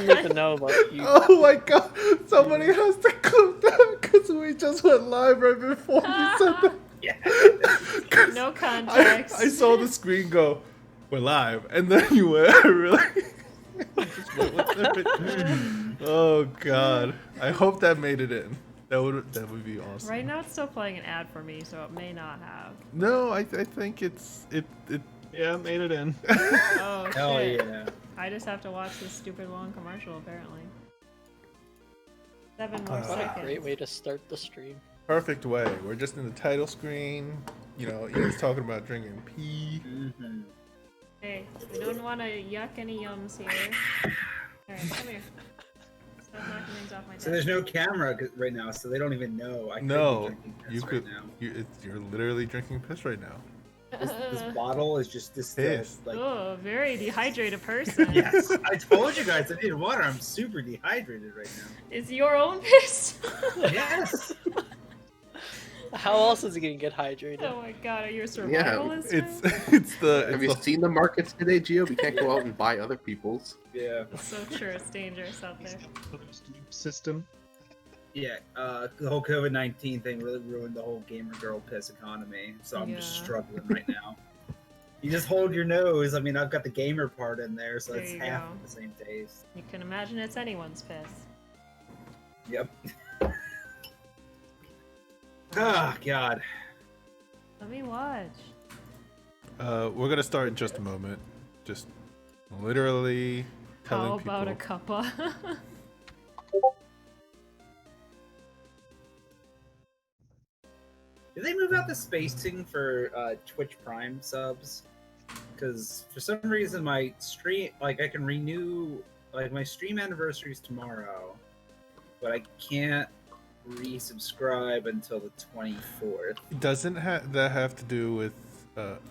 don't even know about you. Oh my god! Somebody has to clip that because we just went live right before you said that. Yeah. No context. I saw the screen go, we're live, and then you went, really? I just went with it. Oh god! I hope that made it in. That would be awesome. Right now it's still playing an ad for me, so it may not have. No, I think it. Yeah, made it in. Oh Hell shit. yeah. I just have to watch this stupid long commercial apparently. 7 more What a What a seconds. great way to start the stream. Perfect way. We're just in the title screen. You know, Ian's talking about drinking pee. Mm-hmm. Hey, we don't want to yuck any yums here. Alright, come here. Stop knocking things off my desk. So there's no camera right now, so they don't even know. I could be No, drinking piss you right could. now. You're literally drinking piss right now. This bottle is just distilled. Piss. Like, Oh, very dehydrated person. yes, I told you guys I need water. I'm super dehydrated right now. Is your own piss? Yes. How else is he gonna get hydrated? Oh my god, are you a Yeah, survivalist? It's the. Have you seen the markets today, Gio? We can't go out and buy other people's. Yeah. So sure, it's dangerous out there. System. Yeah. The whole COVID-19 thing really ruined the whole gamer girl piss economy. So I'm just Yeah. struggling right now. You just hold your nose. I mean, I've got the gamer part in there, so There it's you half go. the same taste. You can imagine it's anyone's piss. Yep. Oh God. Let me watch. We're gonna start in just a moment. Just literally telling How people. about a cuppa? Did they move out the spacing for Twitch Prime subs? Because for some reason my stream, like I can renew, like my stream anniversary is tomorrow, but I can't resubscribe until the 24th. Doesn't that have to do with?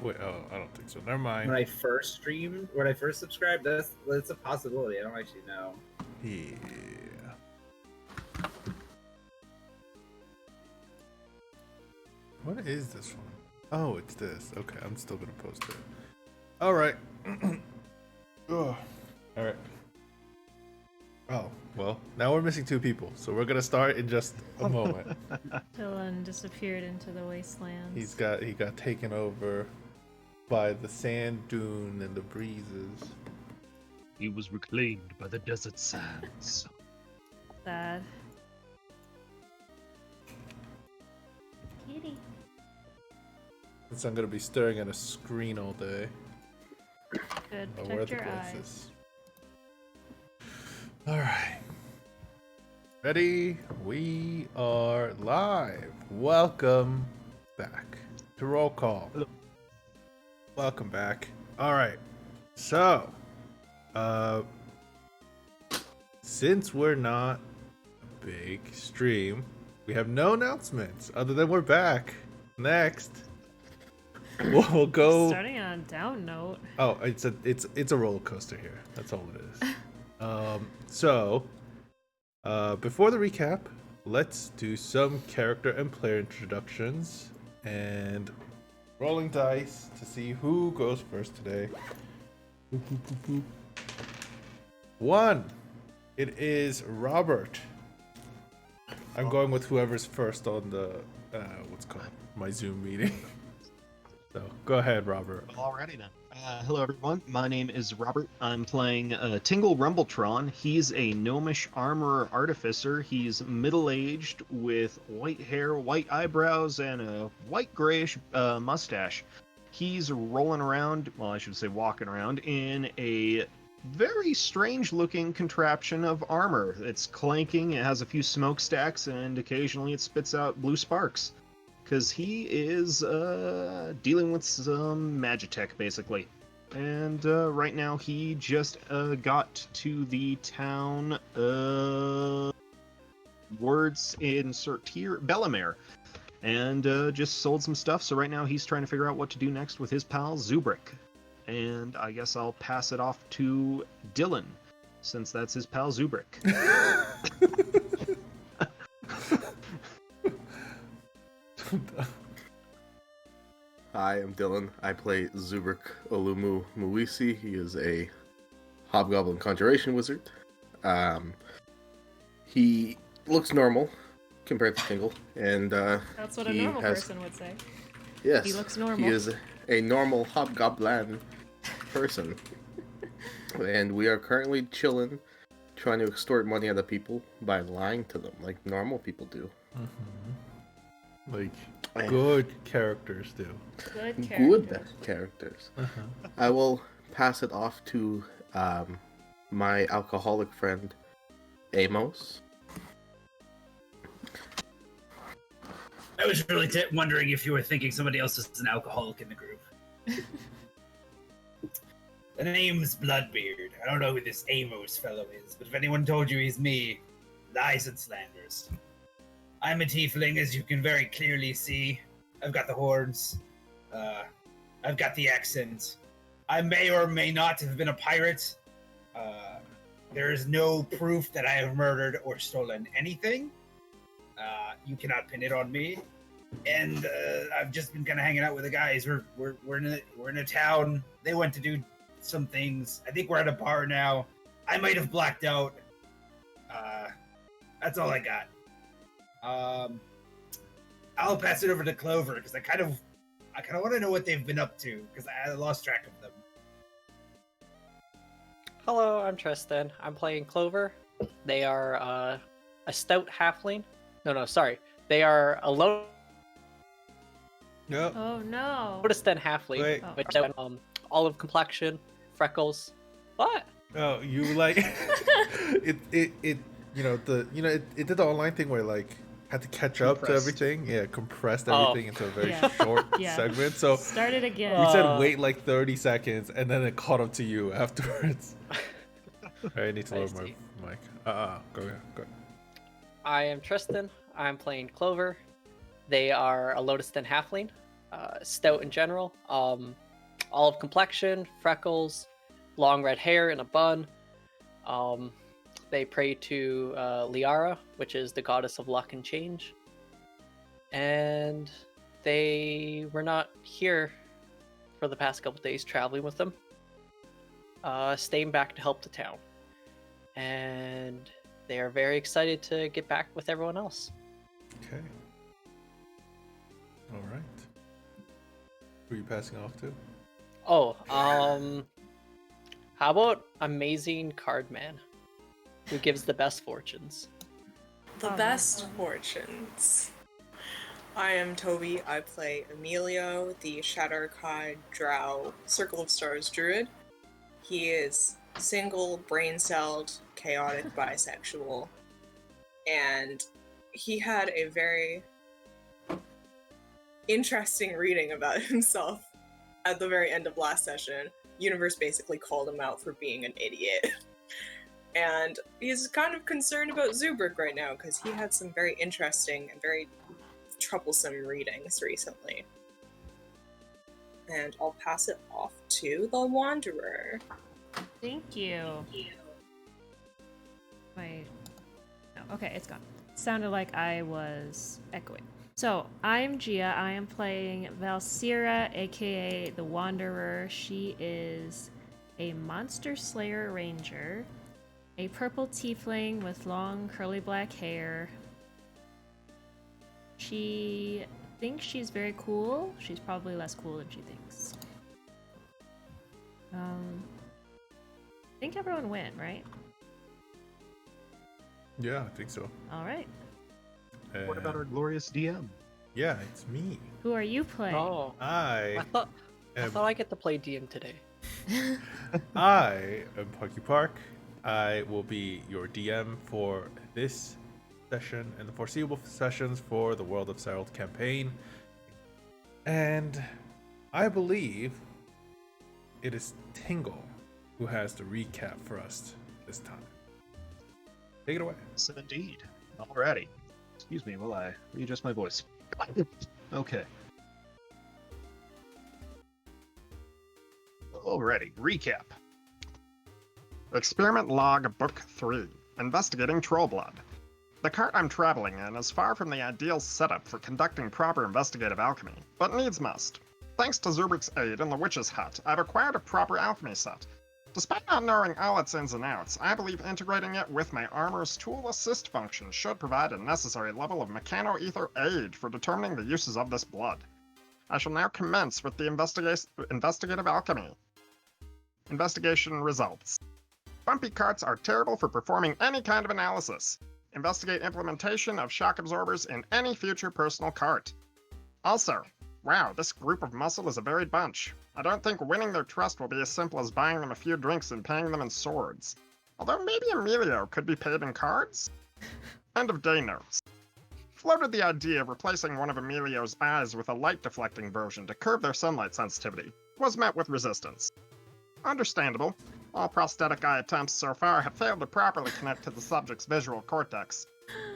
Wait. Oh, I don't think so. Never mind. When I first streamed, when I first subscribed, that's a possibility. I don't actually know. Yeah. What is this one? Oh, it's this. Okay, I'm still gonna post it. All right. Ugh. All right. Oh, well, now we're missing 2 people, so we're gonna start in just a moment. Dylan disappeared into the wastelands. He got taken over by the sand dune and the breezes. He was reclaimed by the desert sands. Sad. Kitty. Since I'm gonna be staring at a screen all day. Good. I'll wear Protect the your eyes. glasses. All right. Ready? We are live. Welcome back to Roll Call. Hello. Welcome back. All right. So, since we're not a big stream, we have no announcements other than we're back. Next, we'll go. Starting on a down note. Oh, it's a roller coaster here. That's all it is. So, before the recap, let's do some character and player introductions and rolling dice to see who goes first today. Boop, boop, boop, boop. 1. It is Robert. I'm going with whoever's first on the what's it called my Zoom meeting. So go ahead, Robert. Alrighty then. Hello everyone, my name is Robert. I'm playing Tingle Rumbletron. He's a gnomish armorer artificer. He's middle-aged with white hair, white eyebrows, and a white-grayish mustache. He's rolling around, well I should say walking around, in a very strange-looking contraption of armor. It's clanking, it has a few smokestacks, and occasionally it spits out blue sparks. Because he is dealing with some Magitech, basically. And right now he just got to the town, words insert here, Belimare. And just sold some stuff, so right now he's trying to figure out what to do next with his pal Zubrick. And I guess I'll pass it off to Dylan, since that's his pal Zubrick. Hi, I'm Dylan. I play Zubrick Olumu Muisi. He is a Hobgoblin Conjuration Wizard. He looks normal compared to Tingle, and That's what a he normal has- person would say. yes, He looks normal. He is a normal hobgoblin person, and we are currently chilling, trying to extort money out of people by lying to them like normal people do. Like good characters do. Good character. Good characters. Uh-huh. I will pass it off to my alcoholic friend, Amos. I was really wondering if you were thinking somebody else is an alcoholic in the group. The name's Bloodbeard. I don't know who this Amos fellow is, but if anyone told you he's me, lies and slanders. I'm a tiefling, as you can very clearly see. I've got the horns. I've got the accent. I may or may not have been a pirate. There is no proof that I have murdered or stolen anything. You cannot pin it on me. And I've just been kind of hanging out with the guys. We're in a town. They went to do some things. I think we're at a bar now. I might have blacked out. That's all I got. I'll pass it over to Clover because I kind of want to know what they've been up to because I lost track of them. Hello, I'm Tristan. I'm playing Clover. They are a stout halfling. No, sorry. They are a Yep. Oh no. lotus than halfling, Wait. which olive complexion, freckles. What? Oh, you like it? You know it did the online thing where like had to catch up to Compressed. everything. Yeah, compressed Oh. everything into a very Yeah. short Yeah. segment. So Start it again. we said Uh. wait like 30 seconds, and then it caught up to you afterwards. I need to I lower my see. mic. Go ahead. I am Tristan. I'm playing Clover. They are a lotus than halfling, stout in general, olive complexion, freckles, long red hair in a bun. They pray to Liara, which is the goddess of luck and change. And they were not here for the past couple days traveling with them, staying back to help the town. And they are very excited to get back with everyone else. Okay. All right. Who are you passing off to? Oh, how about Amazing Cardman, who gives the best fortunes? The best fortunes. I am Toby. I play Emilio, the Shattercod Drow Circle of Stars druid. He is single, brain-celled, chaotic, bisexual, and he had a very interesting reading about himself at the very end of last session. Universe basically called him out for being an idiot. And he's kind of concerned about Zubrick right now because he had some very interesting and very troublesome readings recently. And I'll pass it off to the Wanderer. Thank you. Wait. No, okay, it's gone. Sounded like I was echoing. So, I'm Gia. I am playing Valsira, aka the Wanderer. She is a Monster Slayer Ranger, a purple tiefling with long curly black hair. She thinks she's very cool. She's probably less cool than she thinks. I think everyone went, right? Yeah, I think so. All right. What about our glorious DM? Yeah, it's me. Who are you playing? Oh, I I thought am I get to play DM today. I am Pucky Park. I will be your DM for this session and the foreseeable sessions for the World of Særald campaign. And I believe it is Tingle who has the recap for us this time. Take it away. Yes, indeed. Alrighty. Excuse me while I readjust my voice. Okay. Alrighty, recap. Experiment Log Book 3, Investigating Trollblood. The cart I'm traveling in is far from the ideal setup for conducting proper investigative alchemy, but needs must. Thanks to Zubrick's aid in the Witch's Hut, I've acquired a proper alchemy set. Despite not knowing all its ins and outs, I believe integrating it with my armor's tool assist function should provide a necessary level of mechano-ether aid for determining the uses of this blood. I shall now commence with the investigative alchemy. Investigation results. Bumpy carts are terrible for performing any kind of analysis. Investigate implementation of shock absorbers in any future personal cart. Also, wow, this group of muscle is a varied bunch. I don't think winning their trust will be as simple as buying them a few drinks and paying them in swords. Although maybe Emilio could be paid in cards? End of day notes. Floated the idea of replacing one of Emilio's eyes with a light-deflecting version to curb their sunlight sensitivity. Was met with resistance. Understandable. All prosthetic eye attempts so far have failed to properly connect to the subject's visual cortex.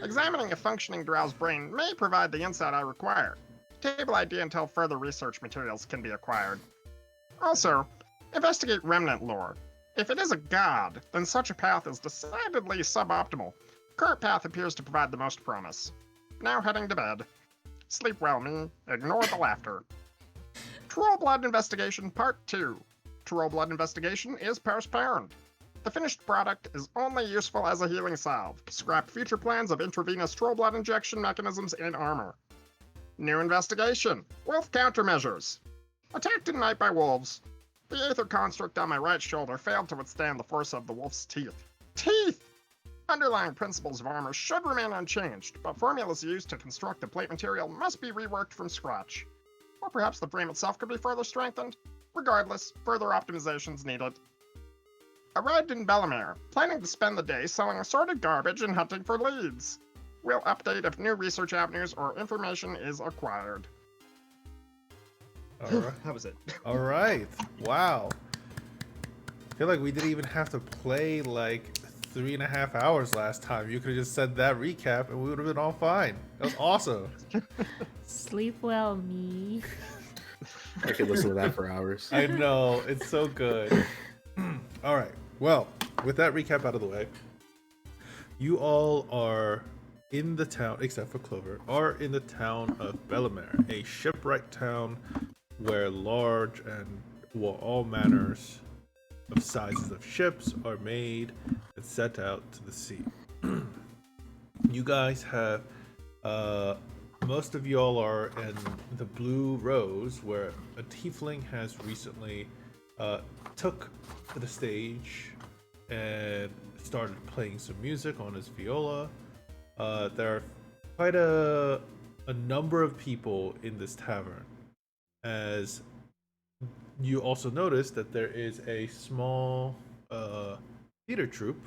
Examining a functioning drow's brain may provide the insight I require. Table idea until further research materials can be acquired. Also, investigate remnant lore. If it is a god, then such a path is decidedly suboptimal. Current path appears to provide the most promise. Now heading to bed. Sleep well, me. Ignore the laughter. Troll Blood Investigation Part 2. Troll Blood Investigation is postponed. The finished product is only useful as a healing salve. Scrap future plans of intravenous troll blood injection mechanisms in armor. New investigation. Wolf countermeasures. Attacked in night by wolves. The aether construct on my right shoulder failed to withstand the force of the wolf's teeth. Teeth! Underlying principles of armor should remain unchanged, but formulas used to construct the plate material must be reworked from scratch. Or perhaps the frame itself could be further strengthened. Regardless, further optimizations needed. Arrived in Belimare, planning to spend the day selling assorted garbage and hunting for leads. We'll update if new research avenues or information is acquired. All right. That was it. All right. Wow. I feel like we didn't even have to play like 3.5 hours last time. You could have just said that recap and we would have been all fine. That was awesome. Sleep well, me. I could listen to that for hours. I know. It's so good. All right. Well, with that recap out of the way, you all are in the town, except for Clover, are in the town of Belimare, a shipwright town where large and all manners of sizes of ships are made and sent out to the sea. You guys have, most of y'all are in the Blue Rose, where a tiefling has recently took to the stage and started playing some music on his viola. There are quite a number of people in this tavern, as you also notice that there is a small theater troupe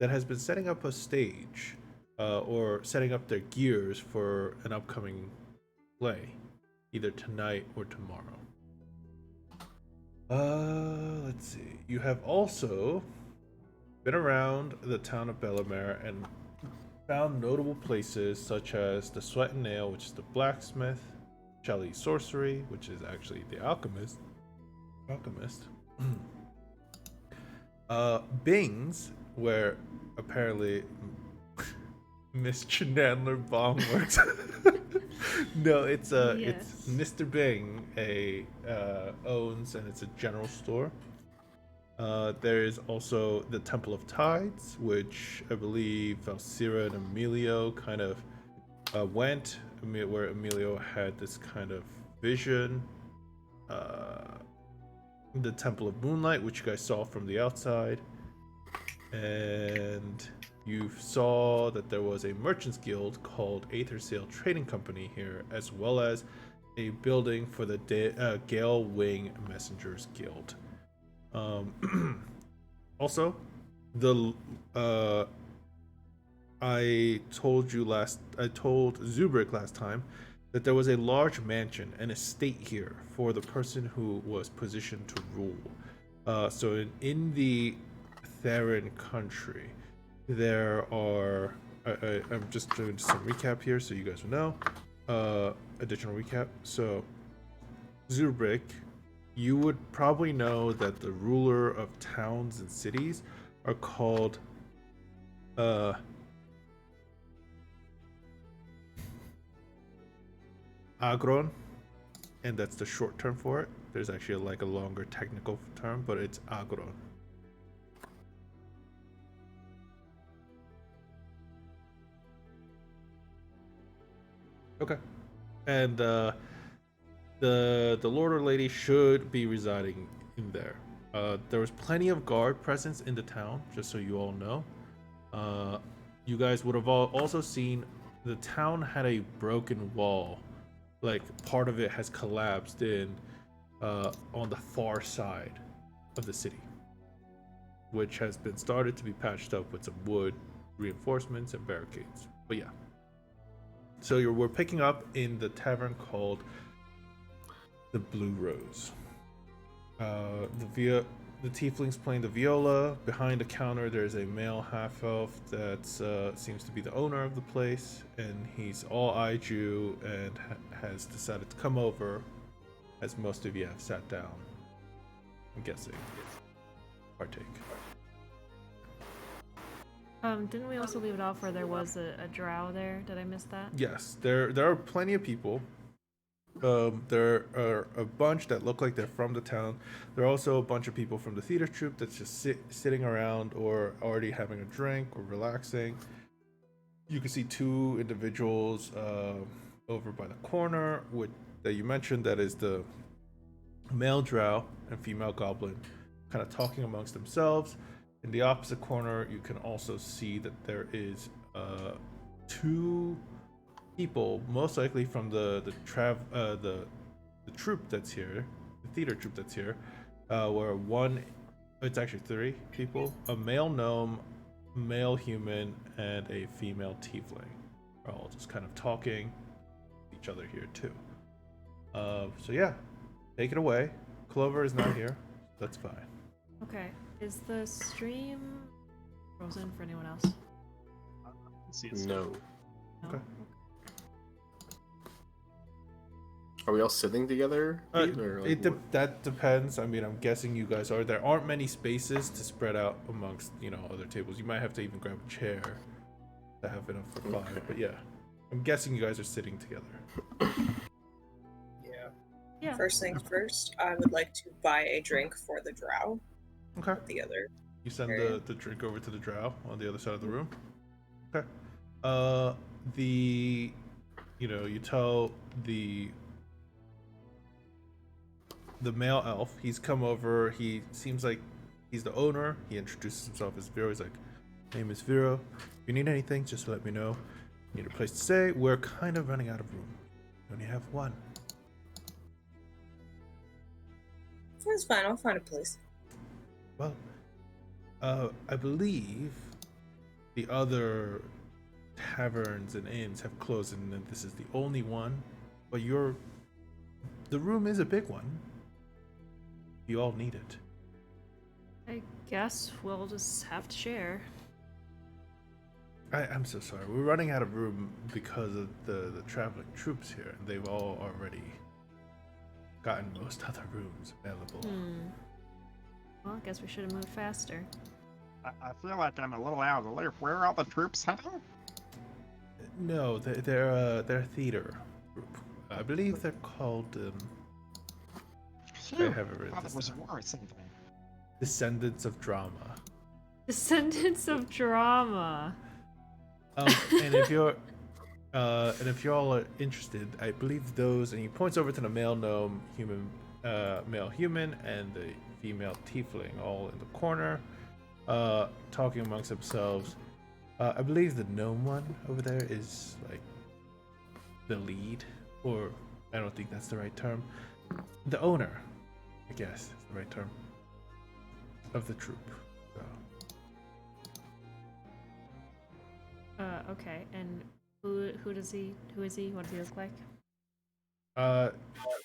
that has been setting up a stage or setting up their gears for an upcoming play, either tonight or tomorrow. Let's see. You have also been around the town of Belimare and found notable places such as the Sweat and Nail, which is the blacksmith, Shelly Sorcery, which is actually the alchemist. Bing's, where apparently Miss Chandler Bong works. No, it's Mr. Bing owns, and it's a general store. There is also the Temple of Tides, which I believe Valsira and Emilio kind of went, where Emilio had this kind of vision. The Temple of Moonlight, which you guys saw from the outside. And you saw that there was a merchants guild called Aether Sail Trading Company here, as well as a building for the Gale Wing Messengers Guild. Also, I told Zubrik last time that there was a large mansion, an estate here for the person who was positioned to rule. So in the Theron country, there are, I'm just doing some recap here so you guys will know, additional recap. So Zubrik, you would probably know that the ruler of towns and cities are called Agron, and that's the short term for it. There's actually like a longer technical term, but it's Agron. Okay. And the lord or lady should be residing in there. There was plenty of guard presence in the town, just so you all know. You guys would have also seen the town had a broken wall, like part of it has collapsed in on the far side of the city, which has been started to be patched up with some wood reinforcements and barricades. But yeah, so we're picking up in the tavern called the Blue Rose. The tiefling's playing the viola. Behind the counter, there's a male half-elf that seems to be the owner of the place, and he's all eyed you and has decided to come over, as most of you have sat down. I'm guessing. Partake. Didn't we also leave it off where there was a drow there? Did I miss that? Yes, there are plenty of people. There are a bunch that look like they're from the town. There are also a bunch of people from the theater troupe that's just sitting around or already having a drink or relaxing. You can see two individuals over by the corner that you mentioned, that is the male drow and female goblin, kind of talking amongst themselves. In the opposite corner, you can also see that there is two people, most likely from the troupe that's here, the theater troupe that's here, where it's actually three people: a male gnome, male human, and a female tiefling are all just kind of talking to each other here too. So yeah, take it away. Clover is not here. That's fine. Okay. Is the stream frozen for anyone else? No. Okay. Are we all sitting together? That depends. I mean, I'm guessing you guys are. There aren't many spaces to spread out amongst, other tables. You might have to even grab a chair to have enough for five. Okay. But yeah, I'm guessing you guys are sitting together. Yeah. First things first, I would like to buy a drink for the drow. Okay. The other. You send Okay. the drink over to the drow on the other side of the room. Okay. You tell the male elf, he's come over. He seems like he's the owner. He introduces himself as Vero. He's like, name is Vero. If you need anything, just let me know. Need a place to stay? We're kind of running out of room. We only have one. That's fine, I'll find a place. Well, I believe the other taverns and inns have closed, and this is the only one. But the room is a big one. You all need it. I guess we'll just have to share. I'm so sorry. We're running out of room because of the traveling troops here, and they've all already gotten most other rooms available. Well, I guess we should have moved faster. I feel like I'm a little out of the loop. Where are all the troops heading? No, they're a theater group. I believe they're called. I have it written. Thought it was war or something. Descendants of Drama. Descendants of Drama. And if you're all are interested, I believe those. And he points over to the male gnome, male human, and the female tiefling, all in the corner, talking amongst themselves. I believe the gnome one over there is like the lead, or I don't think that's the right term. The owner, I guess, is the right term of the troop. So. Okay, and who is he? What does he look like?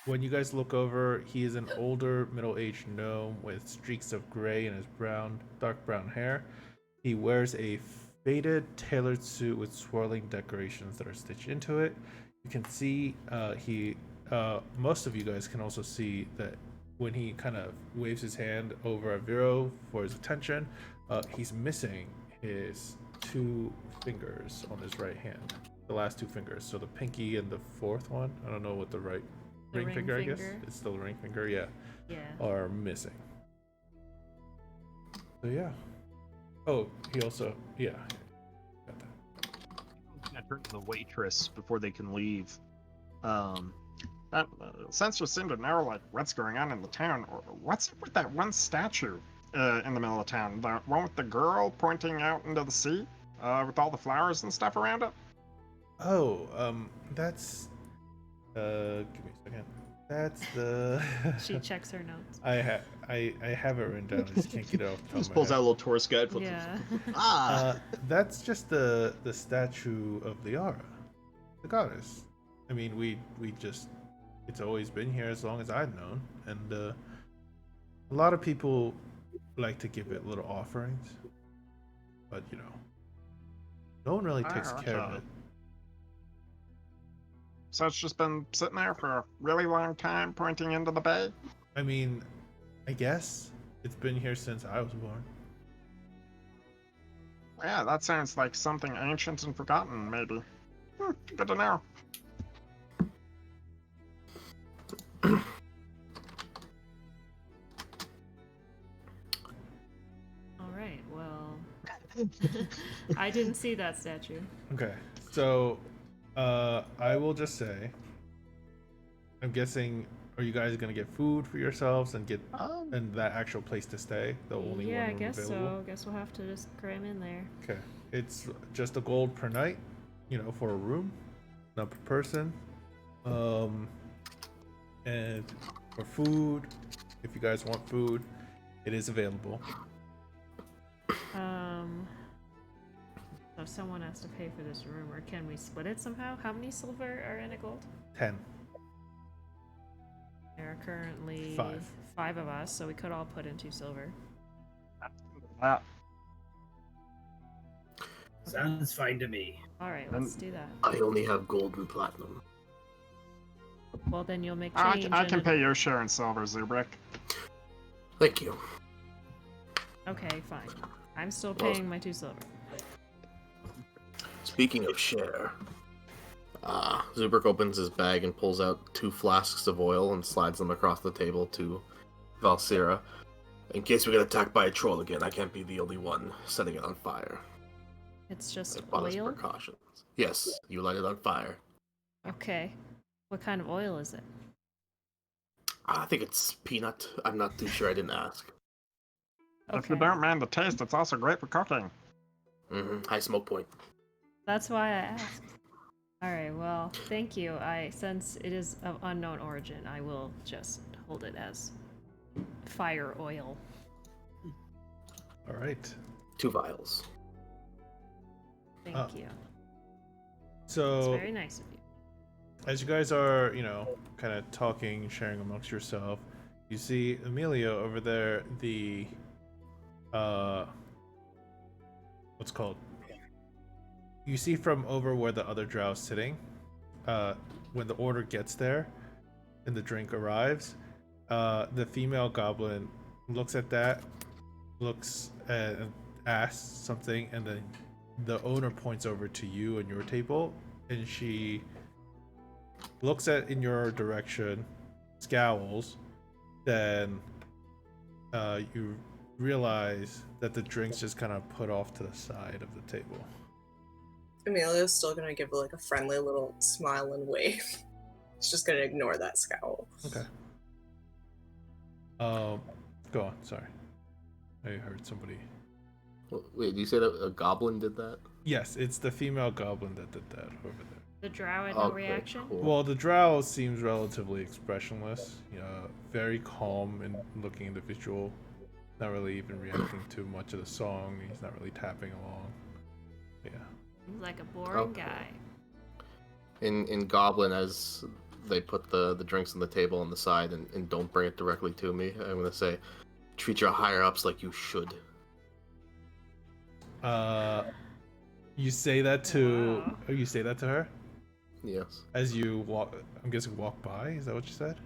When you guys look over, he is an older, middle-aged gnome with streaks of gray in his dark brown hair. He wears a faded, tailored suit with swirling decorations that are stitched into it. You can see most of you guys can also see that when he kind of waves his hand over at Vero for his attention, he's missing his two fingers on his right hand. The last two fingers. So the pinky and the fourth one, I don't know what the right ring finger, I guess. It's still the ring finger, yeah. Yeah. Are missing. So yeah. Oh, he also, yeah. Got that. I turn to the waitress before they can leave. Since you seem to know like what's going on in the town, what's up with that one statue in the middle of town? The one with the girl pointing out into the sea, with all the flowers and stuff around it. Oh, that's. Give me a second. That's the. She checks her notes. I have it written down. I just can't get it off the top Just of my pulls head. out a little tourist guide. Flips Yeah. That's just the statue of Liara, the goddess. I mean, we just. It's always been here as long as I've known, and a lot of people like to give it little offerings, but no one really takes care of it. So it's just been sitting there for a really long time, pointing into the bay. I mean, I guess it's been here since I was born. Yeah, that sounds like something ancient and forgotten, maybe. Good to know. All right. Well, I didn't see that statue. Okay, so I will just say, I'm guessing, are you guys gonna get food for yourselves and get and that actual place to stay? The only Yeah, one I room guess available. so. Guess we'll have to just cram in there. Okay, it's just a gold per night, for a room, not per person. And for food, if you guys want food, it is available. So someone has to pay for this room, or can we split it somehow? How many silver are in a gold? 10. There are currently 5 of us, so we could all put in 2 silver. Sounds fine to me. All right, let's do that. I only have gold and platinum. Well, then you'll make I change. can pay your share in silver, Zubrik. Thank you. Okay, fine. I'm still paying my 2 silver. Speaking of share, Zubrik opens his bag and pulls out 2 flasks of oil and slides them across the table to Valsira. In case we get attacked by a troll again, I can't be the only one setting it on fire. It's just As well as oil? precautions. Yes, you light it on fire. Okay. What kind of oil is it? I think it's peanut. I'm not too sure. I didn't ask. If you don't mind the taste, it's also great for cooking. High smoke point. That's why I asked. Alright, well, thank you. Since it is of unknown origin, I will just hold it as fire oil. All right. 2 vials. Thank you. So It's very nice of you. as you guys are, kind of talking, sharing amongst yourself, you see Emilio over there, the what's it called? You see from over where the other drow's sitting, when the order gets there and the drink arrives, the female goblin looks at that, looks and asks something, and then the owner points over to you and your table, and she looks in your direction, scowls, then you realize that the drink's just kind of put off to the side of the table. Amelia's still gonna give like a friendly little smile and wave. She's just gonna ignore that scowl. Okay. Go on. Sorry, I heard somebody. Wait, do you say that a goblin did that? Yes, it's the female goblin that did that over there. The drow had no reaction? Cool. Well, the drow seems relatively expressionless, very calm and looking individual, not really even reacting to much of the song. He's not really tapping along. Yeah. Seems like a boring guy. In Goblin, as they put the drinks on the table on the side and don't bring it directly to me, I'm gonna say, treat your higher ups like you should. You say that to Wow. you say that to her Yes. as you walk. I'm guessing walk by. Is that what you said?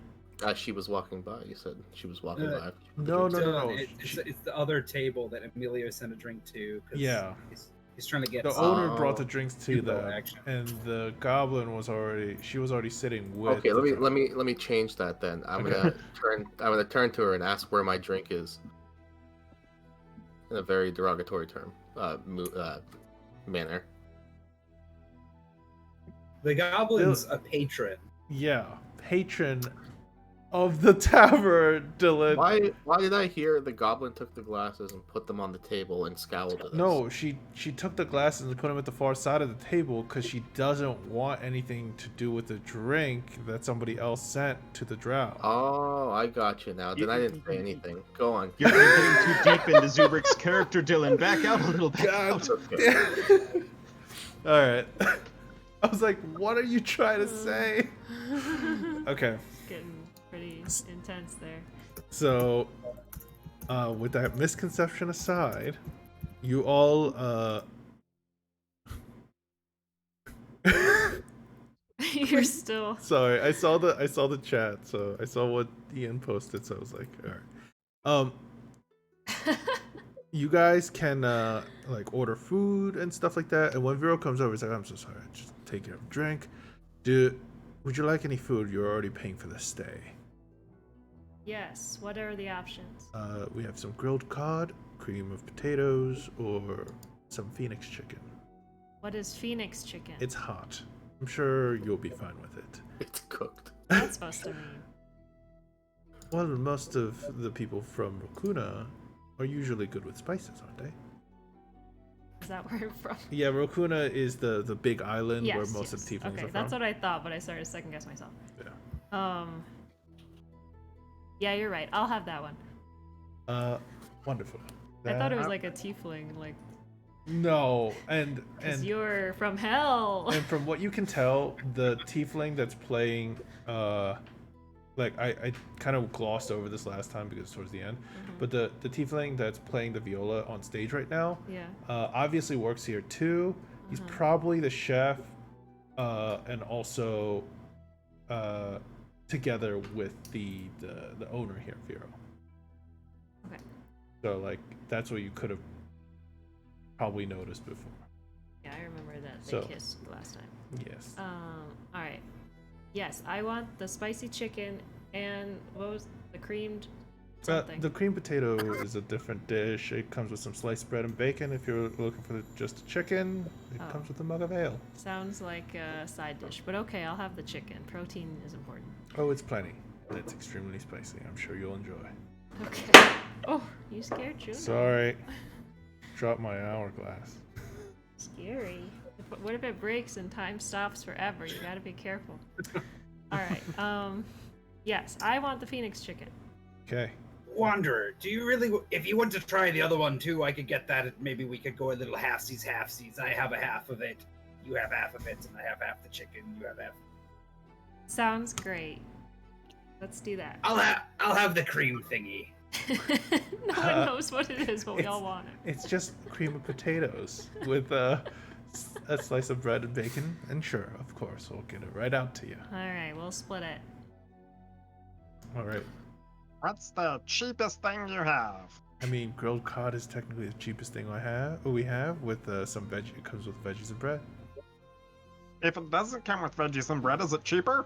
She was walking by. You said she was walking by. No. It's the other table that Emilio sent a drink to. 'Cause Yeah. He's trying to get The some- owner brought the drinks to People them, action. and the goblin was already sitting with. Okay, the let drow. me change that then. I'm Okay. gonna turn to her and ask where my drink is. In a very derogatory term, manner. The goblin's a patron. Yeah, patron of the tavern, Dylan. Why did I hear the goblin took the glasses and put them on the table and scowled at us? No, she took the glasses and put them at the far side of the table because she doesn't want anything to do with the drink that somebody else sent to the drow. Oh, I got you now. Then I didn't say anything. Go on. You're getting too deep into Zubrik's character, Dylan. Back out a little. Back out. All right. I was like, what are you trying to say? Okay. Getting pretty intense there. So, with that misconception aside, you all You're still. sorry, I saw the chat, so I saw what Ian posted, so I was like, all right. You guys can like order food and stuff like that, and when Vero comes over, he's like, I'm so sorry, just take care of a drink. Would you like any food? You're already paying for the stay. Yes. What are the options? We have some grilled cod, cream of potatoes, or some phoenix chicken. What is Phoenix chicken? It's hot. I'm sure you'll be fine with it. It's cooked. What's that supposed to mean? Well, most of the people from Rokuna are usually good with spices, aren't they? Is that where you're from? Yeah, Rokuna is the big island where Yes, most yes. of the tieflings Okay, are from. that's what I thought, but I started to second guess myself. Yeah. Yeah, you're right. I'll have that one. Wonderful. I thought it was like a tiefling, like, No, and because you're from hell. and from what you can tell, the tiefling that's playing, like I kind of glossed over this last time because it's towards the end, but the tiefling that's playing the viola on stage right now, Yeah. obviously works here too. He's probably the chef, and also, together with the owner here, Vero. Okay. So like that's what you could have probably noticed before. Yeah, I remember that they So- kissed last time. Yes. All right. Yes, I want the spicy chicken and what was the creamed something? The cream potato is a different dish. It comes with some sliced bread and bacon. If you're looking for just a chicken, it Oh. comes with a mug of ale. Sounds like a side dish, but okay, I'll have the chicken. Protein is important. Oh, it's plenty. And it's extremely spicy. I'm sure you'll enjoy. Okay. Oh, you scared Juno. Sorry. Drop my hourglass. Scary. What if it breaks and time stops forever? You gotta be careful. All right. Yes, I want the Phoenix chicken. Okay. Wanderer, do you really? If you want to try the other one too, I could get that. Maybe we could go a little halfsies. I have a half of it. You have half of it, and I have half the chicken. You have half. Sounds great. Let's do that. I'll have the cream thingy. No one knows what it is, but we all want it. It's just cream of potatoes with a slice of bread and bacon. And sure, of course, we'll get it right out to you. All right, we'll split it. All right. What's the cheapest thing you have? I mean, grilled cod is technically the cheapest thing we have with some veggie. It comes with veggies and bread. If it doesn't come with veggies and bread, is it cheaper?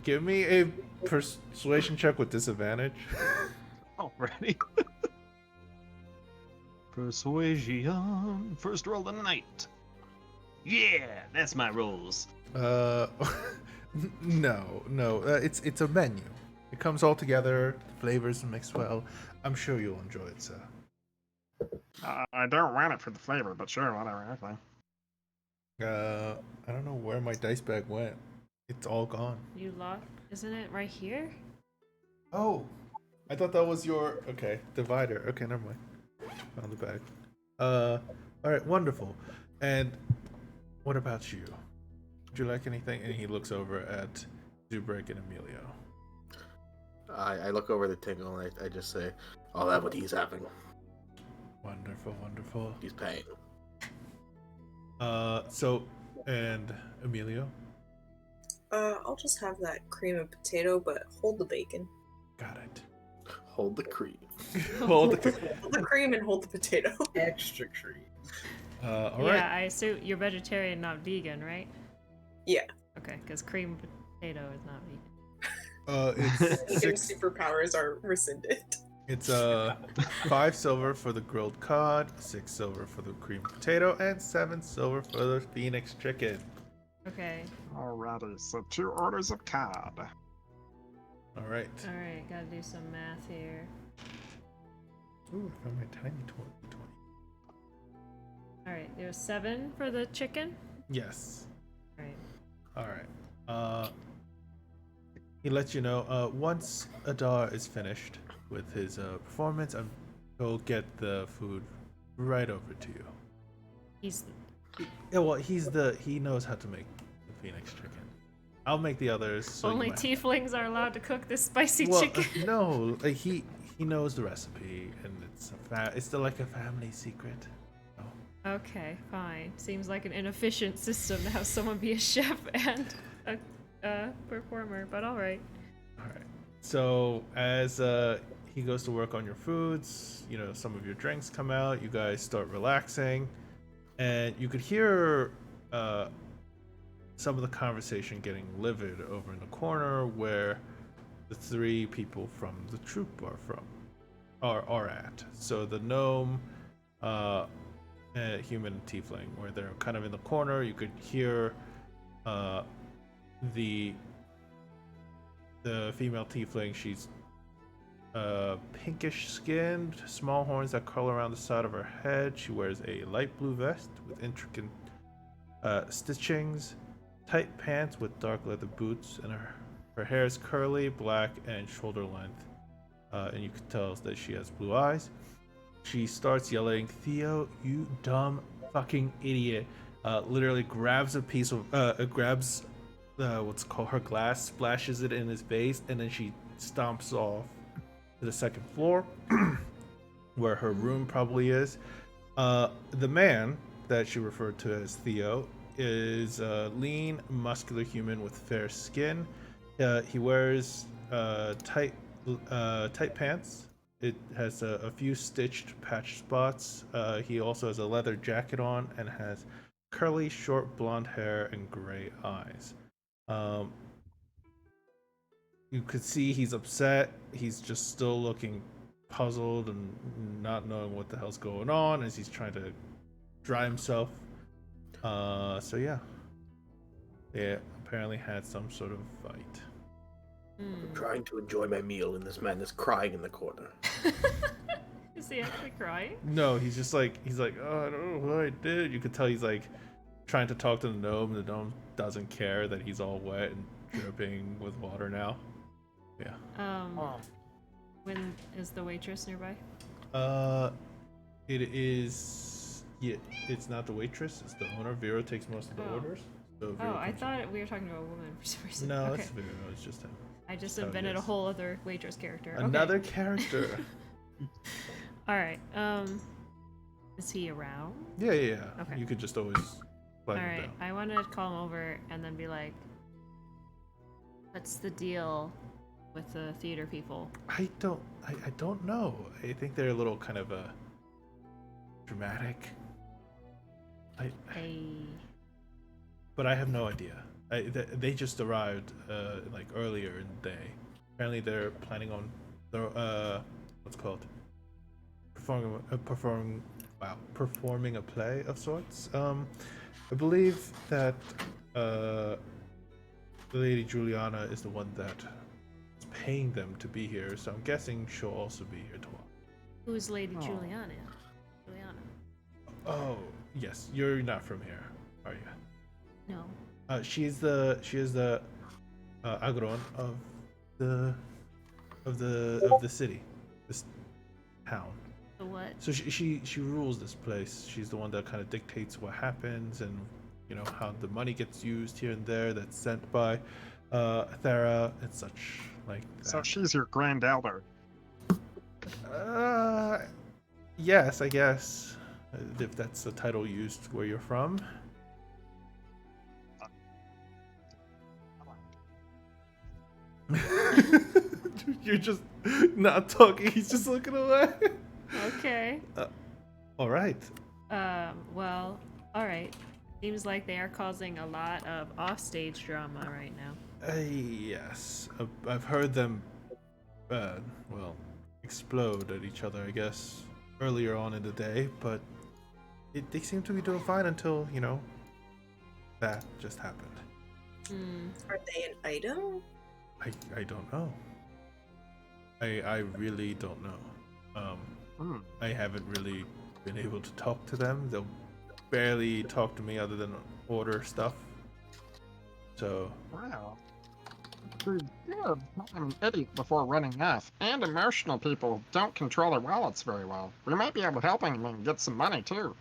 Give me a persuasion check with disadvantage. Already. Persuasion. First roll of the night. Yeah, that's my rolls. No. It's a menu. It comes all together. The flavors mixed well. I'm sure you'll enjoy it, sir. I don't want it for the flavor, but sure, whatever. Okay. I don't know where my dice bag went. It's all gone. You lost? Isn't it right here? Oh, I thought that was your divider. Okay, never mind. Found the bag. All right, wonderful. And what about you? Would you like anything? And he looks over at Zubrik and Emilio. I look over the Tingle and I just say, I'll have what he's having. Wonderful. He's paying. And Emilio? I'll just have that cream of potato, but hold the bacon. Got it. Hold the cream. Hold the Hold the cream and hold the potato. Extra cream. all Yeah, right. I assume you're vegetarian, not vegan, right? Yeah. Okay, because cream potato is not vegan. It's Vegan 6. superpowers are rescinded. It's 5 silver for the grilled cod, 6 silver for the cream potato, and 7 silver for the phoenix chicken. Okay. Alrighty, so 2 orders of card. All right. Alright, gotta do some math here. Ooh, I found my tiny 20. Alright, there's 7 for the chicken. Yes. Alright. All right. He lets you know once Adar is finished with his performance, he'll get the food right over to you. He's Yeah, well, he knows how to make the Phoenix chicken. I'll make the others. So only tieflings are allowed to cook this spicy chicken. No, like, he knows the recipe, and it's still like a family secret. Oh. Okay, fine. Seems like an inefficient system to have someone be a chef and a performer, but alright. All right. So as he goes to work on your foods, some of your drinks come out. You guys start relaxing, and you could hear some of the conversation getting livid over in the corner where the 3 people from the troop are at. So the gnome, human, and tiefling, where they're kind of in the corner. You could hear the female tiefling. She's pinkish skinned, small horns that curl around the side of her head. She wears a light blue vest with intricate stitchings, tight pants with dark leather boots, and her hair is curly, black, and shoulder length. And you can tell that she has blue eyes. She starts yelling, "Theo, you dumb fucking idiot!" Literally grabs a piece of grabs what's called her glass, splashes it in his face, and then she stomps off to the second floor where her room probably is. The man that she referred to as Theo is a lean, muscular human with fair skin. He wears tight pants. It has a few stitched patch spots. He also has a leather jacket on and has curly, short blonde hair and gray eyes. You could see he's upset. He's just still looking puzzled and not knowing what the hell's going on as he's trying to dry himself. So yeah, they apparently had some sort of fight. I'm trying to enjoy my meal, and this man is crying in the corner. Is he actually crying? No, he's like, oh, I don't know what I did. You could tell he's like trying to talk to the gnome, and the gnome doesn't care that he's all wet and dripping with water now. Yeah. When is the waitress nearby? It is. Yeah, it's not the waitress. It's the owner. Vera takes most of the orders. So Vera I thought we were talking to a woman for some reason. No, okay. it's Vera. It's just him. I just That's how it invented a is. whole other waitress character. Another character. All right. Is he around? Yeah. Okay. You could just always flag him All right. down. I want to call him over and then be like, "What's the deal with the theater people?" I don't know. I think they're a little kind of dramatic. But I have no idea. They just arrived like earlier in the day. Apparently they're planning on what's called performing a play of sorts. I believe that the Lady Juliana is the one that is paying them to be here, so I'm guessing she'll also be here tomorrow. Who's Lady Juliana? Juliana. Oh, yes. You're not from here, are you? No. She is the agron of the city, this town. The what? So she rules this place. She's the one that kind of dictates what happens and how the money gets used here and there. That's sent by Thera and such like that. So she's your grand elder. Yes, I guess if that's the title used where you're from. You're just not talking. He's just looking away. Okay. All right. Well, all right. Seems like they are causing a lot of offstage drama right now. Yes. I've heard them, explode at each other, I guess, earlier on in the day, but they seem to be doing fine until, that just happened. Are they an item? I don't know. I really don't know. I haven't really been able to talk to them. They'll barely talk to me other than order stuff. So Wow. Be good. An idiot before running off. And emotional people don't control their wallets very well. We might be able to help him and get some money too.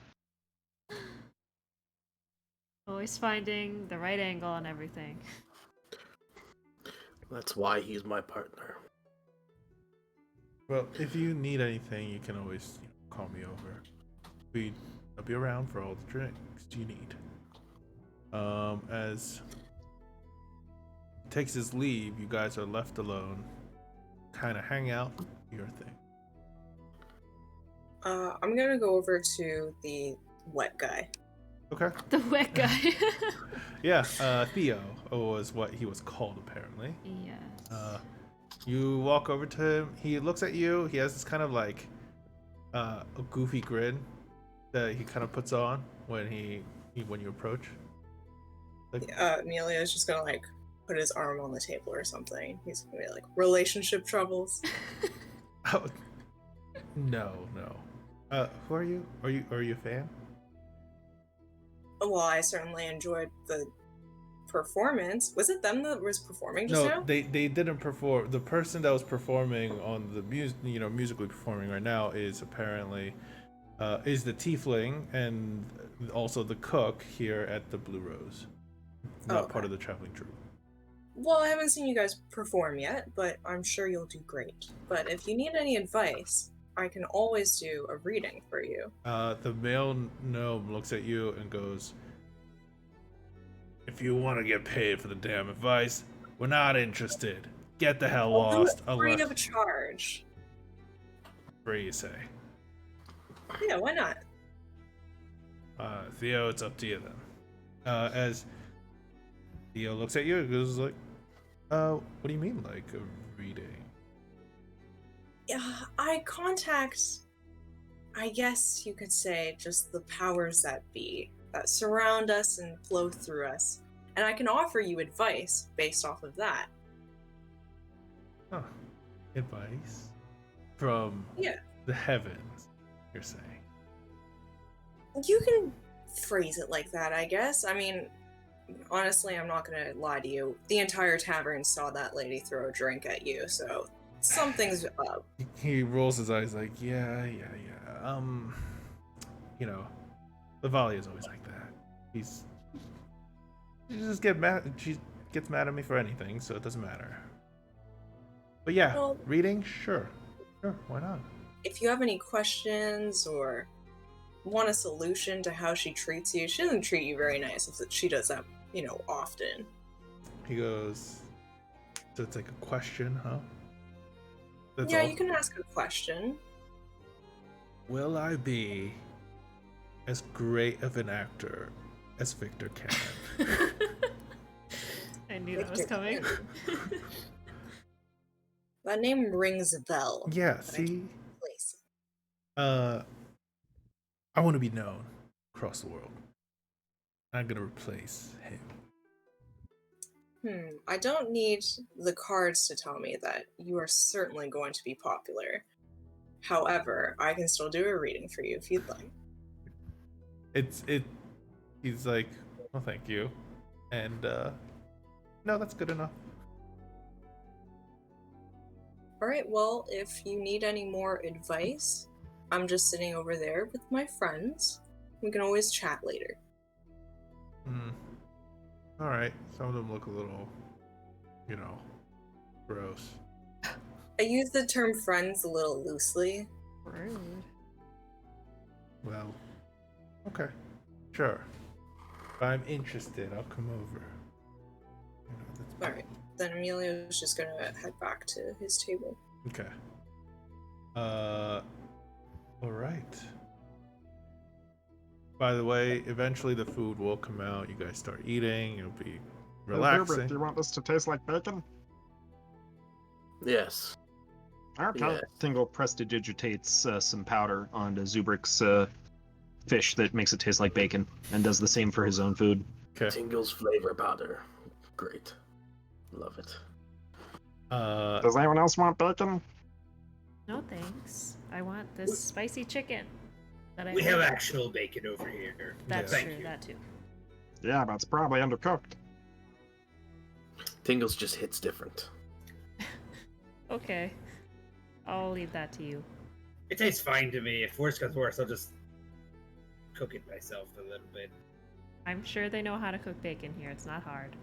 Always finding the right angle on everything. That's why he's my partner. well, if you need anything, you can always call me over. I'll be around for all the drinks you need. As he takes his leave, you guys are left alone. Kind of hang out, do your thing. I'm gonna go over to the wet guy. Okay. The wet guy. Yeah, Theo was what he was called apparently. Yes. You walk over to him. He looks at you. He has this kind of like a goofy grin that he kind of puts on when when you approach. Like, Emilio's just gonna like put his arm on the table or something. He's gonna be like, relationship troubles. oh, no. Who are you? Are you a fan? Well, I certainly enjoyed the performance. Was it them that was performing just now? No, they didn't perform. The person that was performing on the musically performing right now is apparently is the tiefling and also the cook here at the Blue Rose. Not part of the traveling troupe. Well, I haven't seen you guys perform yet, but I'm sure you'll do great. But if you need any advice, I can always do a reading for you. The male gnome looks at you and goes, "If you want to get paid for the damn advice, we're not interested. Get the hell lost." I'll do it free of charge. Free, you say? Yeah, why not? Theo, it's up to you then. As Theo looks at you, it goes like, what do you mean, like a reading? Yeah, I contact, I guess you could say, just the powers that be, that surround us and flow through us. And I can offer you advice based off of that. Huh. Advice? From the heavens, you're saying? You can phrase it like that, I guess. I mean, honestly, I'm not gonna lie to you. The entire tavern saw that lady throw a drink at you, so something's up. He rolls his eyes like, yeah. Lavali is always like that. She just get mad. She gets mad at me for anything, so it doesn't matter. But yeah, Well, reading, sure, why not? if you have any questions or want a solution to how she treats you, she doesn't treat you very nice if she does that, often. He goes, so it's like a question, huh? That's Yeah, all? you can ask a question. Will I be as great of an actor as Victor can? I knew that was coming. That name rings a bell. Yeah, but I see? can't place I want to be known across the world. I'm gonna replace him. it. I don't need the cards to tell me that you are certainly going to be popular. However, I can still do a reading for you if you'd like. He's like, well, thank you. And, no, that's good enough. Alright, well, if you need any more advice, I'm just sitting over there with my friends. We can always chat later. Alright, some of them look a little, gross. I use the term friends a little loosely. Rude. Well, okay, sure. If I'm interested, I'll come over. Alright, then Emilio's just gonna head back to his table. Okay. Alright. By the way, eventually the food will come out. You guys start eating. It'll be Hey, relaxing. Hubert, do you want this to taste like bacon? Yes. Okay. Yeah. Tingle prestidigitates some powder onto Zubrik's fish that makes it taste like bacon, and does the same for his own food. Okay. Tingle's flavor powder. Great. Love it. Does anyone else want bacon? No thanks. I want this spicy chicken. That I We have ordered. actual bacon over here. That's Yeah. Thank true. you. That too. Yeah, but it's probably undercooked. Tingle's just hits different. Okay. I'll leave that to you. It tastes fine to me. If worse comes worse, I'll just cook it myself a little bit. I'm sure they know how to cook bacon here. It's not hard.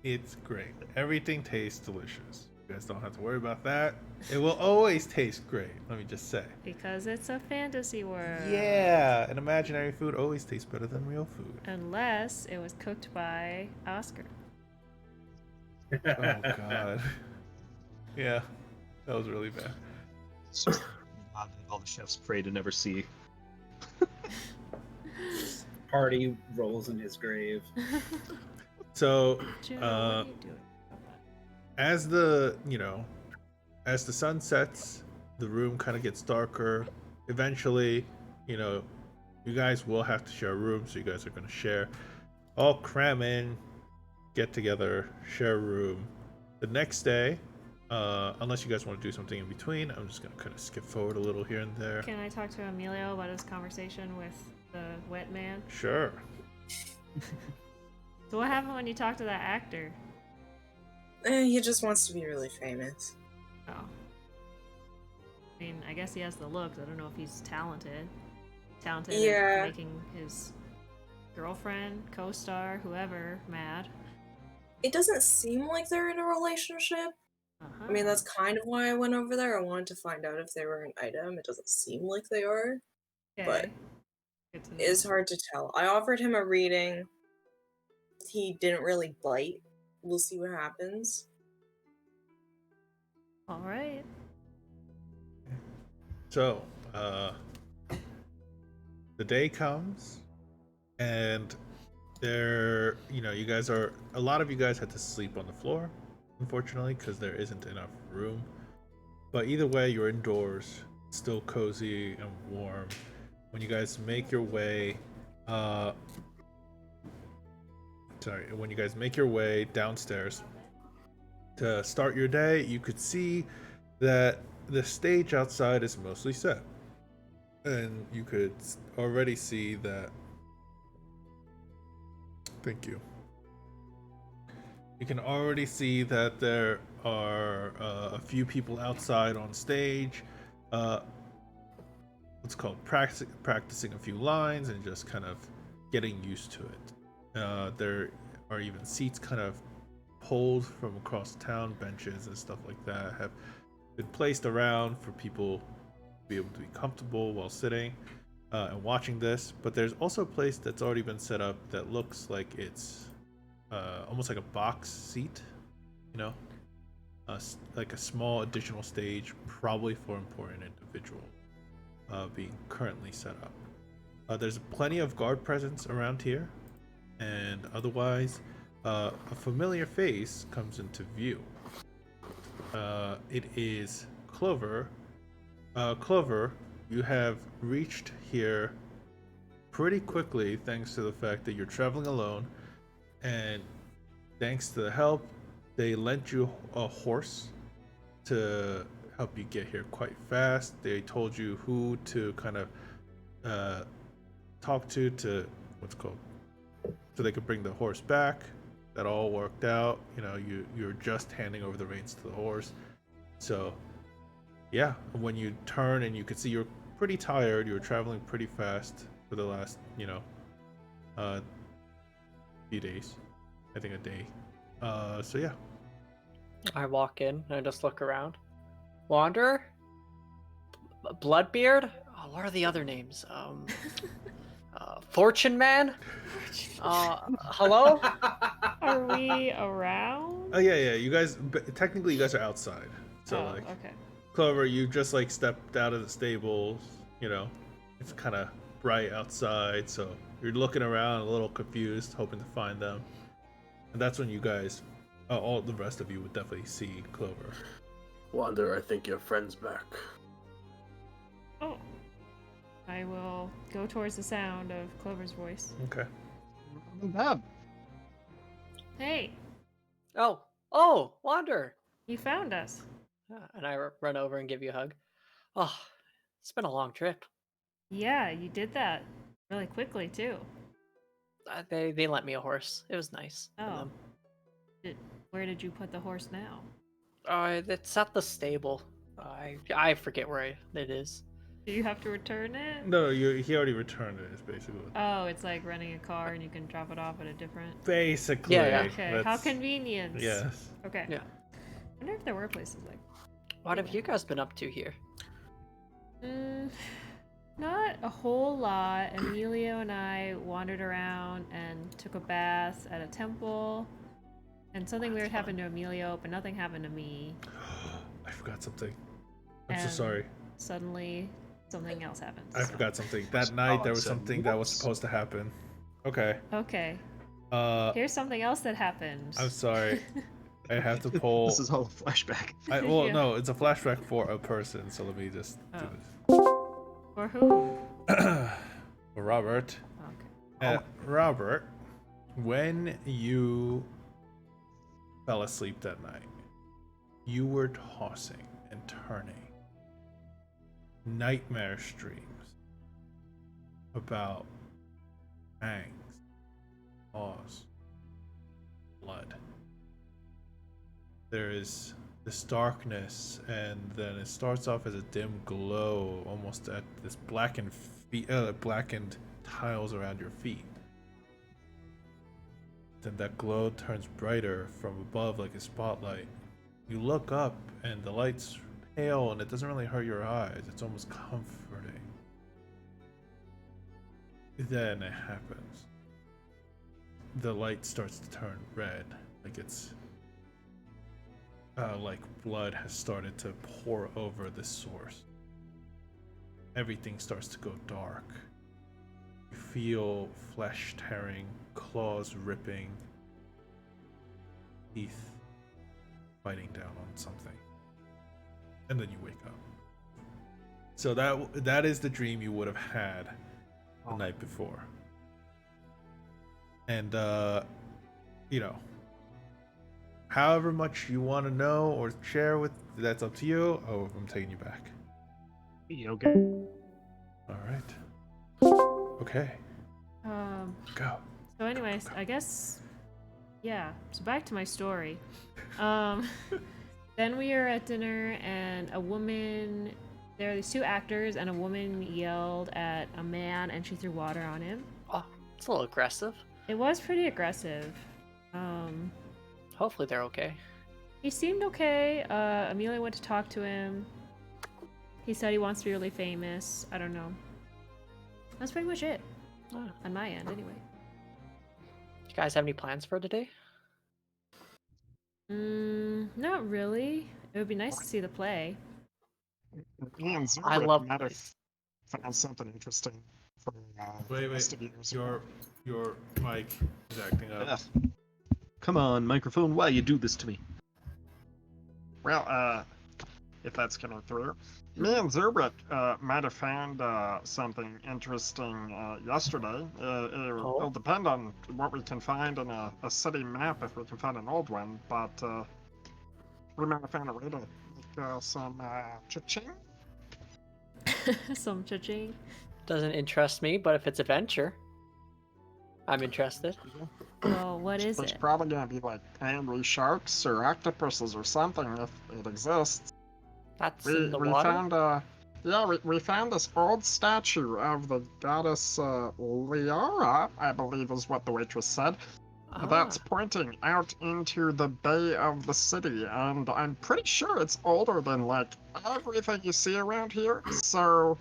It's great. Everything tastes delicious. You guys don't have to worry about that. It will always taste great. Let me just say. Because it's a fantasy world. Yeah, and imaginary food always tastes better than real food. Unless it was cooked by Oscar. Oh god. Yeah, that was really bad. All the chefs pray to never see. Party rolls in his grave. So, Joe, what are you doing? as the sun sets, the room kind of gets darker. Eventually, you guys will have to share a room, so you guys are going to share. All cram in, get together, share a room. The next day, unless you guys want to do something in between, I'm just going to kind of skip forward a little here and there. Can I talk to Emilio about his conversation with the wet man? Sure. So what happened when you talked to that actor? He just wants to be really famous. Oh. I mean, I guess he has the looks. I don't know if he's talented. Talented Yeah. at making his girlfriend, co-star, whoever, mad. It doesn't seem like they're in a relationship. Uh-huh. I mean, that's kind of why I went over there. I wanted to find out if they were an item. It doesn't seem like they are. but Good to know. It's hard to tell. I offered him a reading. He didn't really bite. We'll see what happens. All right. So, the day comes, and a lot of you guys had to sleep on the floor, unfortunately, because there isn't enough room. But either way, you're indoors, still cozy and warm. When you guys make your way, downstairs to start your day, you could see that the stage outside is mostly set. And you could already see that. Thank you. You can already see that there are a few people outside on stage. What's called practicing a few lines and just kind of getting used to it. There are even seats kind of pulled from across town, benches and stuff like that have been placed around for people to be able to be comfortable while sitting and watching this. But there's also a place that's already been set up that looks like it's almost like a box seat, like a small additional stage, probably for important individuals, being currently set up. There's plenty of guard presence around here, and otherwise a familiar face comes into view. It is Clover. Clover, you have reached here pretty quickly thanks to the fact that you're traveling alone, and thanks to the help, they lent you a horse to help you get here quite fast. They told you who to kind of talk to what's called, so they could bring the horse back. That all worked out. You're just handing over the reins to the horse. So yeah, when you turn and you can see you're pretty tired, you were traveling pretty fast for the last few days, I think a day. So yeah, I walk in and I just look around. Wanderer? Bloodbeard? Oh, what are the other names? Fortune Man? Hello? Are we around? oh yeah, you guys technically you guys are outside, so okay. Clover, you just stepped out of the stables. It's kind of bright outside, so you're looking around a little confused, hoping to find them. And that's when you guys, all the rest of you would definitely see Clover. Wanderer, I think your friend's back. Oh. I will go towards the sound of Clover's voice. Okay. I'm dead. Hey, Oh, Wander. you found us. And I run over and give you a hug. Oh, it's been a long trip. Yeah, you did that really quickly too. They lent me a horse. It was nice. of Oh, them. where did you put the horse now? It's at the stable. I forget where it is. Do you have to return it? No, he already returned it. Is basically what. Oh, it's like renting a car and you can drop it off at a different. Basically. Yeah. Okay, how convenient. Yes. Okay. Yeah. I wonder if there were places like. What have you guys been up to here? Not a whole lot. Emilio and I wandered around and took a bath at a temple. And something weird happened to Emilio, but nothing happened to me. I forgot something. I'm so And sorry. Suddenly, something else happened. I forgot something. That night there was something that was supposed to happen. Okay. Okay. Here's something else that happened. I'm sorry. I have to pull. This is all a flashback. Well, Yeah. no, it's a flashback for a person. So let me just do Oh. this. For who? Robert. Okay. Robert, when you fell asleep that night, you were tossing and turning nightmare streams about fangs, claws, blood. There is this darkness, and then it starts off as a dim glow, almost at this blackened blackened tiles around your feet. Then that glow turns brighter from above like a spotlight. You look up, and the light's pale, and it doesn't really hurt your eyes. It's almost comforting. Then it happens. The light starts to turn red, like it's like blood has started to pour over the source. Everything starts to go dark. You feel flesh tearing, claws ripping, teeth biting down on something. And then you wake up. So that is the dream you would have had the night before. And however much you want to know or share with, that's up to you. Oh, I'm taking you back. Okay. All right. Okay. Go. So anyways, I guess, yeah, so back to my story. Then we are at dinner and there are these two actors and a woman yelled at a man and she threw water on him. Oh, it's a little aggressive. It was pretty aggressive. Hopefully they're okay. He seemed okay. Amelia went to talk to him. He said he wants to be really famous. I don't know. That's pretty much it. On my end, anyway. You guys have any plans for today? Not really. It would be nice to see the play. Me and I Zurbit love might have plays. found something interesting for Wait. investigators. Your mic is acting up. Come on, microphone, why you do this to me? Well, if that's coming through. Me and Zurbit might have found something interesting yesterday. It'll depend on what we can find in a city map, if we can find an old one, but we might have found a way to make some cha-ching. Some cha-ching. Doesn't interest me, but if it's adventure, I'm interested. Well, what is There's it? probably gonna be like angry sharks or octopuses or something if it exists. That's We in the water? found we found this old statue of the goddess Liara, I believe is what the waitress said. That's pointing out into the bay of the city, and I'm pretty sure it's older than like everything you see around here. So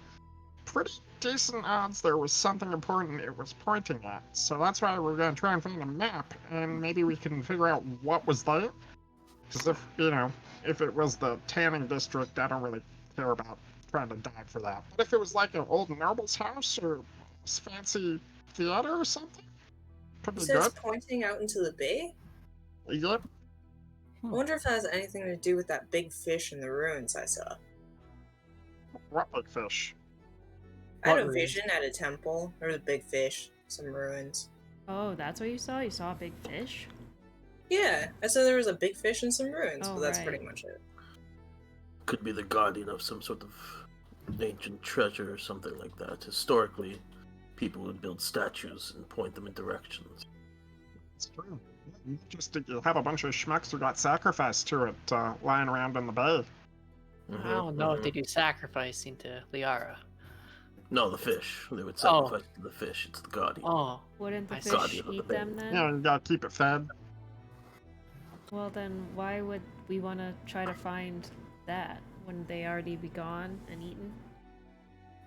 pretty decent odds there was something important it was pointing at. So that's why we're gonna try and find a map, and maybe we can figure out what was there. Because if it was the tanning district, I don't really care about trying to dive for that. But if it was like an old noble's house or fancy theater or something, could be It says good. pointing out into the bay? Yep. I wonder if that has anything to do with that big fish in the ruins I saw. What big fish? I had What a ruins? vision at a temple. There was a big fish, some ruins. Oh, that's what you saw? You saw a big fish? Yeah, I said there was a big fish and some ruins, Oh, but that's right. pretty much it. Could be the guardian of some sort of ancient treasure or something like that. Historically, people would build statues and point them in directions. It's true. You just you have a bunch of schmucks who got sacrificed to it lying around in the bay. I don't know if they do sacrificing to Liara. No, the fish. They would sacrifice to the fish. It's the guardian. Oh, Wouldn't the I fish Guardian of the eat bay. them then? You know, you gotta keep it fed. Well, then why would we want to try to find that? Wouldn't they already be gone and eaten?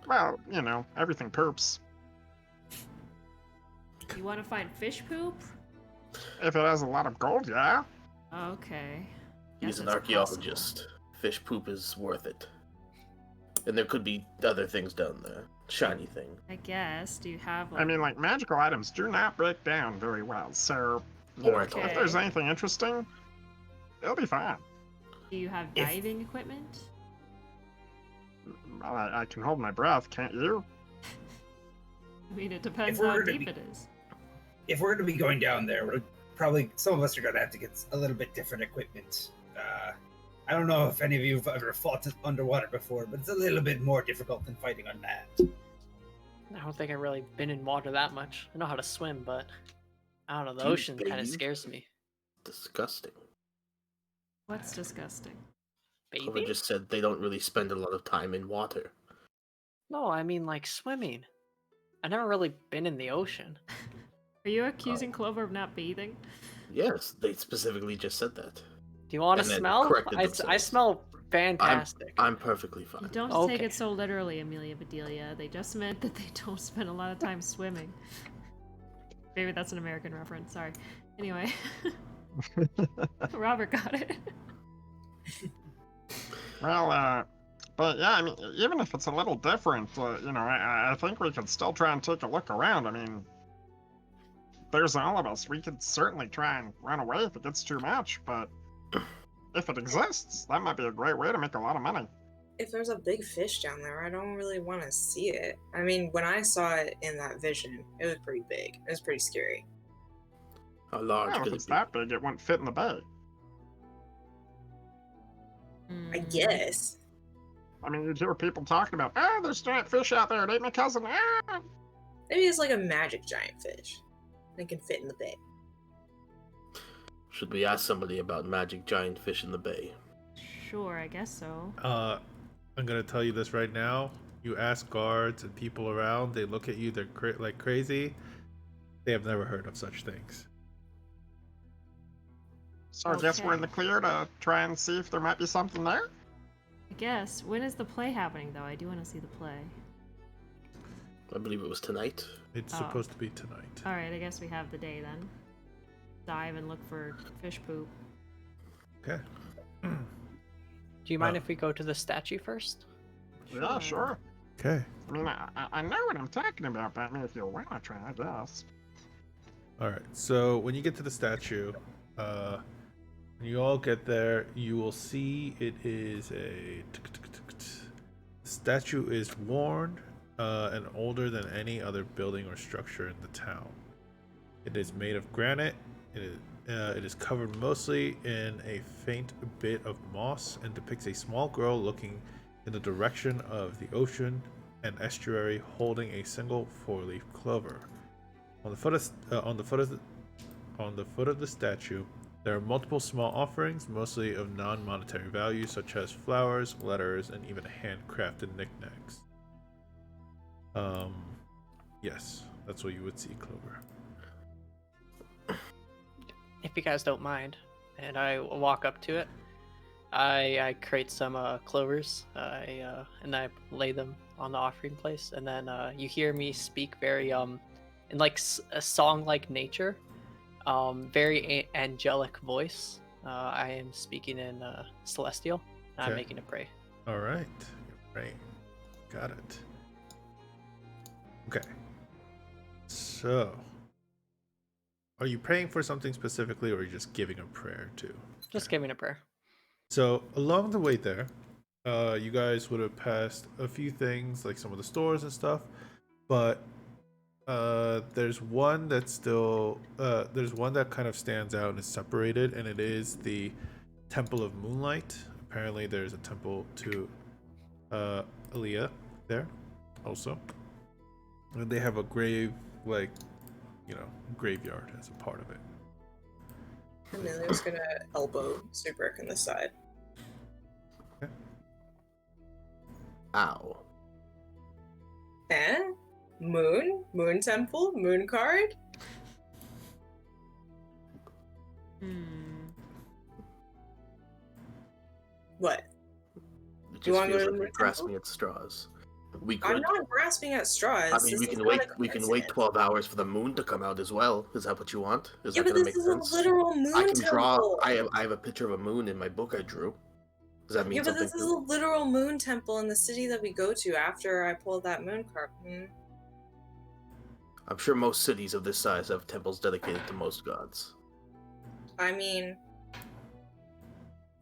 Well, you know, everything poops. You want to find fish poop? If it has a lot of gold, yeah. Okay. He's Guess an it's archaeologist. Fish poop is worth it. And there could be other things down there. Shiny thing. I guess. Do you have like... I mean, like, magical items do not break down very well, so you know, Okay. if there's anything interesting, it'll be fine. Do you have If- diving equipment? Well, I can hold my breath, can't you? I mean, it depends we're how gonna deep be- it is. If we're going to be going down there, we're probably some of us are going to have to get a little bit different equipment. I don't know if any of you have ever fought underwater before, but it's a little bit more difficult than fighting on land. I don't think I've really been in water that much. I know how to swim, but I don't know. The Do you ocean kind of bathe? scares me. Disgusting. What's disgusting? Clover Bathing? just said they don't really spend a lot of time in water. No, I mean like swimming. I've never really been in the ocean. Are you accusing Clover of not bathing? Yes, they specifically just said that. Do you want to And then smell? corrected I themselves. smell fantastic. I'm perfectly You fine. don't take Okay. it so literally, Amelia Bedelia. They just meant that they don't spend a lot of time swimming. Maybe that's an American reference, sorry. Anyway. Robert got it. Well, but yeah, I mean, even if it's a little different, you know, I think we could still try and take a look around. I mean, there's all of us. We could certainly try and run away if it gets too much, but if it exists, that might be a great way to make a lot of money. If there's a big fish down there, I don't really want to see it. I mean, when I saw it in that vision, it was pretty big. It was pretty scary. How large Well, if could it's it be? that big, it wouldn't fit in the bay. I Mm, guess. I mean, you'd hear people talking about, oh, there's giant fish out there. It ate my cousin. Ah! Maybe it's like a magic giant fish that can fit in the bay. Should we ask somebody about magic giant fish in the bay? Sure, I guess so. I'm gonna tell you this right now. You ask guards and people around, they look at you, they're like crazy. They have never heard of such things. So I guess we're in the Okay. clear to try and see if there might be something there. I guess. When is the play happening, though? I do want to see the play. I believe it was tonight. It's Oh. supposed to be tonight. Alright, I guess we have the day then. Dive and look for fish poop. Okay. Do you mind if we go to the statue first? Yeah, sure. Okay. I mean, I know what I'm talking about, but I mean, if you want to try, I guess. All right. So when you get to the statue, when you all get there, you will see it is a the statue is worn and older than any other building or structure in the town. It is made of granite. It is covered mostly in a faint bit of moss and depicts a small girl looking in the direction of the ocean and estuary, holding a single four-leaf clover. On the foot of the statue, there are multiple small offerings, mostly of non-monetary value, such as flowers, letters, and even handcrafted knickknacks. Yes, that's what you would see, Clover. If you guys don't mind, and I walk up to it, I create some clovers, and I lay them on the offering place, and then you hear me speak very in like a song-like nature, very angelic voice. I am speaking in celestial, and I'm Okay. making it pray. All right, right, got it. Okay, so are you praying for something specifically, or are you just giving a prayer too? Just giving a prayer. So along the way there, you guys would have passed a few things, like some of the stores and stuff, but There's one that's still there's one that kind of stands out and is separated, and it is the Temple of Moonlight. Apparently, there's a temple to Aaliyah there, also, and they have a grave, like, graveyard as a part of it. Amelia's gonna elbow Zubrick in the side. Okay. Ow. Eh? Moon temple? Moon card? What? It You just wanna go feels to like the you're Moon grasping Temple? at straws. We I'm could. not grasping at straws. I mean, This we is can not wait. a We can wait coincidence. 12 hours for the moon to come out as well. Is that what you want? Is Yeah, that but gonna this make is sense? a literal moon I can temple. draw. I have a picture of a moon in my book I drew. Does that mean Yeah, but something? this is a literal moon temple in the city that we go to after I pulled that moon card. I'm sure most cities of this size have temples dedicated to most gods. I mean,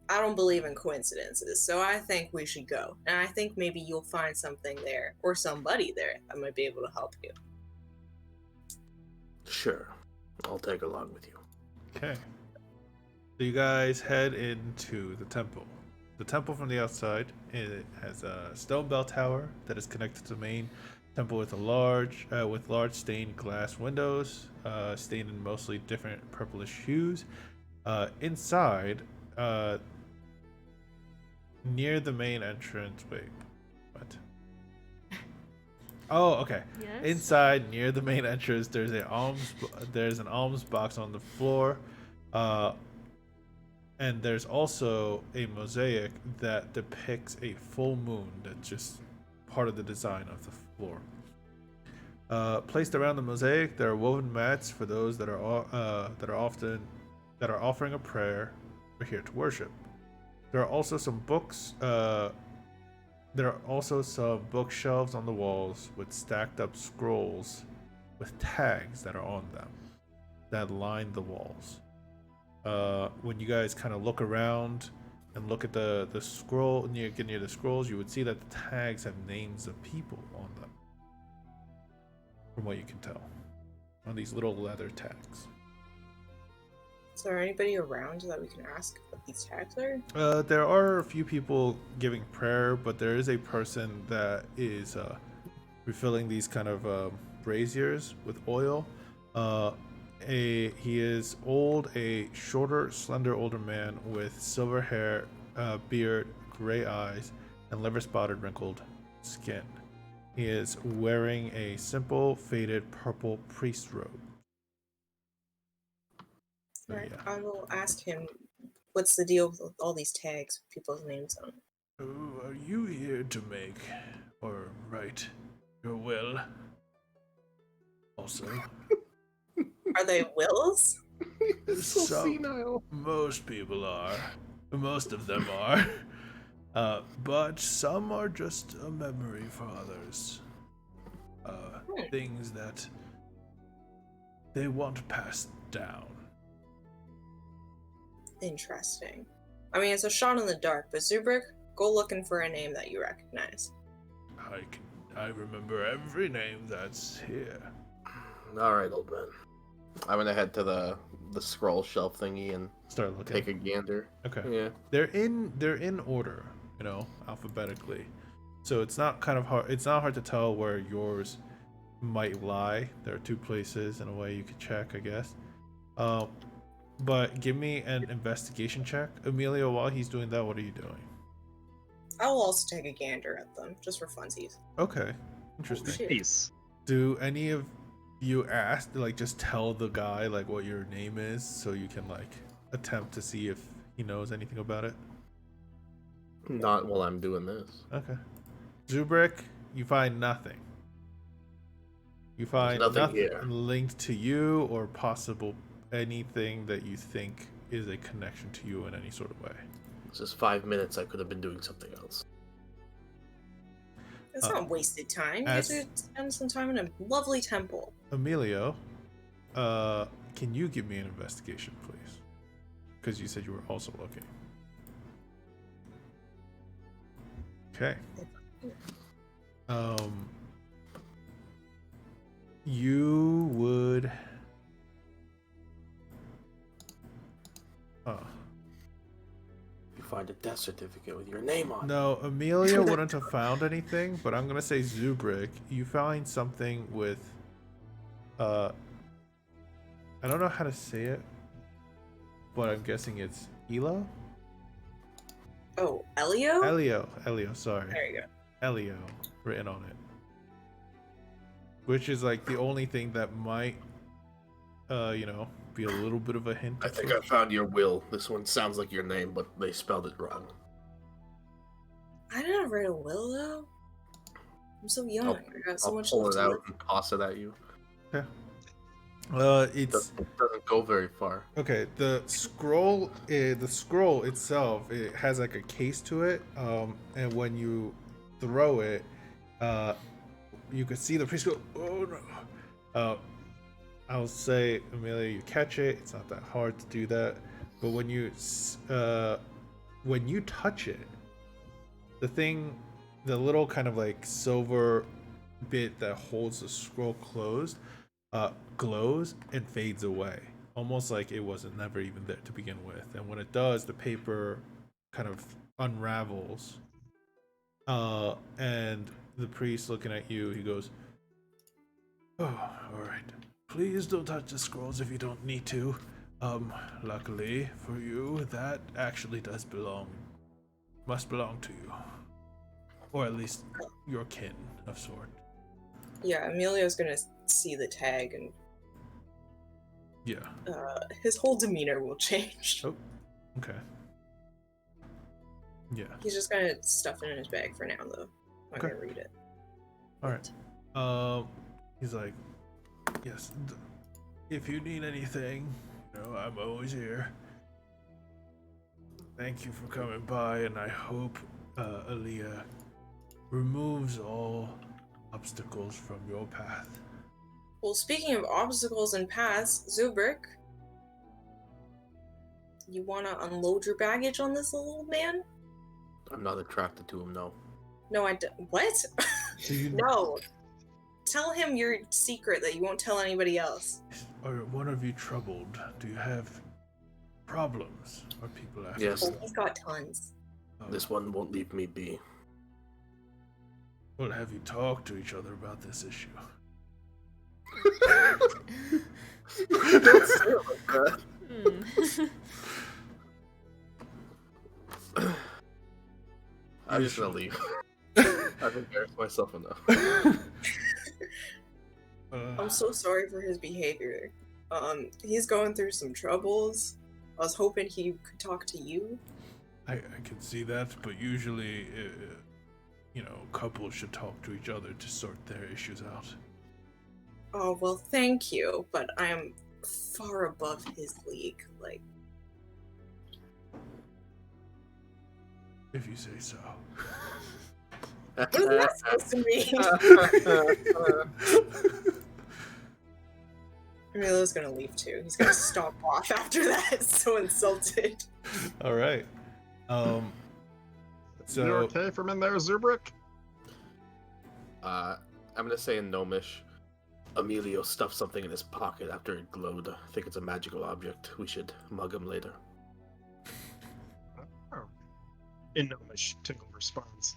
I don't believe in coincidences, so I think we should go. And I think maybe you'll find something there, or somebody there that might be able to help you. Sure, I'll tag along with you. Okay. So you guys head into the temple. The temple from the outside, it has a stone bell tower that is connected to the main temple with large stained glass windows, stained in mostly different purplish hues. Inside, near the main entrance. Wait, what? Oh, okay. Yes? Inside, near the main entrance, there's an alms box on the floor, and there's also a mosaic that depicts a full moon. That's just part of the design of the floor. Placed around the mosaic, there are woven mats for those that are offering a prayer or here to worship. There are also some books. There are also some bookshelves on the walls with stacked up scrolls with tags that are on them that line the walls. When you guys kind of look around and look at the scroll near the scrolls, you would see that the tags have names of people on them. From what you can tell, on these little leather tags. Is there anybody around that we can ask what these tags are? There are a few people giving prayer, but there is a person that is refilling these kind of braziers with oil. He is old, a shorter, slender older man with silver hair, beard, gray eyes, and liver-spotted, wrinkled skin. He is wearing a simple, faded purple priest robe. So, Alright, yeah. I will ask him what's the deal with all these tags with people's names on them. Oh, are you here to make or write your will? Also, Are they wills? It's so senile. Most people are. Most of them are. But some are just a memory for others. Things that they want passed down. Interesting. I mean, it's a shot in the dark, but Zubrick, go looking for a name that you recognize. I remember every name that's here. All right, old man. I'm gonna head to the scroll shelf thingy and Start looking. take a gander. Okay. Yeah. They're in order, alphabetically. So it's not hard to tell where yours might lie. There are two places in a way you could check, I guess. But give me an investigation check. Emilio, while he's doing that, what are you doing? I'll also take a gander at them, just for funsies. Okay. Interesting. shit. Peace. Do any of you just tell the guy what your name is so you can attempt to see if he knows anything about it? Not while I'm doing this. Okay. Zubrick, you find nothing. You find There's nothing nothing here. linked to you or possible anything that you think is a connection to you in any sort of way. It's just 5 minutes. I could have been doing something else. It's not wasted time. You as- get to spend some time in a lovely temple. Emilio, can you give me an investigation, please? Because you said you were also looking. Okay. You would. You find a death certificate with your name on it. No, Amelia wouldn't have found anything, but I'm gonna say Zubrik, you find something with I don't know how to say it, but I'm guessing it's Elo? Oh, Elio? Elio, sorry. There you go. Elio written on it. Which is like the only thing that might be a little bit of a hint. I think I found your will. This one sounds like your name, but they spelled it wrong. I didn't write a will though. I'm so young. I got so I'll much pull left it to out live. and toss it at you. Okay. It doesn't go very far. Okay, the scroll itself, it has like a case to it, and when you throw it, you could see the priest go, oh no. I'll say, Amelia, you catch it. It's not that hard to do that, but when you touch it, the little kind of like silver bit that holds the scroll closed, glows and fades away, almost like it wasn't never even there to begin with. And when it does, the paper kind of unravels, and the priest looking at you, he goes, oh, all right, please don't touch the scrolls if you don't need to. Luckily for you, that actually must belong to you, or at least your kin of sort. Yeah, Emilio's gonna see the tag and Yeah. his whole demeanor will change. Oh, okay. Yeah. He's just gonna stuff it in his bag for now, though. I'm not Okay. gonna read it. All right. He's like, yes. If you need anything, I'm always here. Thank you for coming by, and I hope Aaliyah removes all obstacles from your path. Well, speaking of obstacles and paths, Zubrik, you wanna unload your baggage on this little man? I'm not attracted to him, no. No, what? So you No. Tell him your secret that you won't tell anybody else. Are one of you troubled? Do you have problems? Are people after Yes. Oh, you? he's got tons. This one won't leave me be. Well, have you talked to each other about this issue? Don't say it like that. I'm just gonna leave. I've embarrassed myself enough. I'm so sorry for his behavior. He's going through some troubles. I was hoping he could talk to you. I can see that, but usually, couples should talk to each other to sort their issues out. Oh, well, thank you, but I am far above his league. Like, If you say so. what is that supposed to mean? Emilio's gonna leave too. He's gonna stomp off after that. So insulted. All right. So You okay from in there, Zubrik? I'm gonna say in Gnomish, Emilio stuffed something in his pocket after it glowed. I think it's a magical object. We should mug him later. In Gnomish, Tingle responds.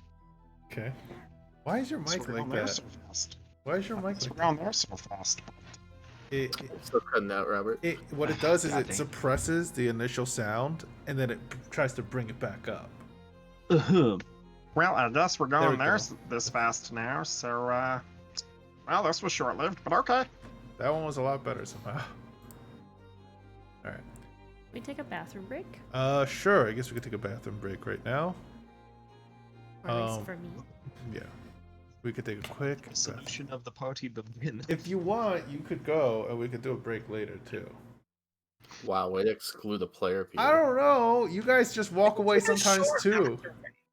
okay. Why is your mic It's like around there that? so fast. Why is your mic It's like around there so fast. that? I'm still cutting out, Robert. What it does is God it dang. suppresses the initial sound, and then it tries to bring it back up. Well, I guess we're There going we there go. this fast now, so, well, this was short-lived, but okay. That one was a lot better somehow. All right. We take a bathroom break, Sure. I guess we could take a bathroom break right now. or at least for me. Yeah. We could take a quick bath. Solution of the party begin. If you want, you could go, and we could do a break later too. Wow, way to exclude a player, Peter. I don't know. You guys just walk away It's a sometimes short too.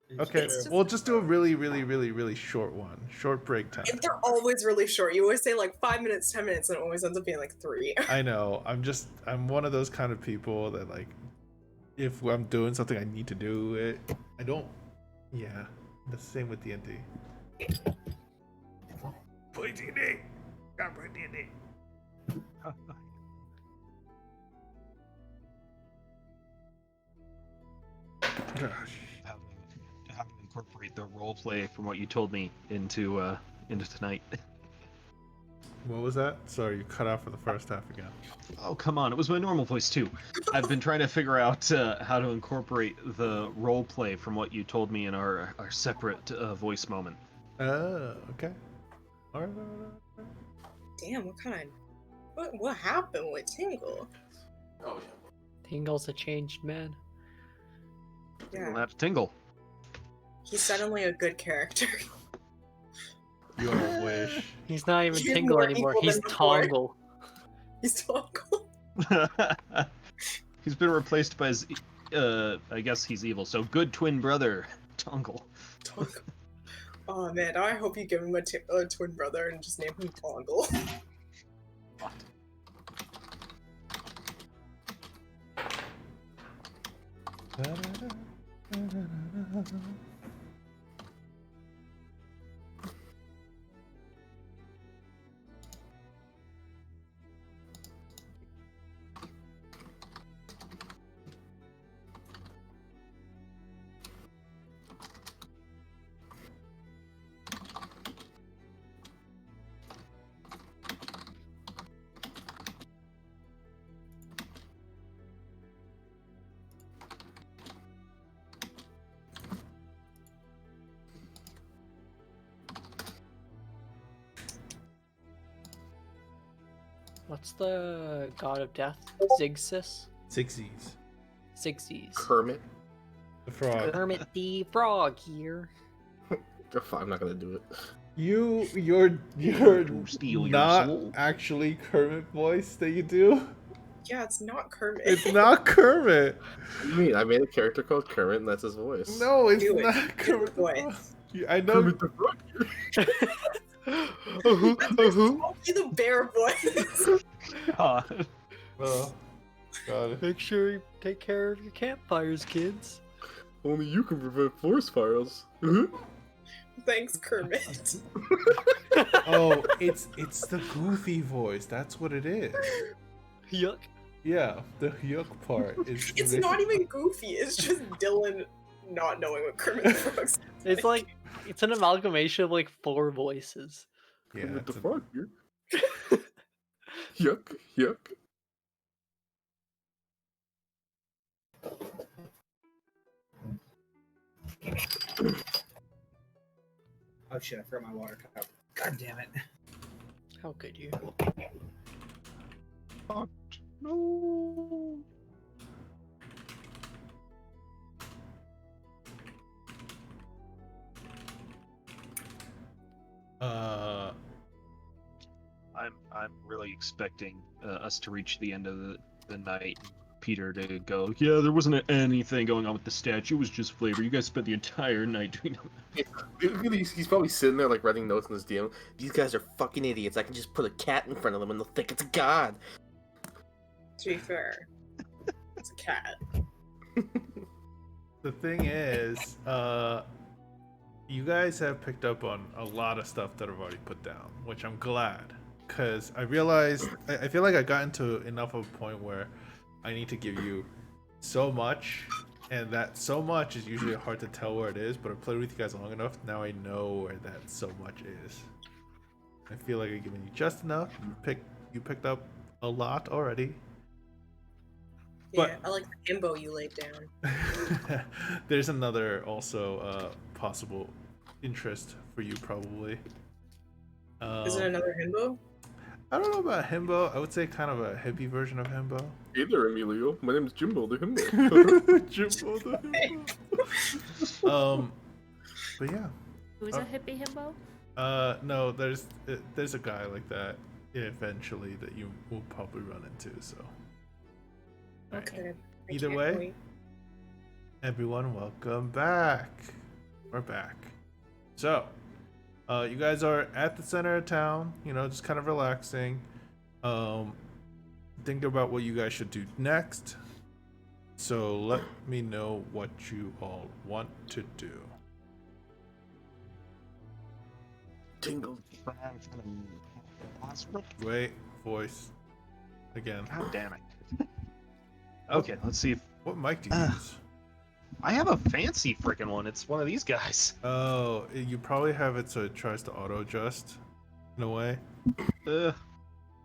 It's Okay, It's true. we'll just do a really, really, really, really short one. Short break time. And they're always really short. You always say like 5 minutes, 10 minutes, and it always ends up being like 3. I know. I'm one of those kind of people that like, if I'm doing something, I need to do it. I don't. Yeah, the same with D&D. Play D&D. Have to incorporate the role play from what you told me into tonight. What was that? Sorry, you cut out for the first half again. Oh, come on. It was my normal voice, too. I've been trying to figure out how to incorporate the role play from what you told me in our separate voice moment. Oh, okay. All right. Damn, what happened with Tingle? Oh yeah. Tingle's a changed man. Well, Yeah, that's Tingle. he's suddenly a good character. You all wish. He's not even He's Tingle more anymore. evil He's than before. Tongle. He's Tingle. He's been replaced by his, I guess he's evil, so good twin brother, Tongle. Oh man, I hope you give him a twin brother and just name him Tongle. What's the god of death? Zigsis? Zigsies. Zigsies. Kermit. The frog. Kermit the Frog here. I'm not gonna do it. You're To steal your not soul. actually Kermit voice that you do. Yeah, it's not Kermit. It's not Kermit. What do you mean? I made a character called Kermit, and that's his voice. No, it's Do it. not Do Kermit. the voice. I know. Kermit the Frog. Smokey the Bear voice. God. Oh, got it. Make sure you take care of your campfires, kids. Only you can prevent forest fires. Thanks, Kermit. Oh, it's the goofy voice. That's what it is. Yuck. Yeah, the yuck part is. It's not even goofy. It's just Dylan not knowing what Kermit the Frog's. It's like, it's an amalgamation of like 4 voices. Yeah, Kermit the it's a- Frog here. Yuck, yuck. Oh shit, I forgot my water cup. God damn it. How could you? No. I'm really expecting us to reach the end of the night. Peter to go, yeah, there wasn't anything going on with the statue. It was just flavor. You guys spent the entire night doing He's probably sitting there like writing notes in his DM. These guys are fucking idiots. I can just put a cat in front of them and they'll think it's a god. To be fair, it's a cat. The thing is, you guys have picked up on a lot of stuff that I've already put down, which I'm glad, because I realized I feel like I got into enough of a point where I need to give you so much, and that so much is usually hard to tell where it is, but I've played with you guys long enough, now I know where that so much is. I feel like I've given you just enough. You picked up a lot already. Yeah, But- I like the himbo you laid down. There's another also possible interest for you probably. Is it another himbo? I don't know about himbo. I would say kind of a hippie version of himbo. Hey there, Emilio. My name is Jimbo the Himbo. Jimbo the himbo. But yeah. Who's a hippie himbo? No, there's a guy like that eventually that you will probably run into. So. Alright. Okay. I Either can't way, wait. everyone, welcome back. We're back. So, you guys are at the center of town, you know, just kind of relaxing. Think about what you guys should do next. So let me know what you all want to do. Tingle. Wait, voice. Again. God damn it. Okay, let's see if What mic do you use? I have a fancy freaking one. It's one of these guys. Oh, you probably have it so it tries to auto adjust in a way.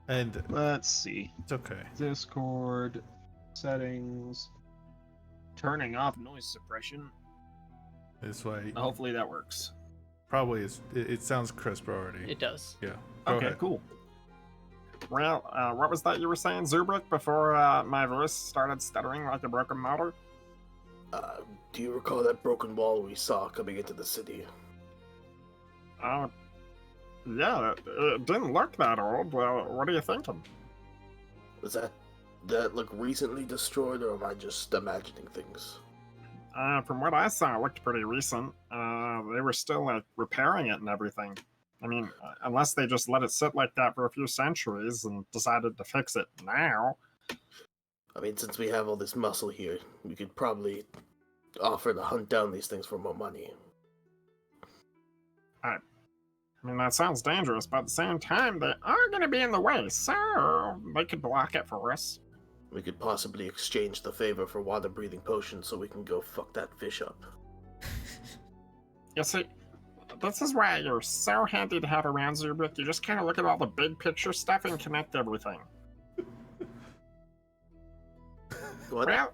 And Let's see. it's okay. Discord settings. Turning off noise suppression. This way. Hopefully that works. Probably is. It sounds crisp already. It does. Yeah. Go Okay, ahead. cool. Well, what was that you were saying, Zubrik, before my voice started stuttering like a broken motor? Do you recall that broken wall we saw coming into the city? Yeah, it didn't look that old. Well, what are you thinking? Was that look recently destroyed, or am I just imagining things? From what I saw, it looked pretty recent. They were still, like, repairing it and everything. I mean, unless they just let it sit like that for a few centuries and decided to fix it now. I mean, since we have all this muscle here, we could probably offer to hunt down these things for more money. I mean, that sounds dangerous, but at the same time, they are going to be in the way, so they could block it for us. We could possibly exchange the favor for water-breathing potions so we can go fuck that fish up. You see, this is why you're so handy to have around, Zubrik. You just kind of look at all the big picture stuff and connect everything. What? Well,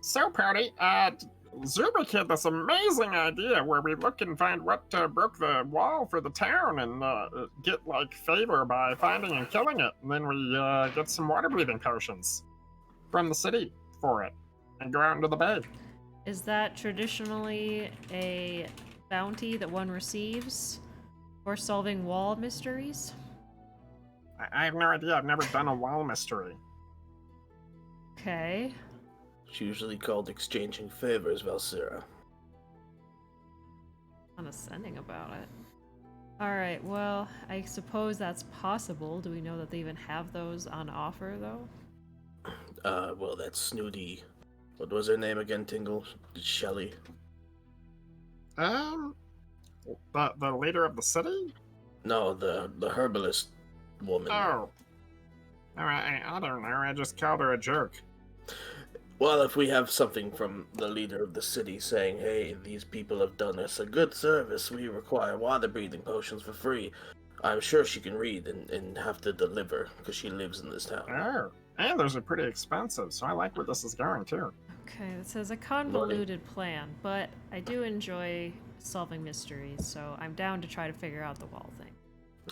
so, Party, Zubik had this amazing idea where we look and find what broke the wall for the town and get, like, favor by finding and killing it. And then we get some water-breathing potions from the city for it and go out into the bay. Is that traditionally a bounty that one receives for solving wall mysteries? I have no idea. I've never done a wall mystery. Okay. It's usually called exchanging favors, Valsera. Condescending about it. Alright, well, I suppose that's possible. Do we know that they even have those on offer, though? Well, that snooty... What was her name again, Tingle? Shelly? The leader of the city? No, the herbalist woman. Oh. I don't know. I just called her a jerk. Well, if we have something from the leader of the city saying, hey, these people have done us a good service, we require water-breathing potions for free, I'm sure she can read and have to deliver, because she lives in this town. Oh. And those are pretty expensive, so I like where this is going, too. Okay, this is a convoluted plan, but I do enjoy solving mysteries, so I'm down to try to figure out the wall thing.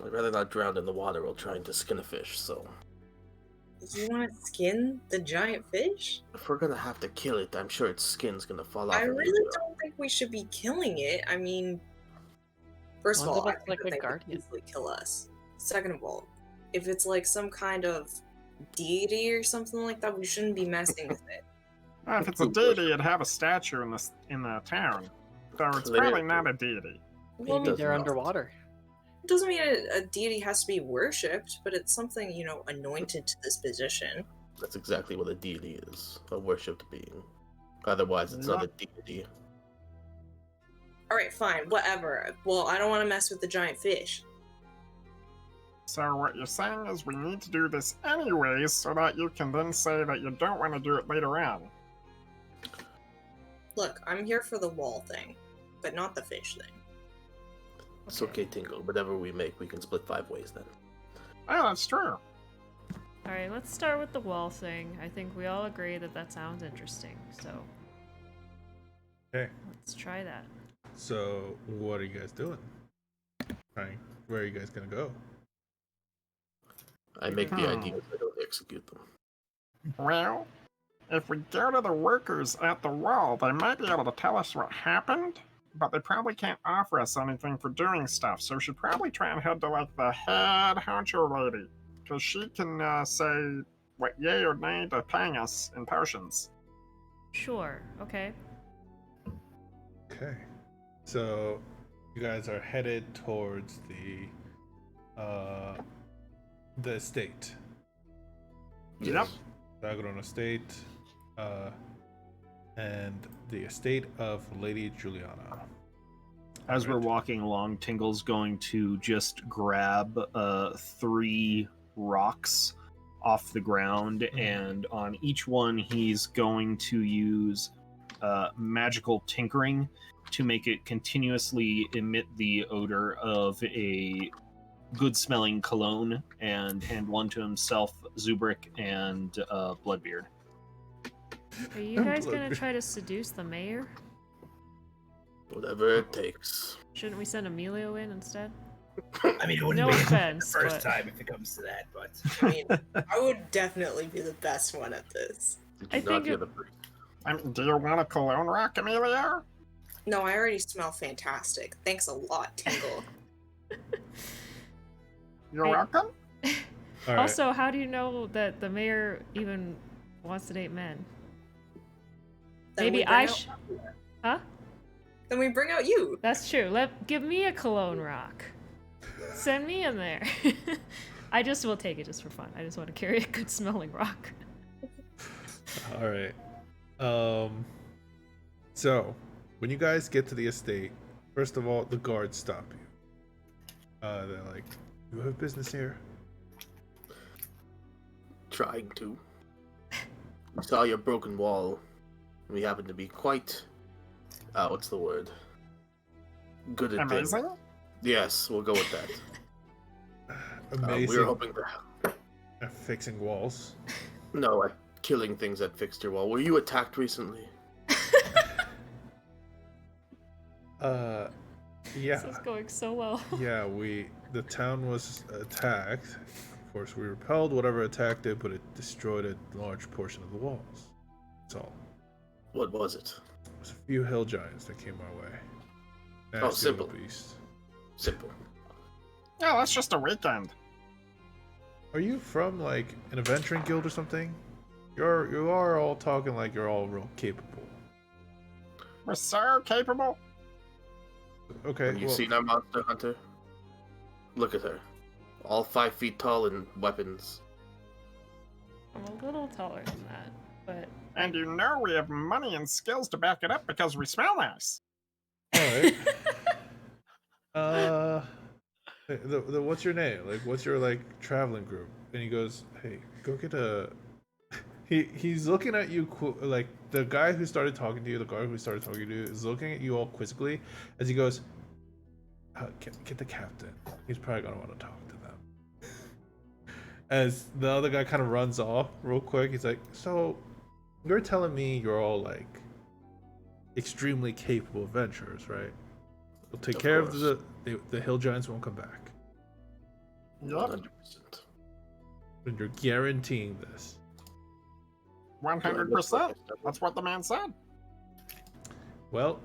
I'd rather not drown in the water while trying to skin a fish, so... You want to skin the giant fish? If we're gonna have to kill it, I'm sure its skin's gonna fall off. I really don't think we should be killing it. I mean, first of Wonder all, I if it's think like that a they would guardian. easily kill us. Second of all, if it's like some kind of deity or something like that, we shouldn't be messing with it. Well, if it's a deity, it'd have a statue in the town. So it's probably not a deity. Well, Maybe does they're not. underwater. it doesn't mean a deity has to be worshipped, but it's something, anointed to this position. That's exactly what a deity is, a worshipped being. Otherwise, it's not a deity. Alright, fine, whatever. Well, I don't want to mess with the giant fish. So what you're saying is we need to do this anyways, so that you can then say that you don't want to do it later on. Look, I'm here for the wall thing, but not the fish thing. It's okay, Tingle. Whatever we make, we can split 5 ways then. Oh, that's true. Alright, let's start with the wall thing. I think we all agree that that sounds interesting, so Okay. let's try that. So, what are you guys doing? Right. Where are you guys gonna go? I make the ideas, I don't execute them. Well, if we go to the workers at the wall, they might be able to tell us what happened, but they probably can't offer us anything for doing stuff, so we should probably try and head to, like, the head honcho lady, because she can say what yay or nay to paying us in potions. Sure, okay. Okay. So, you guys are headed towards the estate. Yep. Zagron Estate, and the estate of Lady Juliana. As we're walking along, Tingle's going to just grab 3 rocks off the ground, and on each one he's going to use magical tinkering to make it continuously emit the odor of a good-smelling cologne, and hand one to himself, Zubrick, and Bloodbeard. Are you guys gonna try to seduce the mayor? Whatever it takes. Shouldn't we send Emilio in instead? I mean, it wouldn't No be offense, the first but- time if it comes to that, but I mean, I would definitely be the best one at this. Did I you not think hear it- the priest? Do you want a cologne rock, Emilio? No, I already smell fantastic. Thanks a lot, Tingle. You're I- welcome. All right. Also, how do you know that the mayor even wants to date men? Then Maybe we bring I out- Huh? Then we bring out you. That's true. Give me a cologne rock. Send me in there. I just will take it just for fun. I just want to carry a good smelling rock. All right. So when you guys get to the estate, first of all, the guards stop you. They're like, "You have business here?" Trying to. We saw your broken wall. We happen to be quite... what's the word? Good at things. Amazing. Yes, we'll go with that. Amazing. We were hoping to... at fixing walls. No, at killing things that fixed your wall. Were you attacked recently? Yeah. This is going so well. Yeah, the town was attacked. Of course, we repelled whatever attacked it, but it destroyed a large portion of the walls. That's all. What was it? It was a few hill giants that came our way. Oh, Nasty little simple. beasts. Simple. Yeah, that's just a weekend. Are you from like an adventuring guild or something? You are all talking like you're all real capable. We're so capable. Okay, Have you well, seen our monster hunter? Look at her. All 5 feet tall and weapons. I'm a little taller than that, but And you know we have money and skills to back it up because we smell nice. all right. What's your name? Like, what's your like traveling group? And he goes, "Hey, go get a." He's looking at you like the guy who started talking to you. The guard who started talking to you is looking at you all quizzically as he goes, "Get the captain. He's probably gonna want to talk to them." As the other guy kind of runs off real quick, he's like, "So, you're telling me you're all like extremely capable adventurers, right? We'll take Of care course. of the hill giants won't come back. Yup, 100%. And you're guaranteeing this." 100%. That's what the man said. Well,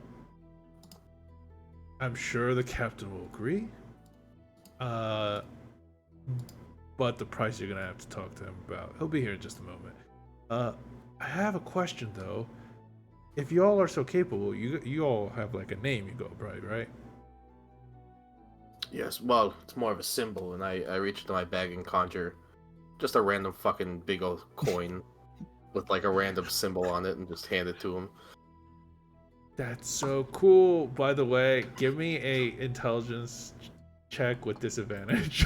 I'm sure the captain will agree. But the price you're gonna have to talk to him about. He'll be here in just a moment. I have a question though. If you all are so capable, you all have like a name you go by, right? Yes, well, it's more of a symbol, and I reach into my bag and conjure just a random fucking big old coin with like a random symbol on it and just hand it to him. That's so cool. By the way, give me a intelligence check with disadvantage.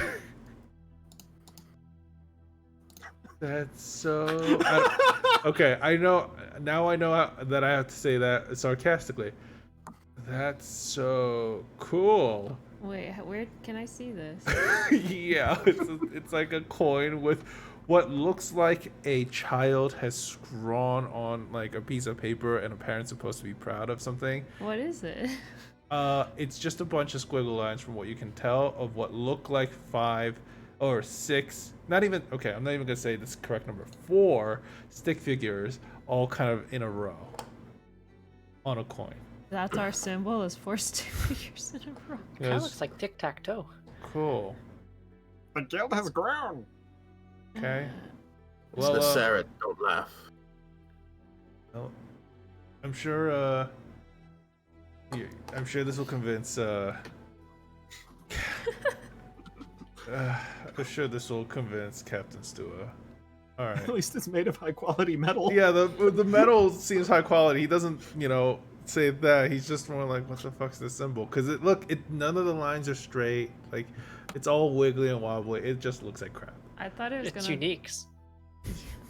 That's so... okay, I know... Now I know that I have to say that sarcastically. That's so cool. wait, where can I see this? Yeah, it's like a coin with what looks like a child has drawn on like a piece of paper and a parent's supposed to be proud of something. What is it? It's just a bunch of squiggle lines from what you can tell of what look like 5 or 6, not even, okay, I'm not even gonna say this correct number, 4 stick figures all kind of in a row on a coin. That's our symbol, is 4 stick figures in a row. Kind Yes. of looks like tic-tac-toe. Cool. The guild has grown. Okay. It's the Særald, don't laugh. Well, I'm sure I'm sure this will convince I'm sure this will convince Captain Stua. Alright. At least it's made of high quality metal. Yeah, the metal seems high quality. He doesn't, say that. He's just more like, what the fuck's this symbol? Because none of the lines are straight. Like, it's all wiggly and wobbly. It just looks like crap. I thought it was It's gonna. unique.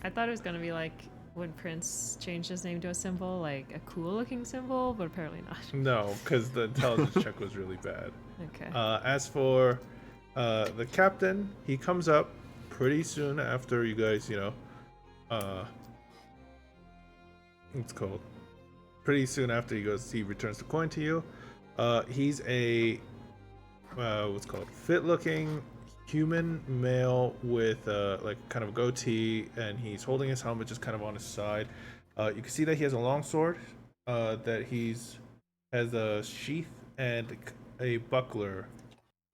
I thought it was gonna be like when Prince changed his name to a symbol, like a cool-looking symbol, but apparently not. No, because the intelligence check was really bad. Okay. As for the captain, he comes up pretty soon after you guys, what's it called? Pretty soon after he returns the coin to you. He's a what's called fit-looking human male with like kind of a goatee, and he's holding his helmet just kind of on his side. You can see that he has a long sword that has a sheath and a buckler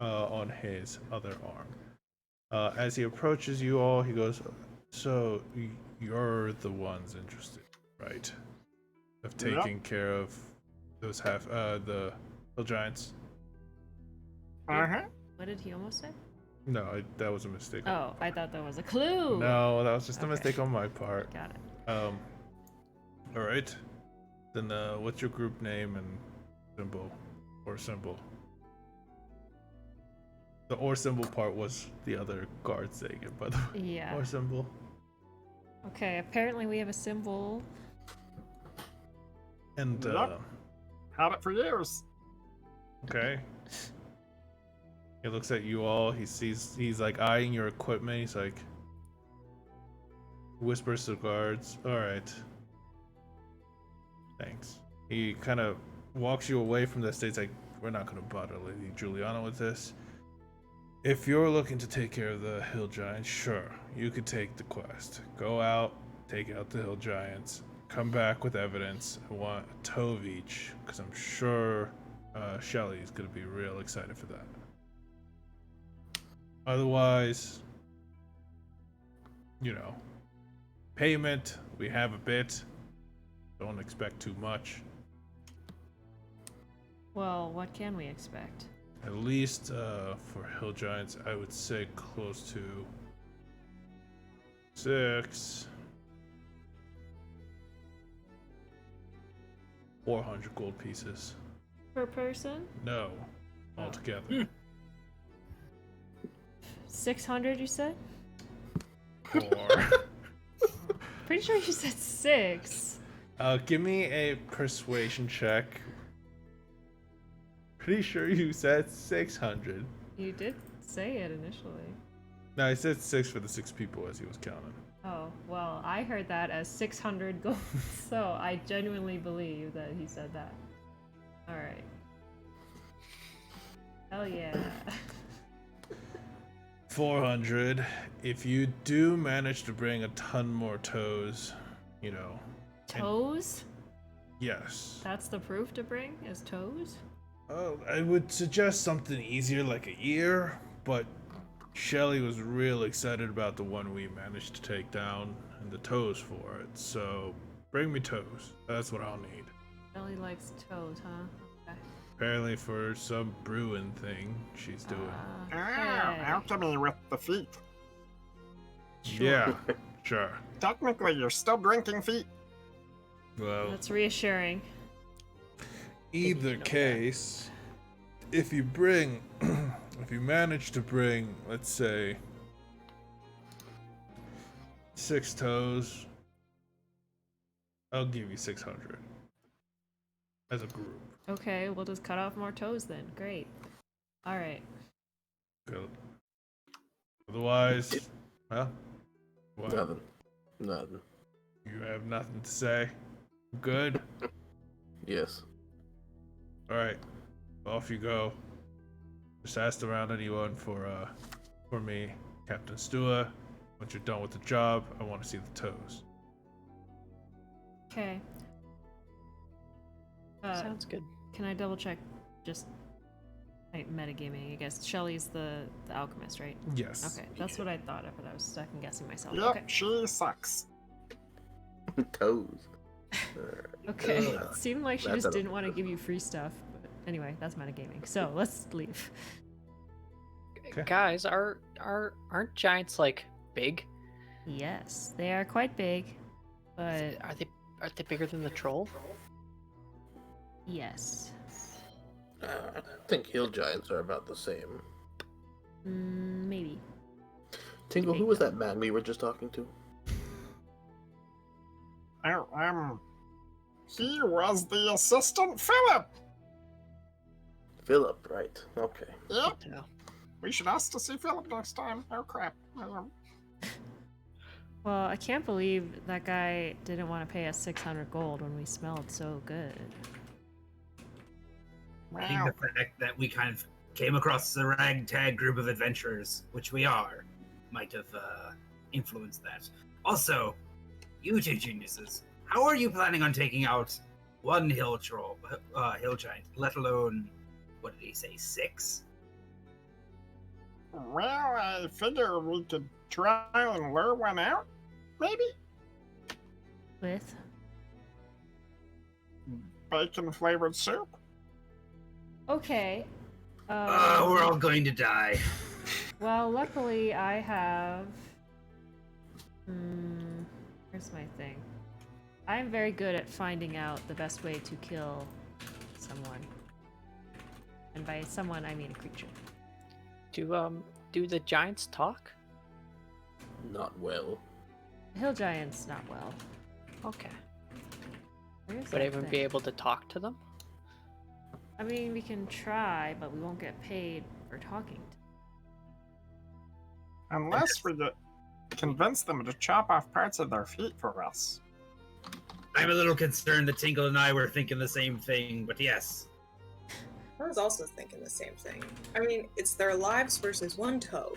on his other arm. As he approaches you all, he goes, "So you're the ones interested, right? Of taking care of those the hill giants?" Uh-huh. What did he almost say? No, that was a mistake. Oh, I thought that was a clue. No, that was just a Okay. mistake on my part. Got it. All right. Then, what's your group name and symbol, or symbol? The or symbol part was the other guard saying it, by the way. Yeah. Or symbol. Okay, apparently we have a symbol. And Yep. Had it for years. okay. He looks at you all. He's like eyeing your equipment. He's like whispers to the guards. All right. Thanks. He kind of walks you away from the stage. Like, we're not gonna bother Lady Juliana with this. If you're looking to take care of the hill giants, sure, you could take the quest. Go out, take out the hill giants, come back with evidence. I want a toe of each, because I'm sure Shelly is gonna be real excited for that. Otherwise, payment, we have a bit. Don't expect too much. Well, what can we expect? At least for hill giants, I would say close to 400 gold pieces. Per person? No, Oh. altogether. 600, you said? Or Pretty sure you said 6. give me a persuasion check. Pretty sure you said 600. You did say it initially. No, I said 6 for the 6 people as he was counting. Oh, well, I heard that as 600 gold, so I genuinely believe that he said that. Alright. Hell yeah. 400. If you do manage to bring a ton more toes, Toes? yes. That's the proof to bring, is toes? I would suggest something easier like a ear, but Shelly was real excited about the one we managed to take down and the toes for it, so bring me toes. That's what I'll need. Ellie likes toes, huh? Okay. Apparently for some brewing thing she's doing. Alchemy with the feet. Yeah, sure. Technically, you're still drinking feet. Well, That's reassuring. either know case, if you manage to bring, let's say, 6 toes, I'll give you 600 as a group. Okay, we'll just cut off more toes then. Great. Alright. Good. Otherwise, well, what? Nothing. You have nothing to say? Good. Yes. All right, off you go. Just ask around anyone for me, Captain Stua. Once you're done with the job, I want to see the toes. Okay. Sounds good. Can I double check just metagaming, I guess. Shelly's the alchemist, right? Yes. Okay, that's what I thought of, but I was second guessing myself. Yep, Okay. she sucks. Toes. Okay. Ugh. It seemed like she That's just a- didn't want to give you free stuff. But anyway, that's metagaming. So let's leave. Okay. Guys, aren't giants like big? Yes, they are quite big, but Are they bigger than the troll? Yes. I think hill giants are about the same. Maybe. Tingle, who was that man we were just talking to? Oh, he was the assistant Philip. Philip, right? Okay. Yep. Yeah. We should ask to see Philip next time. Oh crap. Well, I can't believe that guy didn't want to pay us 600 gold when we smelled so good. I think Wow. the fact that we kind of came across a ragtag group of adventurers, which we are, might have influenced that. Also, you two geniuses, how are you planning on taking out one hill giant, let alone, what did he say, 6? Well, I figure we could try and lure one out, maybe? With? Bacon-flavored soup? Okay. We're all going to die. Well, luckily I have... Where's my thing? I'm very good at finding out the best way to kill someone. And by someone, I mean a creature. Do the giants talk? Not well. Hill giants, not well. Okay. Where's Would I that even thing? be able to talk to them? I mean, we can try, but we won't get paid for talking. Unless we convince them to chop off parts of their feet for us. I'm a little concerned that Tingle and I were thinking the same thing, but yes. I was also thinking the same thing. I mean, it's their lives versus one toe.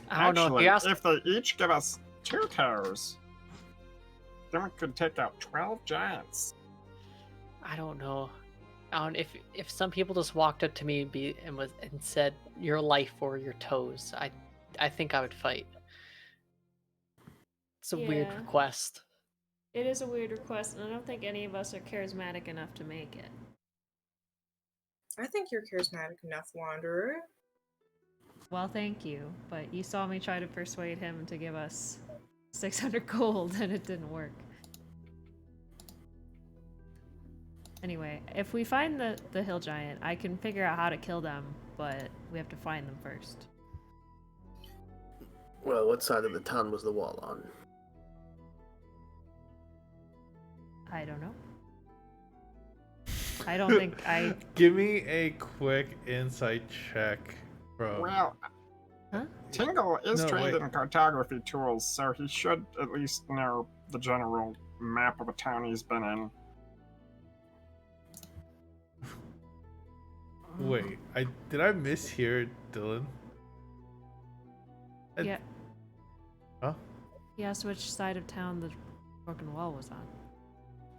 I don't know if Actually, you ask. if they each give us 2 toes, then we could take out 12 giants. I don't know. If some people just walked up to me and said your life or your toes, I think I would fight. It's a weird Yeah. request. It is a weird request, and I don't think any of us are charismatic enough to make it. I think you're charismatic enough, Wanderer. Well, thank you, but you saw me try to persuade him to give us 600 gold, and it didn't work. Anyway, if we find the hill giant, I can figure out how to kill them, but we have to find them first. Well, what side of the town was the wall on? I don't know. I don't think I... Give me a quick insight check, bro. Well, Huh? Tingle is No, trained wait. in cartography tools, so he should at least know the general map of a town he's been in. Wait, did I mishear Dylan? Yeah. Huh? He asked which side of town the broken wall was on.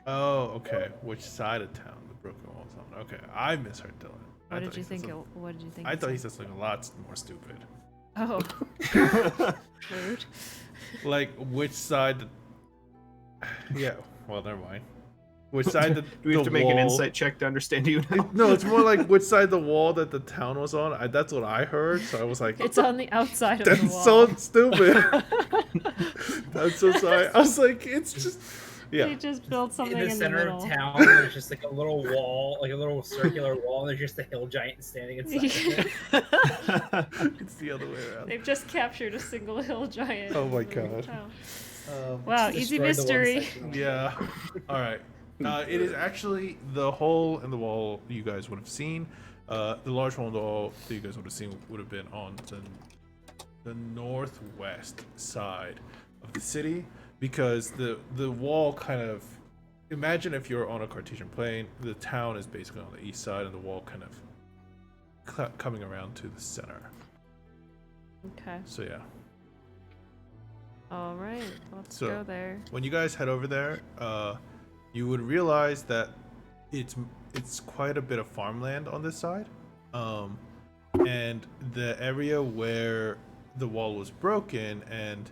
Oh, okay. Which side of town the broken wall's on? Okay, I misheard Dylan. What did you think? What did you think? I it thought he said? said something a lot more stupid. Oh. Rude. Like which side? Yeah. Well, never mind. Which side? Do we have to make an insight check to understand you now? No, it's more like which side the wall that the town was on. That's what I heard. So I was like, It's on the outside of the that's wall. so stupid. I'm so sorry. I was like, it's just, yeah. He just built something In the center middle. of town, there's just like a little wall, like a little circular wall, and there's just a hill giant standing inside of it. It's the other way around. They've just captured a single hill giant. Oh my in the God. town. Um, Wow, easy Destroyed the one mystery. section. Yeah. All right. It is actually the hole in the wall you guys would have seen. The large hole in the wall that you guys would have seen would have been on the northwest side of the city, because the wall kind of, imagine if you're on a Cartesian plane, the town is basically on the east side and the wall kind of coming around to the center. Okay. So yeah. All right. Let's So- go there. When you guys head over there, you would realize that it's quite a bit of farmland on this side, and the area where the wall was broken, and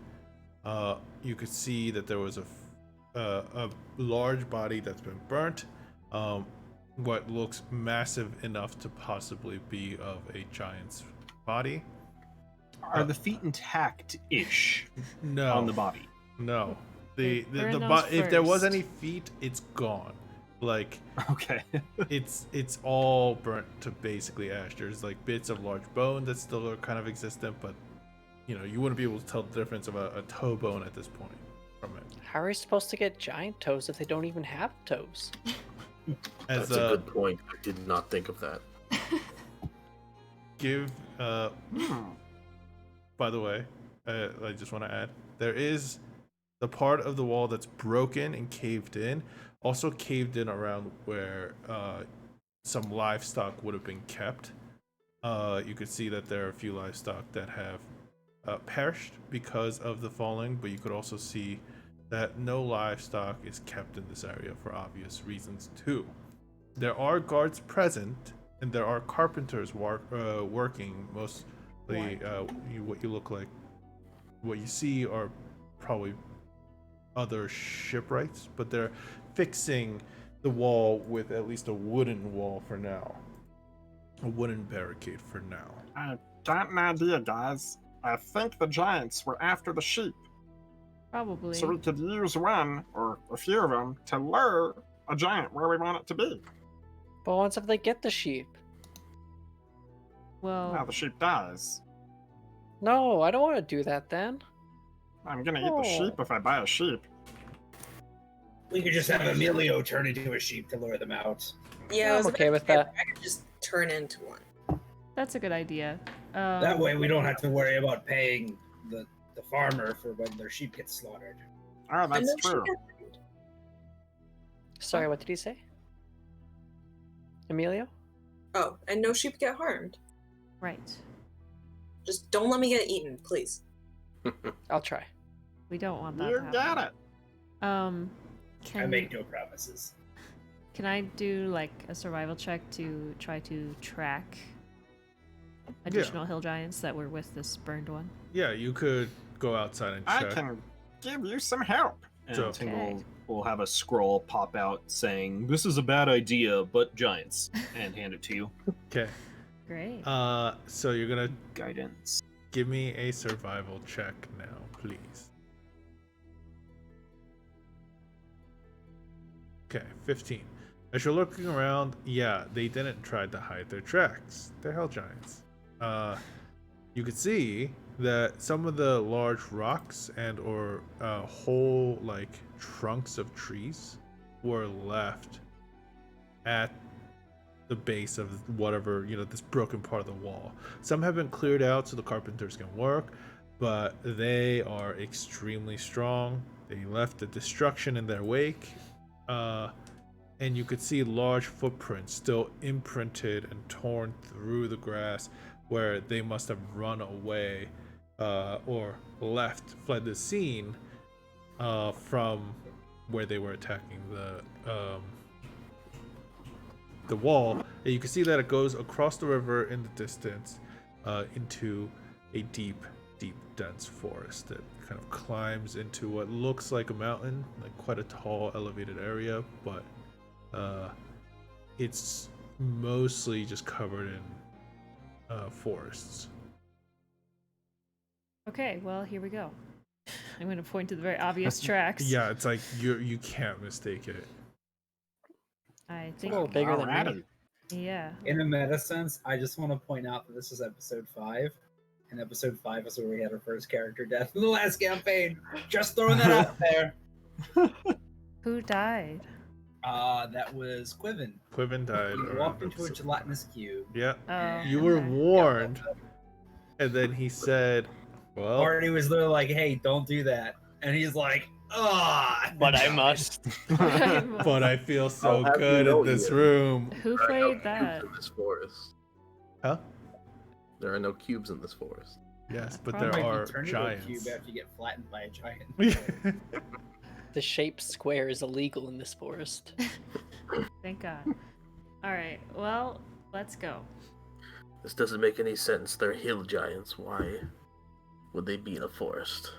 you could see that there was a large body that's been burnt, what looks massive enough to possibly be of a giant's body. Are the feet intact-ish No, on the body? no. The Burn those if there was first. any feet, it's gone. Like, Okay. it's all burnt to basically ash. There's like bits of large bone that still are kind of existent, but you know, you wouldn't be able to tell the difference of a toe bone at this point from it. How are you supposed to get giant toes if they don't even have toes? As That's a good point. I did not think of that. give by the way, I just want to add, there is the part of the wall that's broken and caved in, also caved in around where some livestock would have been kept. You could see that there are a few livestock that have perished because of the falling, but you could also see that no livestock is kept in this area for obvious reasons too. There are guards present, and there are carpenters working. Mostly, what you see are probably other shipwrights, but they're fixing the wall with at least a wooden wall for now. A wooden barricade for now. I got an idea, guys. I think the giants were after the sheep, Probably. so we could use one or a few of them to lure a giant where we want it to be. But once if they get the sheep? Well, Now the sheep dies. No, I don't want to do that then. I'm gonna eat the sheep if I buy a sheep. We could just have Emilio turn into a sheep to lure them out. Yeah, I was I'm okay about with to say that. I could just turn into one. that's a good idea. That way we don't have to worry about paying the farmer for when their sheep get slaughtered. Oh, And that's no sheep true. get harmed. Sorry, what did he say? Emilio? Oh, and no sheep get harmed. Right. Just don't let me get eaten, please. I'll try. We don't want that You to got happen. it. I make no promises. Can I do like a survival check to try to track additional hill giants that were with this burned one? Yeah, you could go outside and I check. can give you some help. And So- Tingle will have a scroll pop out saying, "This is a bad idea, but giants," and hand it to you. Okay. Great. So you're gonna Guidance. give me a survival check now, please. Okay, 15. As you're looking around, yeah, they didn't try to hide their tracks. They're hell giants. You could see that some of the large rocks and or whole like trunks of trees were left at the base of whatever, you know, this broken part of the wall. Some have been cleared out so the carpenters can work, but they are extremely strong. They left the destruction in their wake, and you could see large footprints still imprinted and torn through the grass where they must have run away or fled the scene from where they were attacking the wall. And you can see that it goes across the river in the distance into a deep, dense forest that kind of climbs into what looks like a mountain, like quite a tall, elevated area, but it's mostly just covered in forests. Okay, well, here we go. I'm going to point to the very obvious tracks. Yeah, it's like you can't mistake it. I It's a think. little bigger than me. Alrighty. Yeah. In a meta sense, I just want to point out that this is episode 5. And episode 5 is where we had our first character death in the last campaign. Just throwing that out there. Who died? That was Quiven. Quiven died. He around walked into a episode- gelatinous cube. Yeah, Oh, you were okay. warned, and then he said, "Well, Party was literally like, "Hey, don't do that," and he's like, "Ah." But I must. but I feel so I'll have you good know in this you. room." Who There are no played that? cubes in this forest. Huh? There are no cubes in this forest. Yes, but Probably. there You are turn into a cube giants. after you get flattened by a giant. The shape square is illegal in this forest. Thank God. All right. Well, let's go. This doesn't make any sense. They're hill giants. Why would they be in a forest?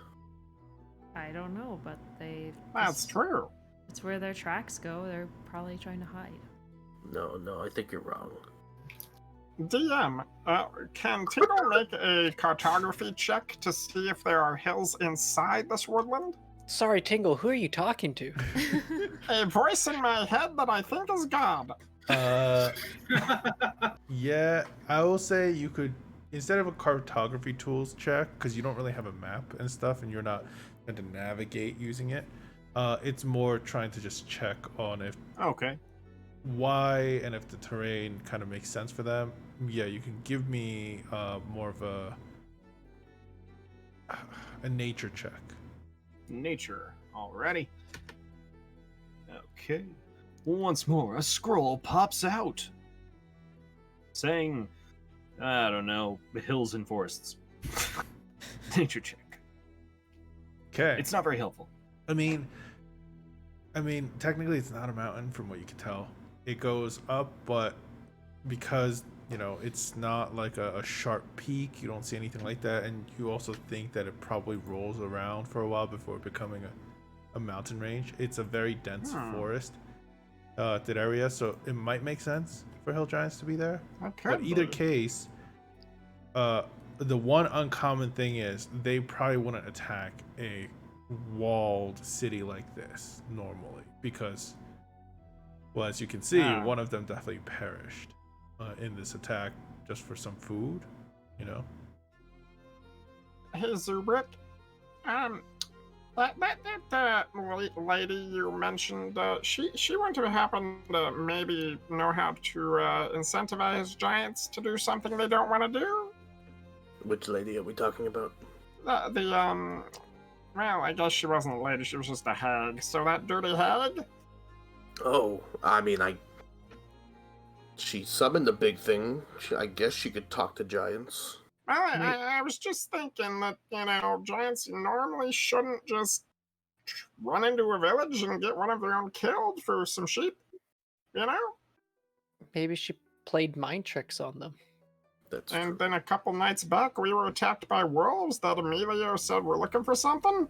I don't know, but That's true. it's where their tracks go. They're probably trying to hide. No, I think you're wrong. DM, can Tingle make a cartography check to see if there are hills inside this woodland? Sorry, Tingle, who are you talking to? A voice in my head that I think is God. Yeah, I will say you could, instead of a cartography tools check, because you don't really have a map and stuff, and you're not going to navigate using it. It's more trying to just check on if Okay. why and if the terrain kind of makes sense for them. Yeah, you can give me more of a nature check. Nature. Alrighty. Okay. Once more, a scroll pops out. Saying, I don't know, hills and forests. Nature check. Okay. It's not very helpful. I mean, technically it's not a mountain from what you can tell. It goes up, but because, you know, it's not like a sharp peak, you don't see anything like that, and you also think that it probably rolls around for a while before becoming a mountain range. It's a very dense forest that area, so it might make sense for hill giants to be there. But either case, the one uncommon thing is they probably wouldn't attack a walled city like this normally, because, well, as you can see, one of them definitely perished in this attack just for some food, you know. Hey, Zubrik. That lady you mentioned, she wouldn't have happened to maybe know how to incentivize giants to do something they don't want to do? Which lady are we talking about? Well, I guess she wasn't a lady, she was just a hag. So that dirty hag? Oh, I mean, she summoned a big thing. I guess she could talk to giants. Well, I was just thinking that, you know, giants normally shouldn't just run into a village and get one of their own killed for some sheep, you know? Maybe she played mind tricks on them. That's And true. then a couple nights back, we were attacked by wolves that Emilio said were looking for something.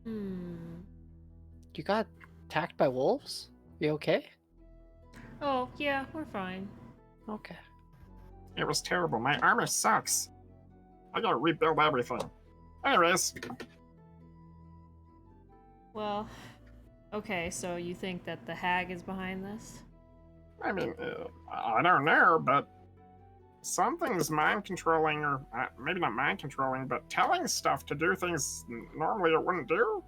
You got attacked by wolves? You okay? Oh, yeah, we're fine. Okay. It was terrible. My armor sucks. I gotta rebuild everything. Anyways, Well, okay, so you think that the hag is behind this? I mean, I don't know, but something's mind controlling, or maybe not mind controlling, but telling stuff to do things normally it wouldn't do.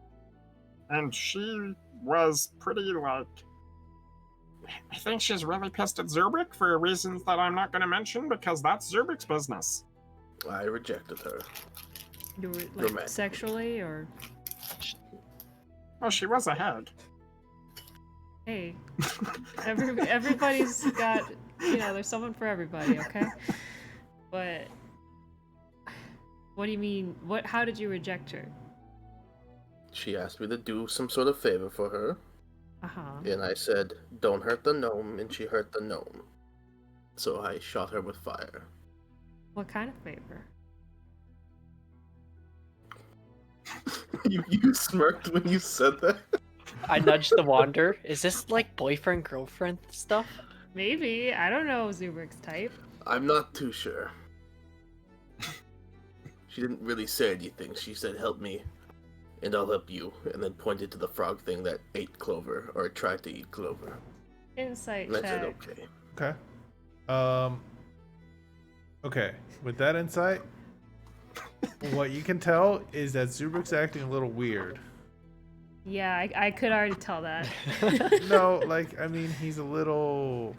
And she was pretty, like, I think she's really pissed at Zubrik for reasons that I'm not going to mention because that's Zubrik's business. I rejected her. You were, like, Romantic. sexually, or? Well, she was a hag. Hey, everybody's got, you know, there's someone for everybody, okay? But what do you mean? How did you reject her? She asked me to do some sort of favor for her, Uh-huh. and I said, don't hurt the gnome, and she hurt the gnome. So I shot her with fire. What kind of favor? You smirked when you said that? I nudged the wander. Is this like boyfriend girlfriend stuff? Maybe. I don't know Zubrik's type. I'm not too sure. She didn't really say anything. She said, help me, and I'll help you, and then pointed to the frog thing that ate Clover, or tried to eat Clover. Insight And I said, check. okay. Okay. Okay. With that insight, what you can tell is that Zubrik's acting a little weird. Yeah, I could already tell that. No, like, I mean, he's a little...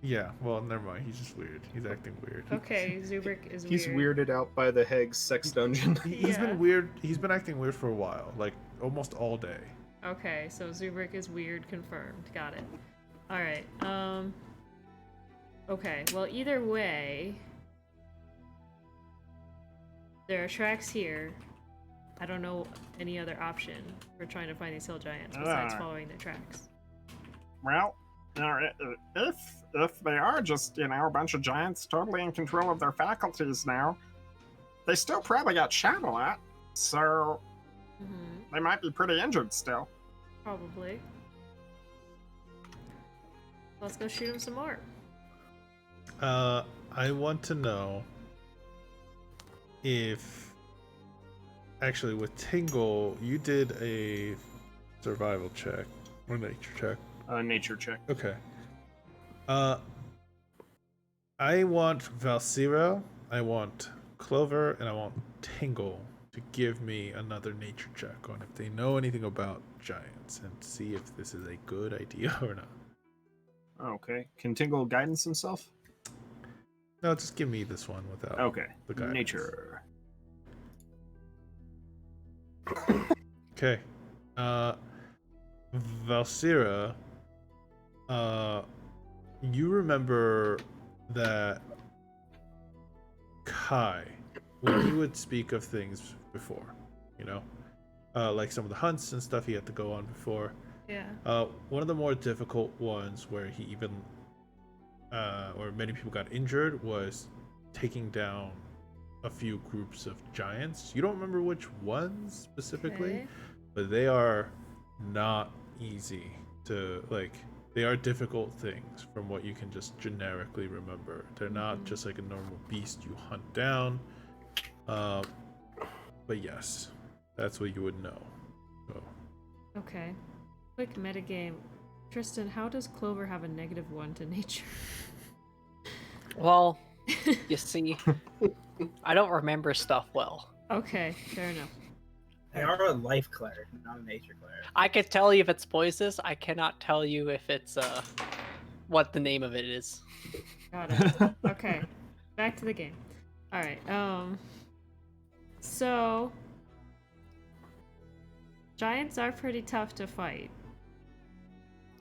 Yeah, well, never mind. He's just weird. He's acting weird. Okay, Zubrik is He's weird. weirded out by the hag's sex dungeon. He's Yeah. been weird. He's been acting weird for a while, like almost all day. Okay, so Zubrik is weird, confirmed. Got it. Alright, okay, well, either way, there are tracks here. I don't know any other option for trying to find these hill giants besides following their tracks. Well, you know, if they are just, you know, a bunch of giants totally in control of their faculties now, they still probably got shot a lot, so Mm-hmm. they might be pretty injured still. Probably. Let's go shoot him some more. I want to know if actually, with Tingle, you did a survival check or nature check. Nature check. Okay. I want Valsira, I want Clover, and I want Tingle to give me another nature check on if they know anything about giants and see if this is a good idea or not. Okay. Can Tingle guidance himself? No, just give me this one without Okay. the guidance. Nature. Okay. Valsira, you remember that Kai, when he would speak of things before, you know, like some of the hunts and stuff he had to go on before. Yeah. One of the more difficult ones where he even, or many people got injured, was taking down a few groups of giants. You don't remember which ones specifically, Okay. but they are not easy to, like, they are difficult things from what you can just generically remember. They're not just like a normal beast you hunt down. But yes, that's what you would know. So. Okay. Quick metagame. Tristan, how does Clover have a -1 to nature? Well, you see, I don't remember stuff well. Okay, fair enough. They are a life cleric, not a nature cleric. I could tell you if it's poisonous. I cannot tell you if it's what the name of it is. Got it. Okay. Back to the game. Alright, so giants are pretty tough to fight.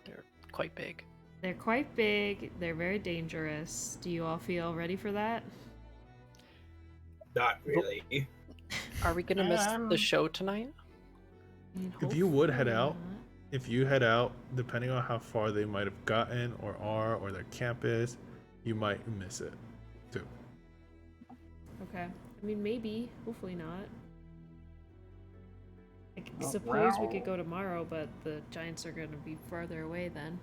They're quite big. They're quite big, they're very dangerous. Do you all feel ready for that? Not really. Are we gonna miss the show tonight? I mean, If you would head hopefully out, not. if you head out, depending on how far they might have gotten or are or their camp is, you might miss it too. Okay. I mean, maybe. Hopefully not. I Oh, suppose we well. could go tomorrow, but the giants are going to be farther away then.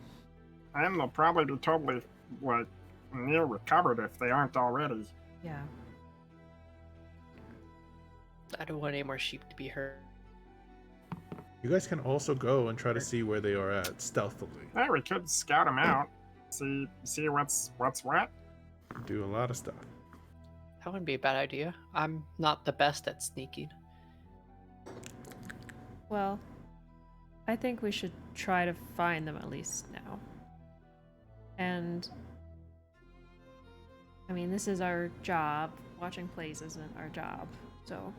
And they'll probably be totally, like, near recovered if they aren't already. Yeah. I don't want any more sheep to be hurt. You guys can also go and try to see where they are at stealthily. Hey, we could scout them out. See what's what. Do a lot of stuff. That wouldn't be a bad idea. I'm not the best at sneaking. Well, I think we should try to find them at least now. And I mean, this is our job. Watching plays isn't our job, so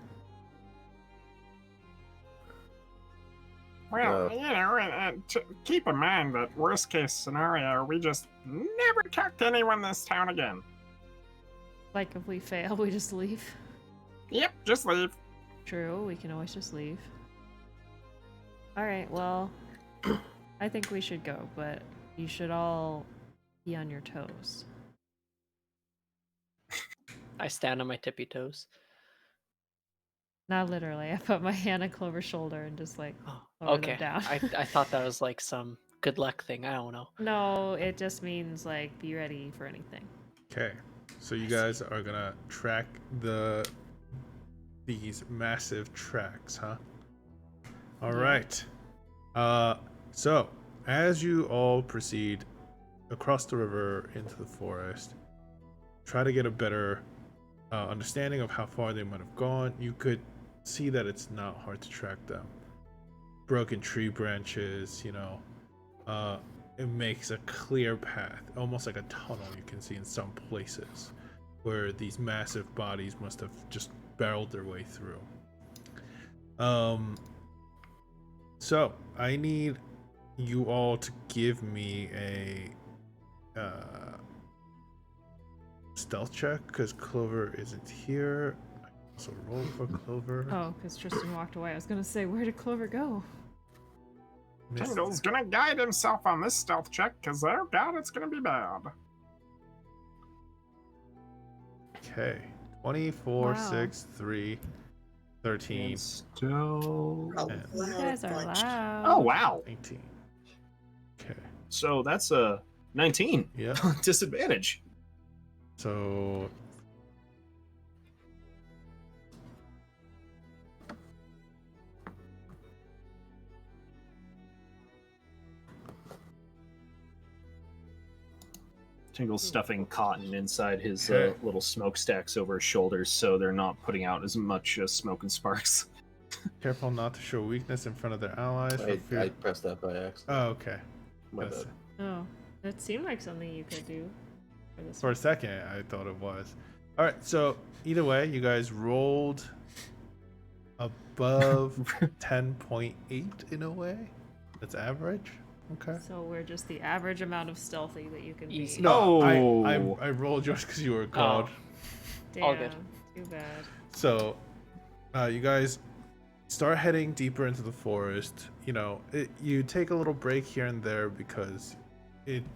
Well, you know, and keep in mind that worst case scenario, we just never talk to anyone in this town again. like if we fail, we just leave. Yep, just leave. True, we can always just leave. Alright, well, I think we should go, but you should all be on your toes. I stand on my tippy toes. Not literally, I put my hand on Clover's shoulder and just like Oh, lower okay. them down. I thought that was like some good luck thing. I don't know. No, it just means like be ready for anything. Okay, so you guys are gonna track these massive tracks, huh? All right. So as you all proceed across the river into the forest, try to get a better understanding of how far they might have gone. You could see that it's not hard to track them. Broken tree branches, you know, it makes a clear path, almost like a tunnel you can see in some places where these massive bodies must have just barreled their way through. So I need you all to give me a stealth check because Clover isn't here. So roll for Clover. Oh, because Tristan walked away. I was gonna say, where did Clover go? Missed Tingle's it. gonna guide himself on this stealth check, because oh god, it's gonna be bad. Okay. 24, Wow. 6, 3, 13, And still. and You guys are loud. Oh, wow. 19. Okay. So that's a 19. Yeah. Disadvantage. So Tingle's stuffing cotton inside his Okay. little smokestacks over his shoulders, so they're not putting out as much smoke and sparks. Careful not to show weakness in front of their allies for fear. I pressed that by accident. Oh, okay. My Yes. bad. Oh, that seemed like something you could do. For this For a one. second, I thought it was. All right, so either way, you guys rolled above 10.8 in a way. That's average. Okay. So we're just the average amount of stealthy that you can be. Easy. No, Oh. I rolled yours because you were a god. Damn, all good. Too bad. So, you guys start heading deeper into the forest. You know, you take a little break here and there because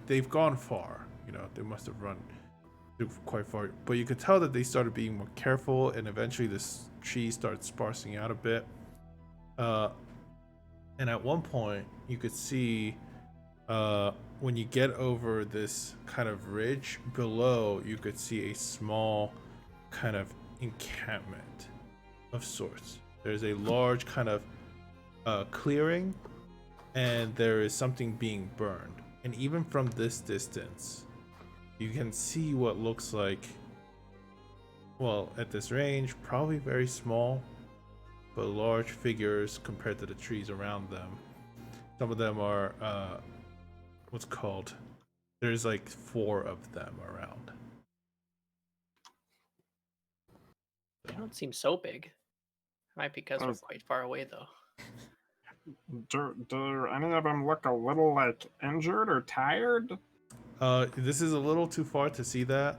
they've gone far. You know, they must have run quite far. But you could tell that they started being more careful, and eventually this tree starts sparsing out a bit. And at one point, you could see when you get over this kind of ridge below, you could see a small kind of encampment of sorts. There's a large kind of clearing, and there is something being burned. And even from this distance, you can see what looks like, well, at this range, probably very small, but large figures compared to the trees around them. Some of them are, what's called, there's like 4 of them around. They don't seem so big. Might be because we're quite far away, though. Do any of them look a little like injured or tired? This is a little too far to see that,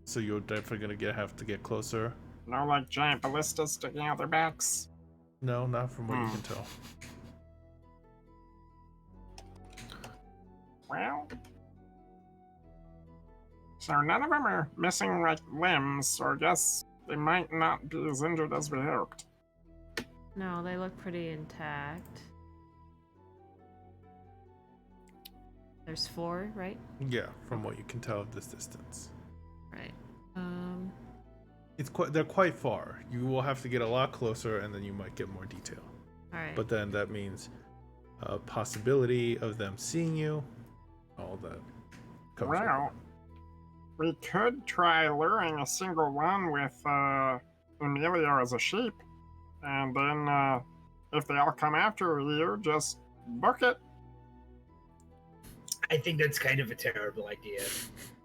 so you're definitely gonna have to get closer. No, like giant ballistas sticking out their backs. No, not from what you can tell. Well, so none of them are missing like limbs, so I guess they might not be as injured as we hoped. No, they look pretty intact. There's 4, right? Yeah, from what you can tell of this distance. Right. They're quite far. You will have to get a lot closer, and then you might get more detail. All right. But then that means a possibility of them seeing you. All that. comes with Well, we could try luring a single one with Emilio as a sheep, and then if they all come after you, just book it. I think that's kind of a terrible idea.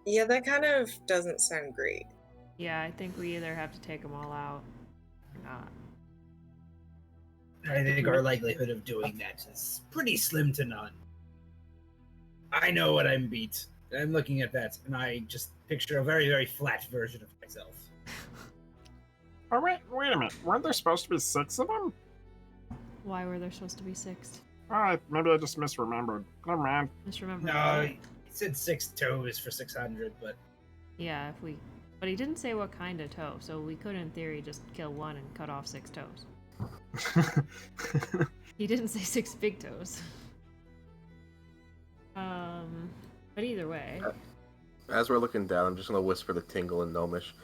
Yeah, that kind of doesn't sound great. Yeah, I think we either have to take them all out or not. I think our likelihood of doing that is pretty slim to none. I know what I'm beat. I'm looking at that, and I just picture a very, very flat version of myself. Oh wait a minute. Weren't there supposed to be 6 of them? Why were there supposed to be 6? Alright, maybe I just misremembered. Never mind. Just remember. No, he said 6 toes for 600, but Yeah, if we. But he didn't say what kind of toe, so we could, in theory, just kill one and cut off 6 toes. He didn't say 6 big toes. But either way. As we're looking down, I'm just gonna whisper to Tingle and Gnomish.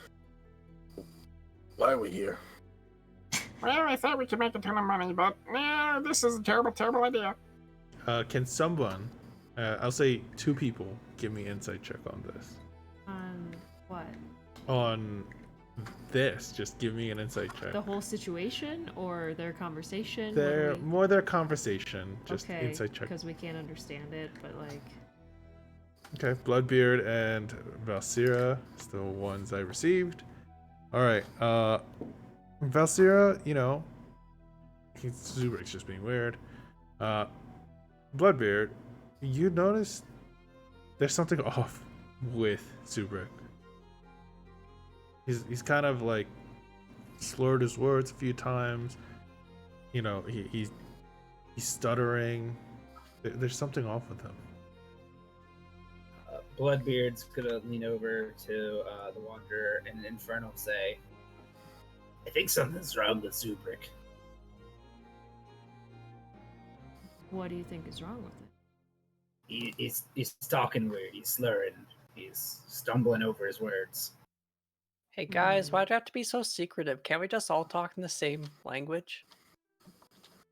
Why are we here? Well, I thought we could make a ton of money, but no, this is a terrible, terrible idea. Can someone, I'll say 2 people, give me insight check on this? On what? On this, just give me an insight check. The whole situation or their conversation? More their conversation, just okay, insight check. because we can't understand it, but like. Okay, Bloodbeard and Valsira, is the ones I received. Alright, Valsira, you know, Zubrik's just being weird. Bloodbeard, you notice there's something off with Zubrik. He's kind of like slurred his words a few times. You know, he's stuttering. There's something off with him. Bloodbeard's gonna lean over to the Wanderer and Infernal say, I think something's wrong with Zubrik. What do you think is wrong with it? He's talking weird, he's slurring, he's stumbling over his words. Hey guys, why'd you have to be so secretive? Can't we just all talk in the same language?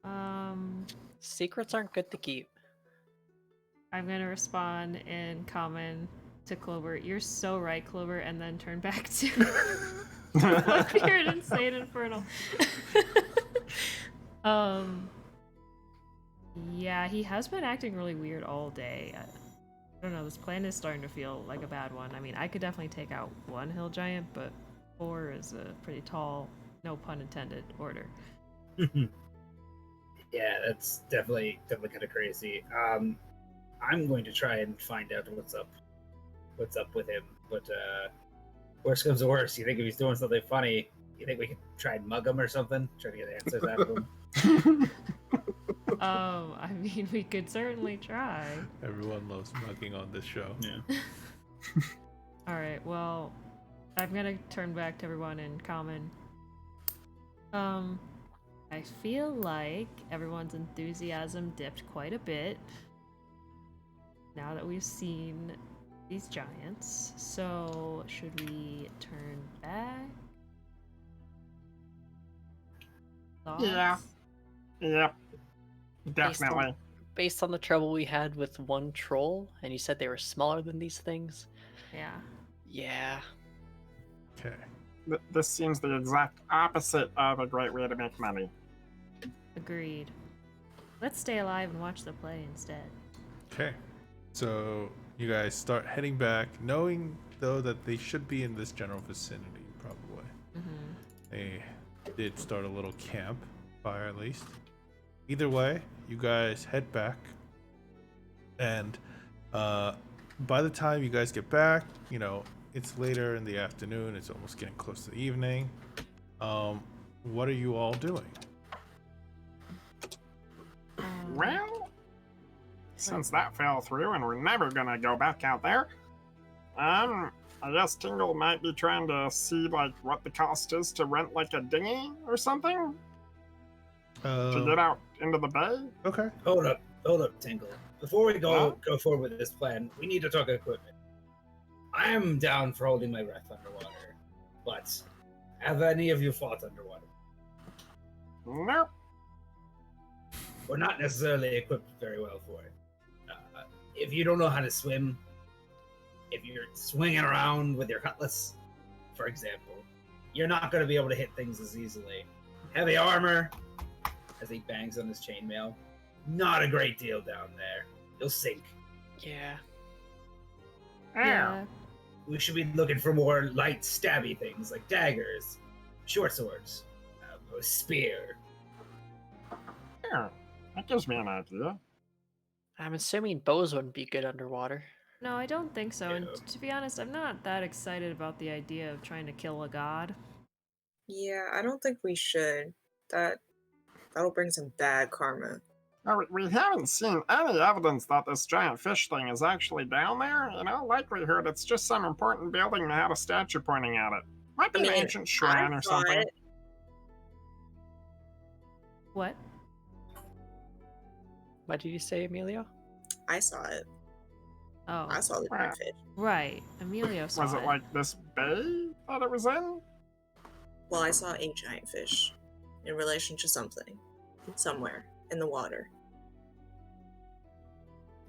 Um, Secrets aren't good to keep. I'm gonna respond in common to Clover, "You're so right, Clover," and then turn back to Blackbeard and say it Infernal. Yeah, he has been acting really weird all day. I don't know, this plan is starting to feel like a bad one. I mean, I could definitely take out one hill giant, but 4 is a pretty tall, no pun intended, order. Yeah, that's definitely kind of crazy. I'm going to try and find out what's up with him. But worst comes to worst, you think if he's doing something funny, you think we could try and mug him or something? Try to get answers out of him. I mean, we could certainly try. Everyone loves mugging on this show. Yeah. Alright, well, I'm gonna turn back to everyone in common. I feel like everyone's enthusiasm dipped quite a bit now that we've seen these giants. So, should we turn back? Thoughts? Yeah. Yep. Definitely. Based on the trouble we had with one troll, and you said they were smaller than these things. Yeah. Yeah. Okay. This seems the exact opposite of a great way to make money. Agreed. Let's stay alive and watch the play instead. Okay. So you guys start heading back, knowing though that they should be in this general vicinity, probably. Mm-hmm. They did start a little camp fire at least. Either way, you guys head back, and by the time you guys get back, you know, it's later in the afternoon. It's almost getting close to the evening. What are you all doing? Well, since that fell through and we're never gonna go back out there, I guess Tingle might be trying to see like what the cost is to rent like a dinghy or something to get out into the bay. Okay. Hold up, Tingle. Before we go forward with this plan, we need to talk equipment. I am down for holding my breath underwater, but have any of you fought underwater? Nope. We're not necessarily equipped very well for it. If you don't know how to swim, if you're swinging around with your cutlass, for example, you're not going to be able to hit things as easily. Heavy armor, as he bangs on his chainmail, not a great deal down there. You'll sink. Yeah. Yeah. We should be looking for more light, stabby things like daggers, short swords, a spear. Yeah, that gives me an idea. I'm assuming bows wouldn't be good underwater. No, I don't think so. And Yeah. to be honest, I'm not that excited about the idea of trying to kill a god. Yeah, I don't think we should. That'll bring some bad karma. No, we haven't seen any evidence that this giant fish thing is actually down there. You know, likelihood it's just some important building that had a statue pointing at it. Might be I mean, an ancient shrine I or saw something. it. What? What did you say, Emilio? I saw it. Oh, I saw the Wow. giant fish. right. Emilio saw Was it like this bay that it was in? Well, I saw a giant fish in relation to something somewhere in the water.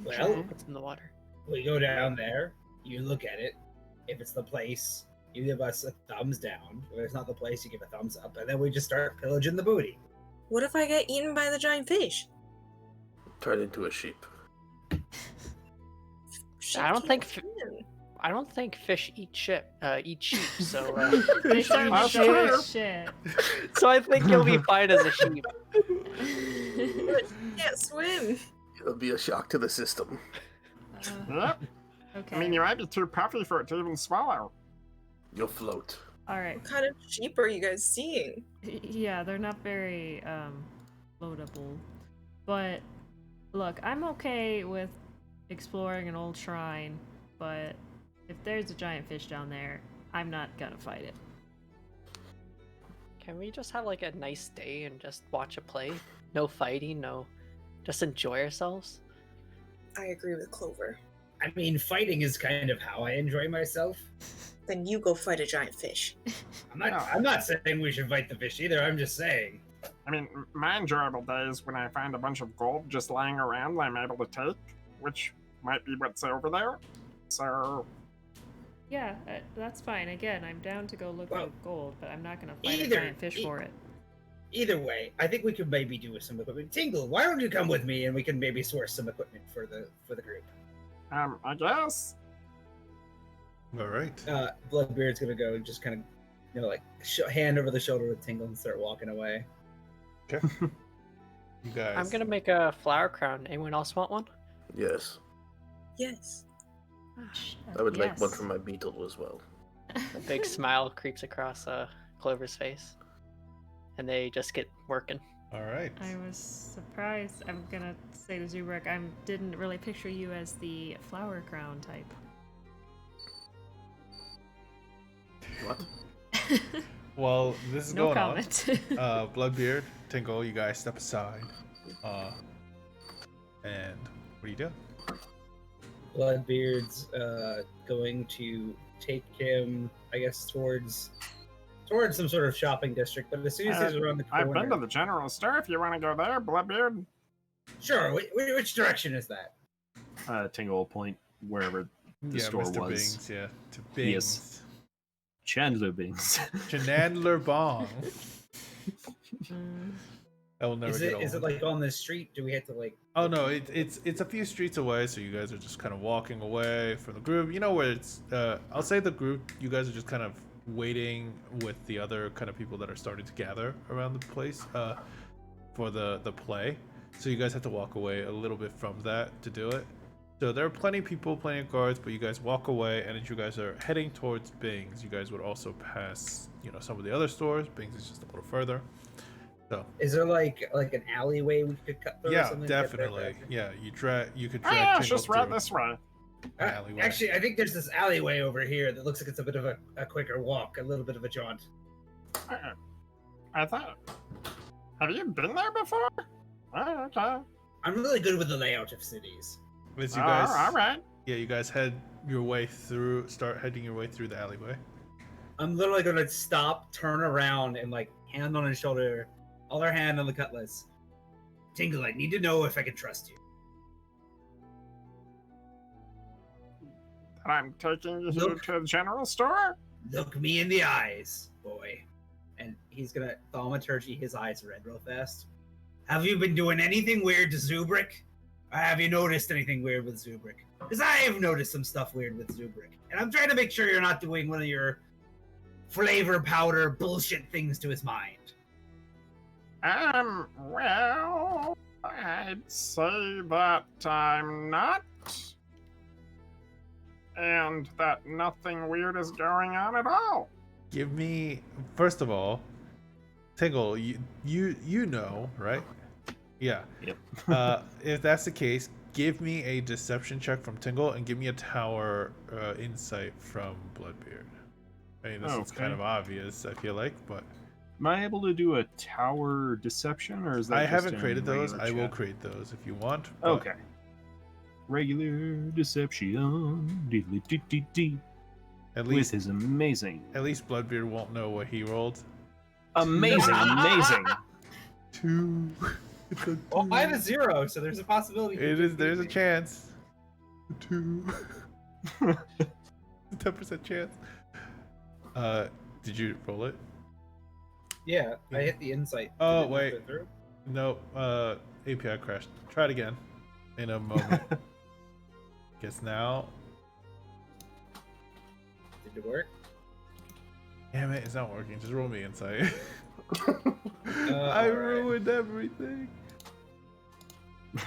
Well, What's in the water? we go down there, you look at it. If it's the place, you give us a thumbs down. If it's not the place, you give a thumbs up. And then we just start pillaging the booty. What if I get eaten by the giant fish? Turn into a sheep. I don't think Shit, I don't think fish eat sheep. So They certainly That's don't true. eat shit. so I think you'll be fine as a sheep. you can't swim. It'll be a shock to the system. Yep. Okay. I mean, you might be too puffy for it to even swallow. You'll float. All right. What kind of sheep are you guys seeing? Yeah, they're not very loadable. But look, I'm okay with exploring an old shrine, but if there's a giant fish down there, I'm not gonna fight it. Can we just have like a nice day and just watch a play? No fighting, no, just enjoy ourselves. I agree with Clover. I mean, fighting is kind of how I enjoy myself. Then you go fight a giant fish. I'm not saying we should fight the fish either. I'm just saying. I mean, my enjoyable days when I find a bunch of gold just lying around I'm able to take, which might be what's over there. So, Yeah, that's fine. Again, I'm down to go look Well, at gold, but I'm not gonna fight a either- giant fish for it. Either way, I think we could maybe do with some equipment. Tingle, why don't you come with me and we can maybe source some equipment for the group. I guess. All right. Bloodbeard's gonna go and just kind of, you know, like hand over the shoulder with Tingle and start walking away. Okay. You guys. I'm gonna make a flower crown. Anyone else want one? Yes. Yes. I would like one Yes. for my beetle as well. A big smile creeps across Clover's face, and they just get working. All right. I was surprised. I'm gonna say to Zubrek, I didn't really picture you as the flower crown type. What? Well, this is No going comment. on. Bloodbeard, Tingle, you guys step aside. And what do you do? Bloodbeard's going to take him, I guess, towards some sort of shopping district. But as soon as he's around the corner, I've been to the general store if you want to go there, Bloodbeard. Sure. Which direction is that? Tingle will point wherever the store Mr. was. Bings, yeah. To Bings. Yes. Chandler Bings. Chandler Bong. Mm. I will never get old. Is it like on the street? Do we have to like? Oh no, it's a few streets away, so you guys are just kind of walking away from the group. You know where it's I'll say the group, you guys are just kind of waiting with the other kind of people that are starting to gather around the place for the play. So you guys have to walk away a little bit from that to do it. So there are plenty of people, plenty of guards, but you guys walk away, and as you guys are heading towards Bing's, you guys would also pass, you know, some of the other stores. Bing's is just a little further. So Is there like an alleyway we could cut through? or yeah, something to get there definitely. faster? Yeah, you could drag Ah, it's Tingle just right through this way. an alleyway. Actually, I think there's this alleyway over here that looks like it's a bit of a quicker walk, a little bit of a jaunt. I thought. Have you been there before? Oh, okay. I'm really good with the layout of cities. As you guys, all right. yeah, you guys start heading your way through the alleyway. I'm literally gonna stop, turn around, and like hand on his shoulder, other hand on the cutlass. Tingle, I need to know if I can trust you. I'm taking you Look. to the general store. Look me in the eyes, boy. And he's gonna thaumaturgy his eyes red real fast. Have you been doing anything weird to Zubrick? Or have you noticed anything weird with Zubrick? Because I have noticed some stuff weird with Zubrick. And I'm trying to make sure you're not doing one of your flavor powder bullshit things to his mind. Well, I'd say that I'm not. And that nothing weird is going on at all. Give me, first of all, Tingle, you know, right? Yeah. Yep. If that's the case, give me a deception check from Tingle and give me a tower insight from Bloodbeard. I mean, this is kind Okay. of obvious, I feel like, but Am I able to do a tower deception, or is that I just haven't in created those. regular I will chat? create those if you want. but Okay. Regular deception. Dee-dee-dee-dee-dee. At With least, his amazing. at least Bloodbeard won't know what he rolled. Amazing. 2. It's a Well, I have 2. a 0, so there's a possibility. It is. There's a chance. 2. 10% chance. Did you roll it? Yeah, I hit the insight. Oh, Did it wait. go through? No. API crashed. Try it again. In a moment. Guess now. Did it work? Damn it! It's not working. Just roll me insight. I alright. ruined everything.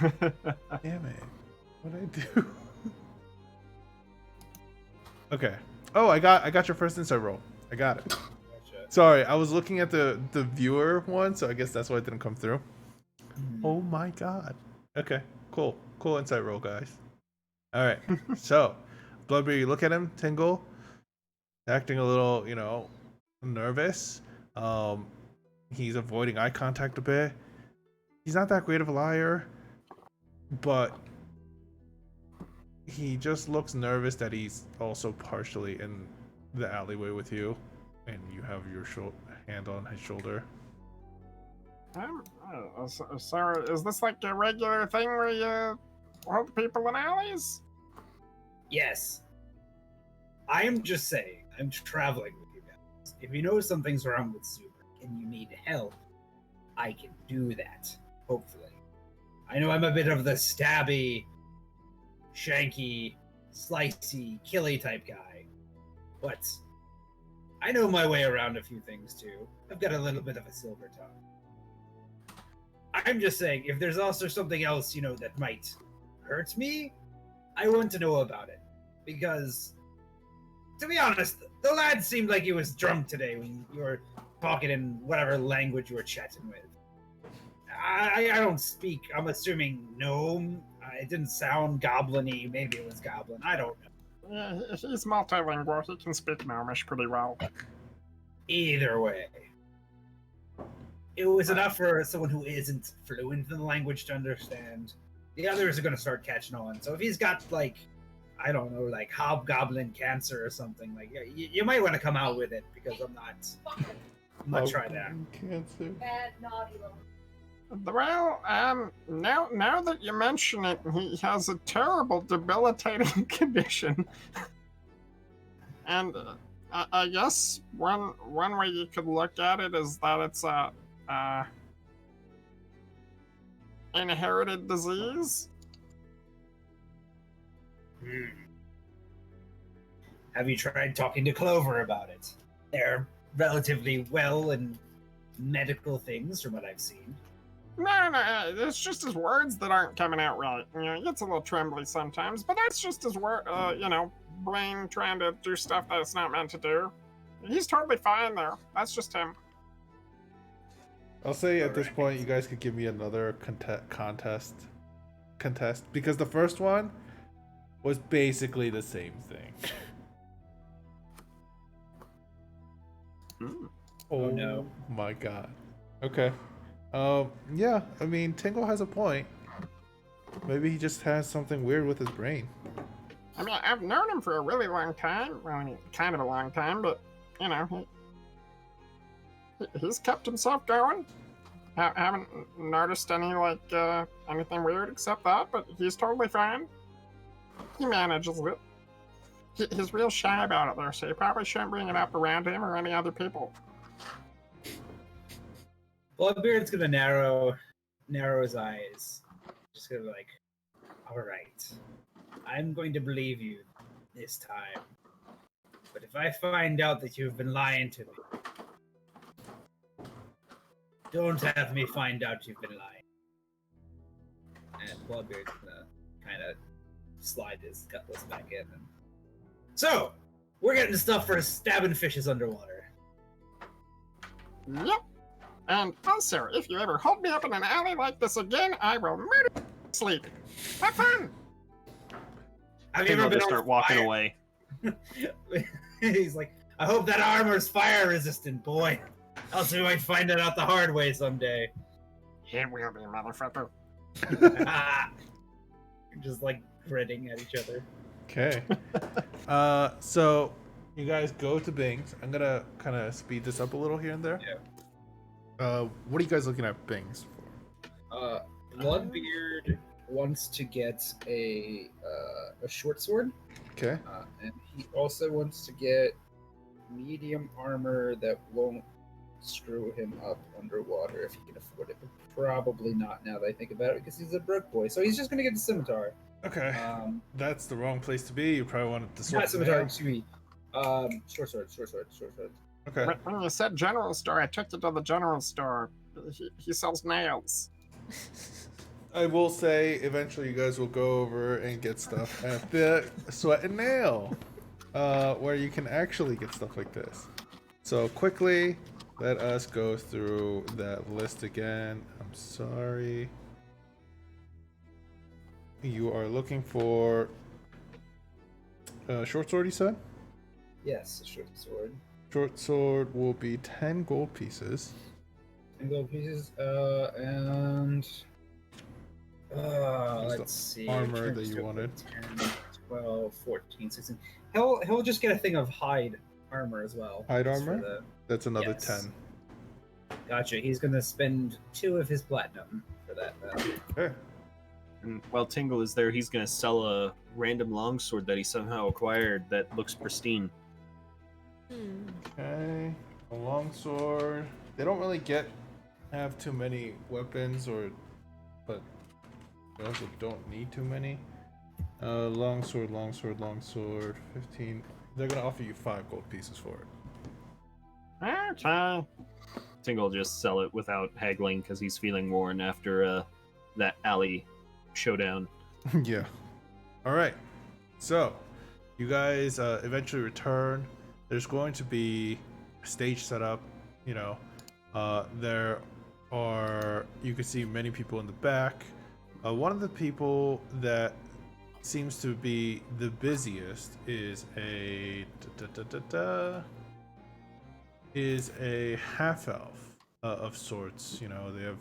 Damn it! What'd I do? Okay. Oh, I got your first insight roll. I got it. Gotcha. Sorry, I was looking at the viewer one, so I guess that's why it didn't come through. Oh my god. Okay, cool insight roll, guys. All right, so Bloodbeard, you look at him, Tingle, acting a little, nervous. He's avoiding eye contact a bit. He's not that great of a liar, but he just looks nervous that he's also partially in the alleyway with you, and you have your hand on his shoulder. So is this like a regular thing where you hold people in alleys? Yes. I'm just saying, I'm traveling with you guys. If you know something's wrong with Super and you need help, I can do that, hopefully. I know I'm a bit of the stabby, shanky, slicey, killy type guy, but I know my way around a few things too. I've got a little bit of a silver tongue. I'm just saying, if there's also something else, that might hurt me, I want to know about it. Because, to be honest, the lad seemed like he was drunk today when you were talking in whatever language you were chatting with. I don't speak, I'm assuming gnome. It didn't sound goblin-y. Maybe it was goblin. I don't know. Yeah, he's multilingual. He can speak Gnomish pretty well. Either way, it was enough for someone who isn't fluent in the language to understand. The others are going to start catching on. So if he's got, I don't know, hobgoblin cancer or something, you might want to come out with it, because I'm not trying that. Cancer. Bad naughty little. Well, now that you mention it, he has a terrible, debilitating condition. And I guess one way you could look at it is that it's a inherited disease. Have you tried talking to Clover about it? They're relatively well in medical things, from what I've seen. No, it's just his words that aren't coming out right. He gets a little trembly sometimes, but that's just his brain trying to do stuff that it's not meant to do. He's totally fine there. That's just him. I'll say at this point, you guys could give me another contest, because the first one was basically the same thing. Oh no. My god. Okay. Yeah, I mean, Tingle has a point. Maybe he just has something weird with his brain. I mean, I've known him for a really long time. Well, I mean, kind of a long time, but, he's kept himself going. Haven't noticed any, anything weird except that, but he's totally fine. He manages it. He's real shy about it, though, so you probably shouldn't bring it up around him or any other people. Bloodbeard's gonna narrow his eyes. Just gonna all right, I'm going to believe you this time. But if I find out that you've been lying to me, don't have me find out you've been lying. And Bloodbeard's gonna kind of slide his cutlass back in. So, we're getting stuff for stabbing fishes underwater. Yep. And also, if you ever hold me up in an alley like this again, I will murder you sleep. Have fun! Have you ever been start walking away? He's like, I hope that armor's fire resistant, boy. Else we might find it out the hard way someday. It will be, motherfucker. Just grinning at each other. Okay. So you guys go to Bing's. I'm gonna kind of speed this up a little here and there. Yeah. What are you guys looking at Bing's for? Bloodbeard wants to get a short sword. Okay. And he also wants to get medium armor that won't screw him up underwater if he can afford it. But probably not now that I think about it, because he's a broke boy. So he's just going to get the scimitar. Okay. That's the wrong place to be. You probably wanted the sword. Not scimitar, excuse me. Short sword. Okay. When you said general store, I took you to the general store. He sells nails. I will say, eventually you guys will go over and get stuff at the Sweat and Nail, where you can actually get stuff like this. So quickly, let us go through that list again. I'm sorry. You are looking for a short sword, you said? Yes, a short sword. Short sword will be 10 gold pieces. 10 gold pieces, and let's see. Armor that you wanted. 10, 12, 14, 16. He'll just get a thing of hide armor as well. Hide armor? That's another Yes. 10. Gotcha. He's gonna spend 2 of his platinum for that. Okay. And while Tingle is there, he's gonna sell a random longsword that he somehow acquired that looks pristine. Okay, a longsword. They don't really have too many weapons, but they also don't need too many. Longsword. 15. They're gonna offer you 5 gold pieces for it. Tingle will just sell it without haggling because he's feeling worn after that alley showdown. Yeah. All right. So, you guys eventually return. There's going to be a stage set up. You know, there are. You can see many people in the back. One of the people that seems to be the busiest is a half elf of sorts. You know, they have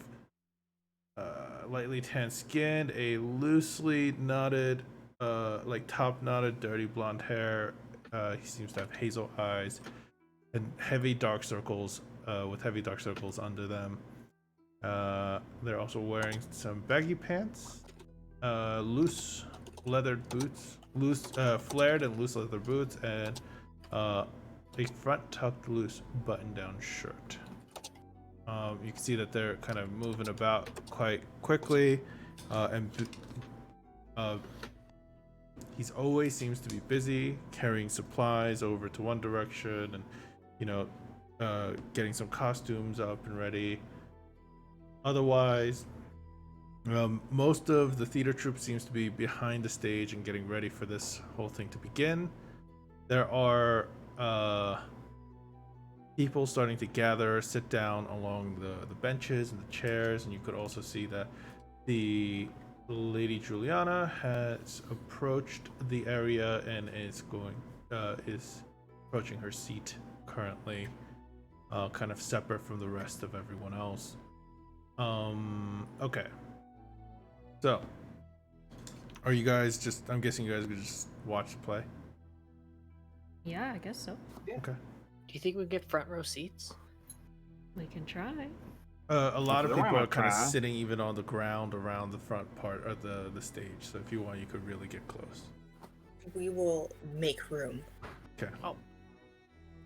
lightly tanned skin, a loosely knotted, like top knotted, dirty blonde hair. He seems to have hazel eyes and heavy dark circles, with heavy dark circles under them. They're also wearing some baggy pants, loose leathered boots, flared and loose leather boots, and a front tucked loose button-down shirt. You can see that they're kind of moving about quite quickly, and he's always seems to be busy carrying supplies over to one direction, and you know, getting some costumes up and ready. Otherwise, most of the theater troupe seems to be behind the stage and getting ready for this whole thing to begin. There are people starting to gather, sit down along the benches and the chairs, and you could also see that the Lady Juliana has approached the area and is approaching her seat currently, kind of separate from the rest of everyone else. Okay. So, are you guys just? I'm guessing you guys could just watch the play. Yeah, I guess so. Okay. Do you think we get front row seats? We can try. A lot of you people wanna are kind of try. sitting even on the ground around the front part of the stage. So if you want, you could really get close. We will make room. Okay. Oh.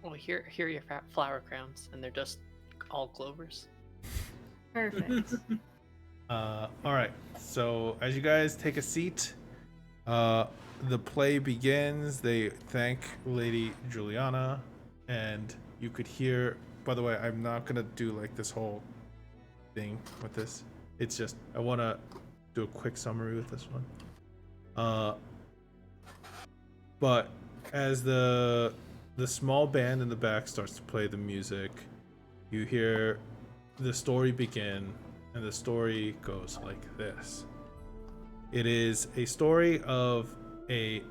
Well, here are your flower crowns, and they're just all clovers. Perfect. All right. So as you guys take a seat, the play begins. They thank Lady Juliana, and you could hear. By the way, I'm not gonna do like this whole thing with this. It's just I want to do a quick summary with this one. But as the small band in the back starts to play the music, you hear the story begin, and the story goes like this. It is a story of a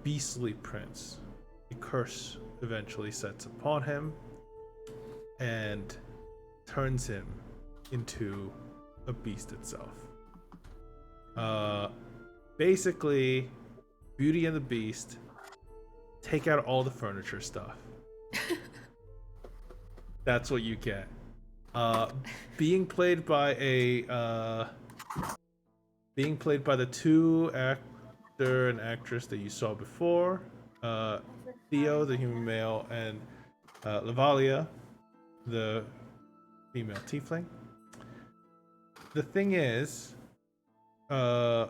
beastly prince. A curse eventually sets upon him and turns him into a beast itself. Basically, Beauty and the Beast take out all the furniture stuff. That's what you get. Being played by the two actor and actress that you saw before, Theo, the human male, and Lavalia, the female tiefling. The thing is, their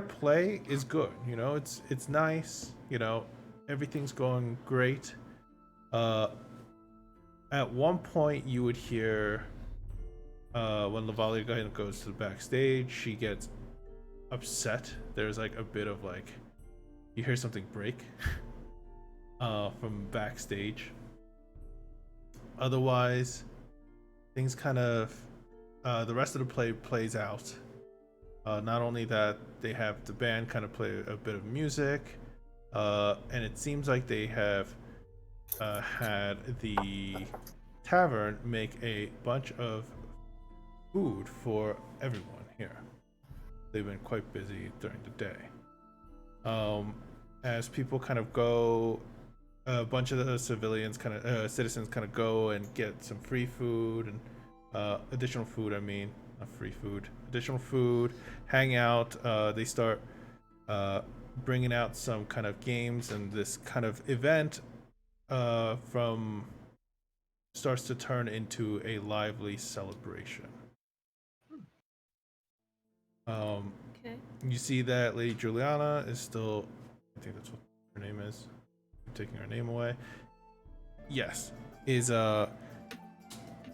play is good. You know, it's nice. You know, everything's going great. At one point, you would hear when Lavalia goes to the backstage, she gets upset. There's like a bit of like, you hear something break from backstage. Otherwise, things kind of the rest of the play plays out. Not only that, they have the band kind of play a bit of music, and it seems like they have had the tavern make a bunch of food for everyone here. They've been quite busy during the day. As people kind of go, a bunch of the citizens kind of go and get some free food, and additional food. I mean, not free food. Additional food. Hang out. They start bringing out some kind of games, and this kind of event from starts to turn into a lively celebration. Okay. You see that Lady Juliana is still, I think that's what her name is. I'm taking her name away. Yes, is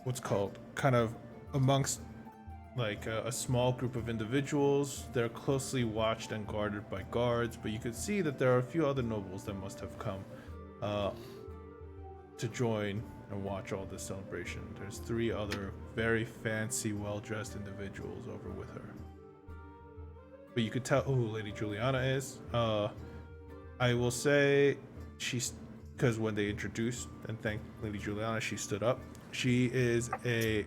what's called kind of amongst like a small group of individuals. They're closely watched and guarded by guards, but you could see that there are a few other nobles that must have come to join and watch all this celebration. There's 3 other very fancy, well-dressed individuals over with her. But you could tell who Lady Juliana is. I will say she's, because when they introduced and thanked Lady Juliana, she stood up. She is a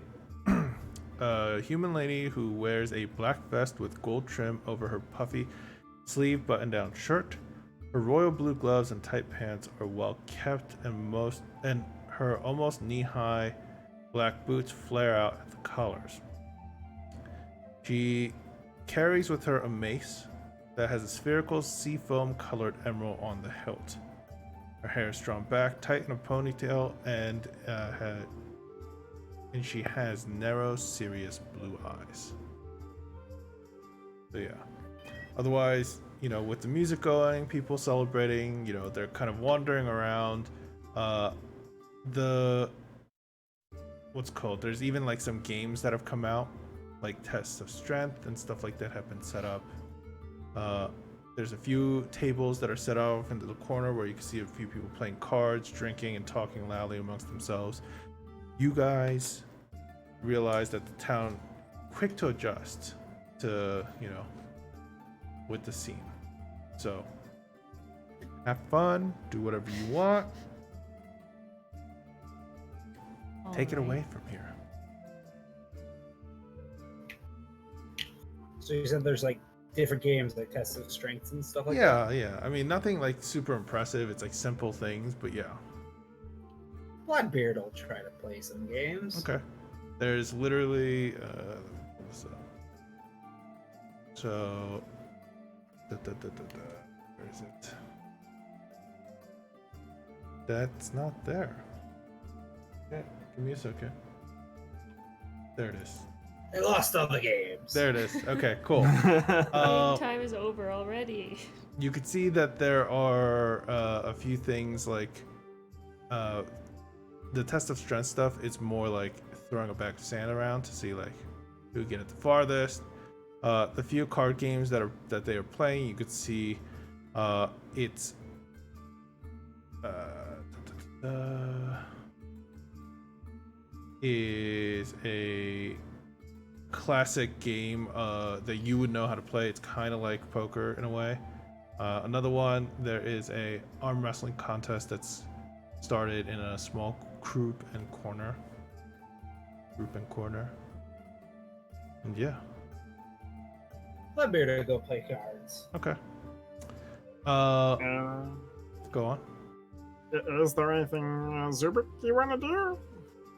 human lady who wears a black vest with gold trim over her puffy sleeve button-down shirt. Her royal blue gloves and tight pants are well kept, and her almost knee-high black boots flare out at the collars. She carries with her a mace that has a spherical seafoam colored emerald on the hilt. Her hair is drawn back tight in a ponytail, and she has narrow, serious blue eyes. So yeah. Otherwise, with the music going, people celebrating, they're kind of wandering around. There's even like some games that have come out, like tests of strength and stuff like that have been set up. There's a few tables that are set off into the corner where you can see a few people playing cards, drinking, and talking loudly amongst themselves. You guys realize that the town quick to adjust to, with the scene. So have fun, do whatever you want. Take it away from here. So you said there's like different games, like tests of strength and stuff like that? Yeah. I mean, nothing like super impressive. It's like simple things, but yeah. Bloodbeard will try to play some games. Okay. There's literally so where is it? That's not there. Okay, give me a second. There it is. I lost all the games. There it is. Okay, cool. Game time is over already. You could see that there are a few things like the test of strength stuff. It's more like throwing a bag of sand around to see like who can get it the farthest. The few card games that they are playing, you could see it's is a classic game that you would know how to play. It's kind of like poker in a way. Another one, there is a arm wrestling contest that's started in a small group and corner. And yeah. Bloodbeard will go play cards. Okay. Go on. Is there anything, Zubik, you want to do?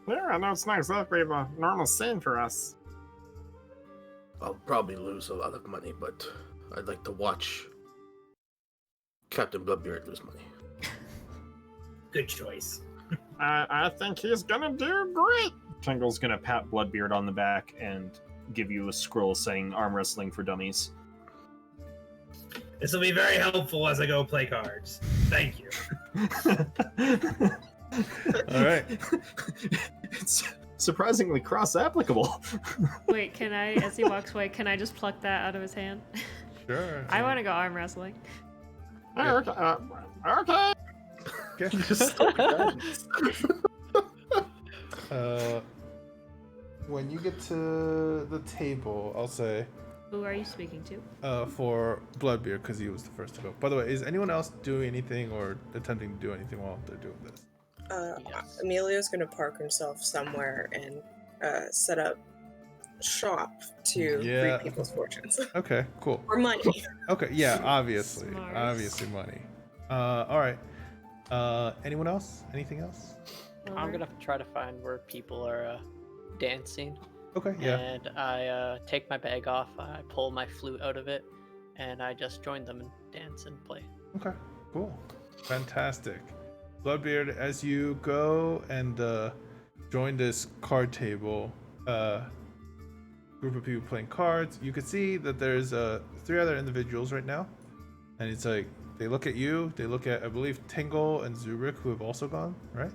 Yeah, I know it's not exactly the normal scene for us. I'll probably lose a lot of money, but I'd like to watch Captain Bloodbeard lose money. Good choice. I think he's gonna do great. Tingle's gonna pat Bloodbeard on the back and give you a scroll saying arm wrestling for dummies. This will be very helpful as I go play cards. Thank you. All right. It's surprisingly cross-applicable. Wait, can I, as he walks away, can I just pluck that out of his hand? Sure. I want to go arm wrestling. Yeah. Okay. Okay. When you get to the table, I'll say Who are you speaking to? for Bloodbeard, because he was the first to go. By the way, is anyone else doing anything or attempting to do anything while they're doing this? Yes. Emilio's gonna park himself somewhere and set up shop to Yeah. reap people's fortunes. Okay, cool. Or money. Okay, yeah, obviously. Smart. Obviously money. All right. Anyone else? Anything else? I'm gonna try to find where people are dancing. Okay, yeah. And I take my bag off, I pull my flute out of it, and I just join them and dance and play. Okay, cool. Fantastic. Bloodbeard, as you go and join this card table, group of people playing cards, you can see that there's 3 other individuals right now. And it's like, they look at you, they look at, I believe, Tingle and Zubrik, who have also gone, right?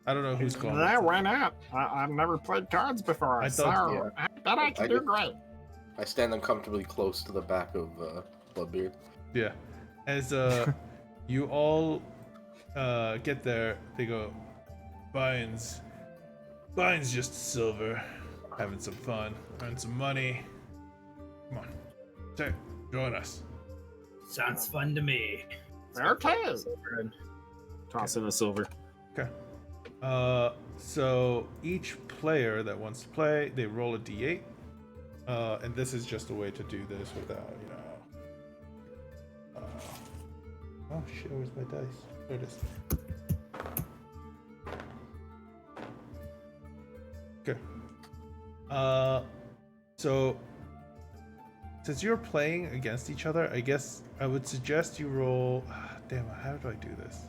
I don't know who's gone. Yeah, why not? I've never played cards before, I so thought- I bet I can do great. I stand uncomfortably close to the back of Bloodbeard. Yeah. As you all get there, they go, Bine's just silver, having some fun, earn some money. Come on, join us. Sounds fun to me. Okay. Toss in a silver. Okay. So each player that wants to play, they roll a d8. And this is just a way to do this without, oh shit, where's my dice? There it is. Okay. So since you're playing against each other, I guess I would suggest you roll. Damn, how do I do this?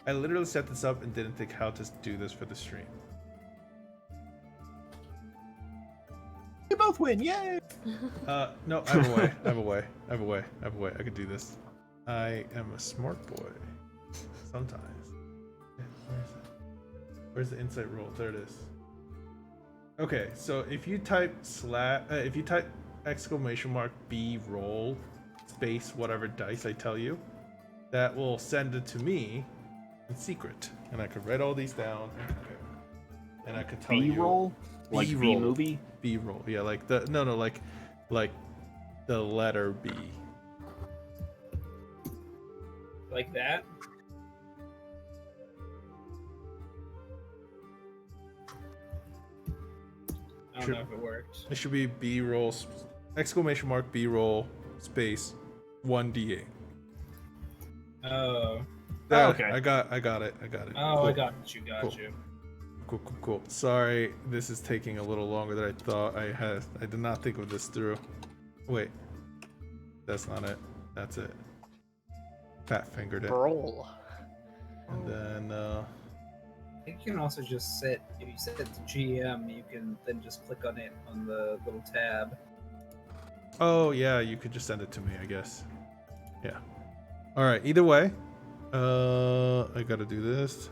I literally set this up and didn't think how to do this for the stream. You both win, yay! No, I have a way. I have a way. I can do this. I am a smart boy. Sometimes. Where is it? Where's the insight roll? There it is. Okay, so if you type exclamation mark B roll space whatever dice I tell you, that will send it to me in secret, and I could write all these down and I could tell you. B-roll? Like B-roll. B-movie? B-roll, yeah, like like the letter B. Like that? I don't know if it worked. It should be B-roll exclamation mark B-roll space 1d8. Oh. Yeah, okay. I got it. Oh, Cool. I got you. Cool. Cool. Sorry, this is taking a little longer than I thought. I did not think of this through. Wait, that's not it. That's it. Fat fingered it. Roll. And then I think you can also just set, if you set it to GM, you can then just click on it on the little tab. oh yeah, you could just send it to me, I guess. Yeah. All right. Either way, I gotta do this.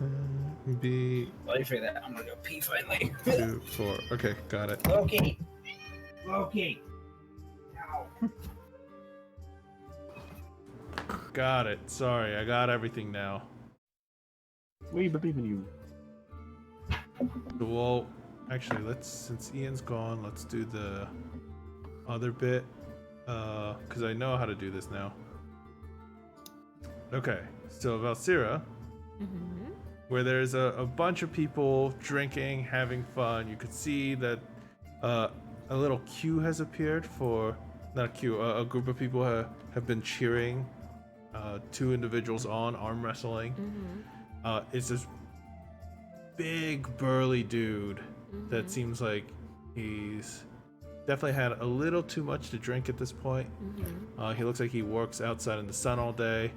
B While you figure that, I'm gonna go pee finally. 2 4. Okay, got it. Loki! Ow. Got it. Sorry, I got everything now. We believe in you. Well, actually, since Ian's gone, let's do the other bit, because I know how to do this now. Okay, so Valsira, where there's a bunch of people drinking, having fun, you could see that a little queue has appeared for, not a queue, a group of people have been cheering 2 individuals on, arm wrestling. It's this big burly dude that seems like he's definitely had a little too much to drink at this point. He looks like he works outside in the sun all day.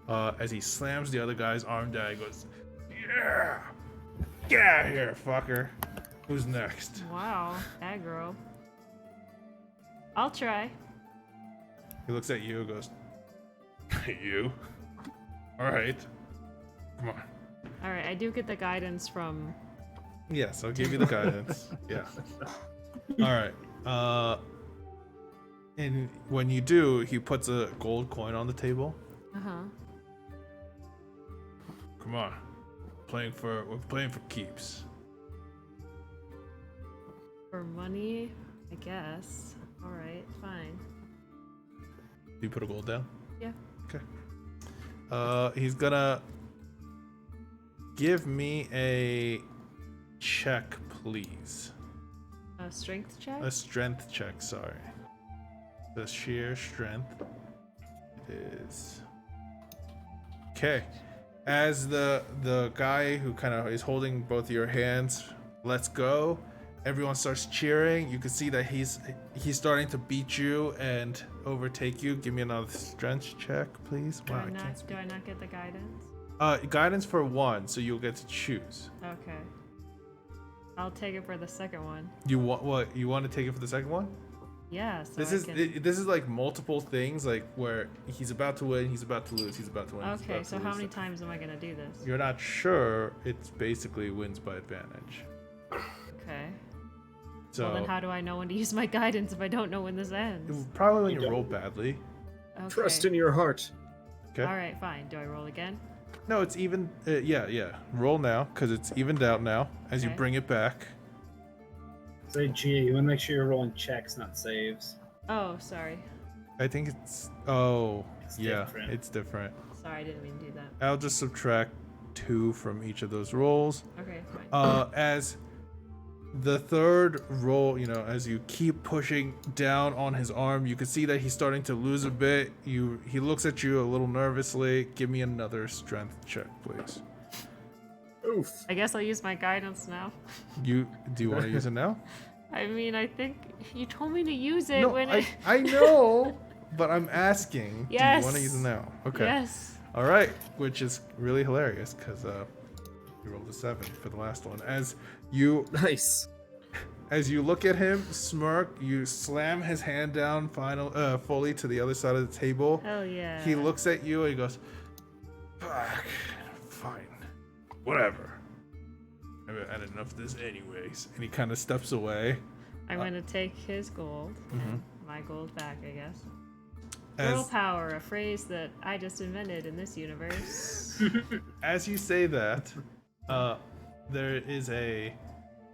As he slams the other guy's arm down, he goes, "Yeah, get out of here, fucker. Who's next?" Wow, aggro. I'll try. He looks at you and goes, "You? All right, come on." All right, I do get the guidance from. Yes, I'll give you the guidance. Yeah. All right. And when you do, he puts a gold coin on the table. Come on. We're playing for keeps. For money, I guess. All right, fine. Do you put a gold down? Yeah. Okay. He's gonna give me a check, please. A strength check? A strength check, sorry. The sheer strength. It is. Okay. As the guy who kind of is holding both your hands let's go. Everyone starts cheering. You can see that he's starting to beat you and overtake you. Give me another strength check, please. Do Wow, I I can't not, speak. do I not get the guidance? Guidance for 1, so you'll get to choose. Okay. I'll take it for the second one. You want what? You want to take it for the second one? Yeah, so This I is can... this is like multiple things, like where he's about to win, he's about to lose, he's about to win. he's Okay, about so to how lose. many times am I gonna do this? You're not sure. It's basically wins by advantage. Okay. So Well, then how do I know when to use my guidance if I don't know when this ends? probably when You you roll don't. badly. Okay. Trust in your heart. Okay. Alright, fine. Do I roll again? No, it's even. Yeah. Roll now, because it's evened out now. As you Okay. bring it back. So, Gia, you want to make sure you're rolling checks, not saves. Oh, sorry. I think it's. Oh, It's yeah, different. it's different. Sorry, I didn't mean to do that. I'll just subtract 2 from each of those rolls. Okay, fine. As the third roll, as you keep pushing down on his arm, you can see that he's starting to lose a bit. He looks at you a little nervously. Give me another strength check, please. Oof. I guess I'll use my guidance now. Do you want to use it now? I mean, I think you told me to use it No, when I know, but I'm asking. Do Yes. you want to use it now? Okay. Yes. All right, which is really hilarious because you rolled a 7 for the last one. As you Nice. look at him, smirk, you slam his hand down fully to the other side of the table. Hell yeah. He looks at you and he goes, "Fuck, fine, whatever. I've had enough of this anyways." And he kind of steps away. I'm gonna take his gold. Mhm. And my gold back, I guess. As- Girl power, a phrase that I just invented in this universe. As you say that, there is a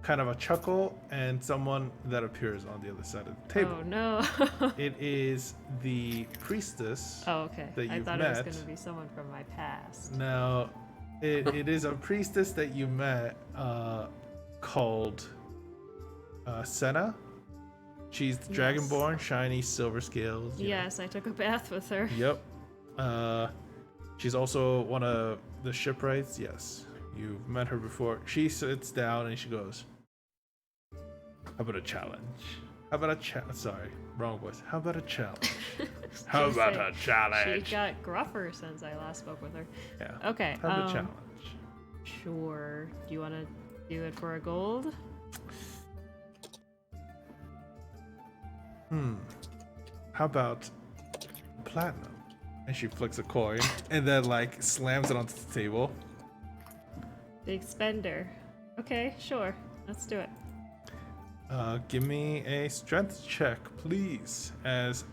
kind of a chuckle and someone that appears on the other side of the table. Oh no. It is the priestess. Oh, okay. that I you've thought it was met. gonna be someone from my past. Now, it is a priestess that you met called Senna. She's the Yes. Dragonborn, shiny silver scales. you know. Yes, I took a bath with her. Yep. She's also one of the shipwrights. Yes, you've met her before. She sits down and she goes, "How about a challenge? How about a challenge? Sorry, wrong voice. How about a challenge? How Just about say- a challenge?" She got gruffer since I last spoke with her. Yeah. Okay. How about a challenge? Sure. Do you want to do it for a gold? How about platinum? And she flicks a coin and then like slams it onto the table. Big spender. Okay, sure. Let's do it. Give me a strength check, please, as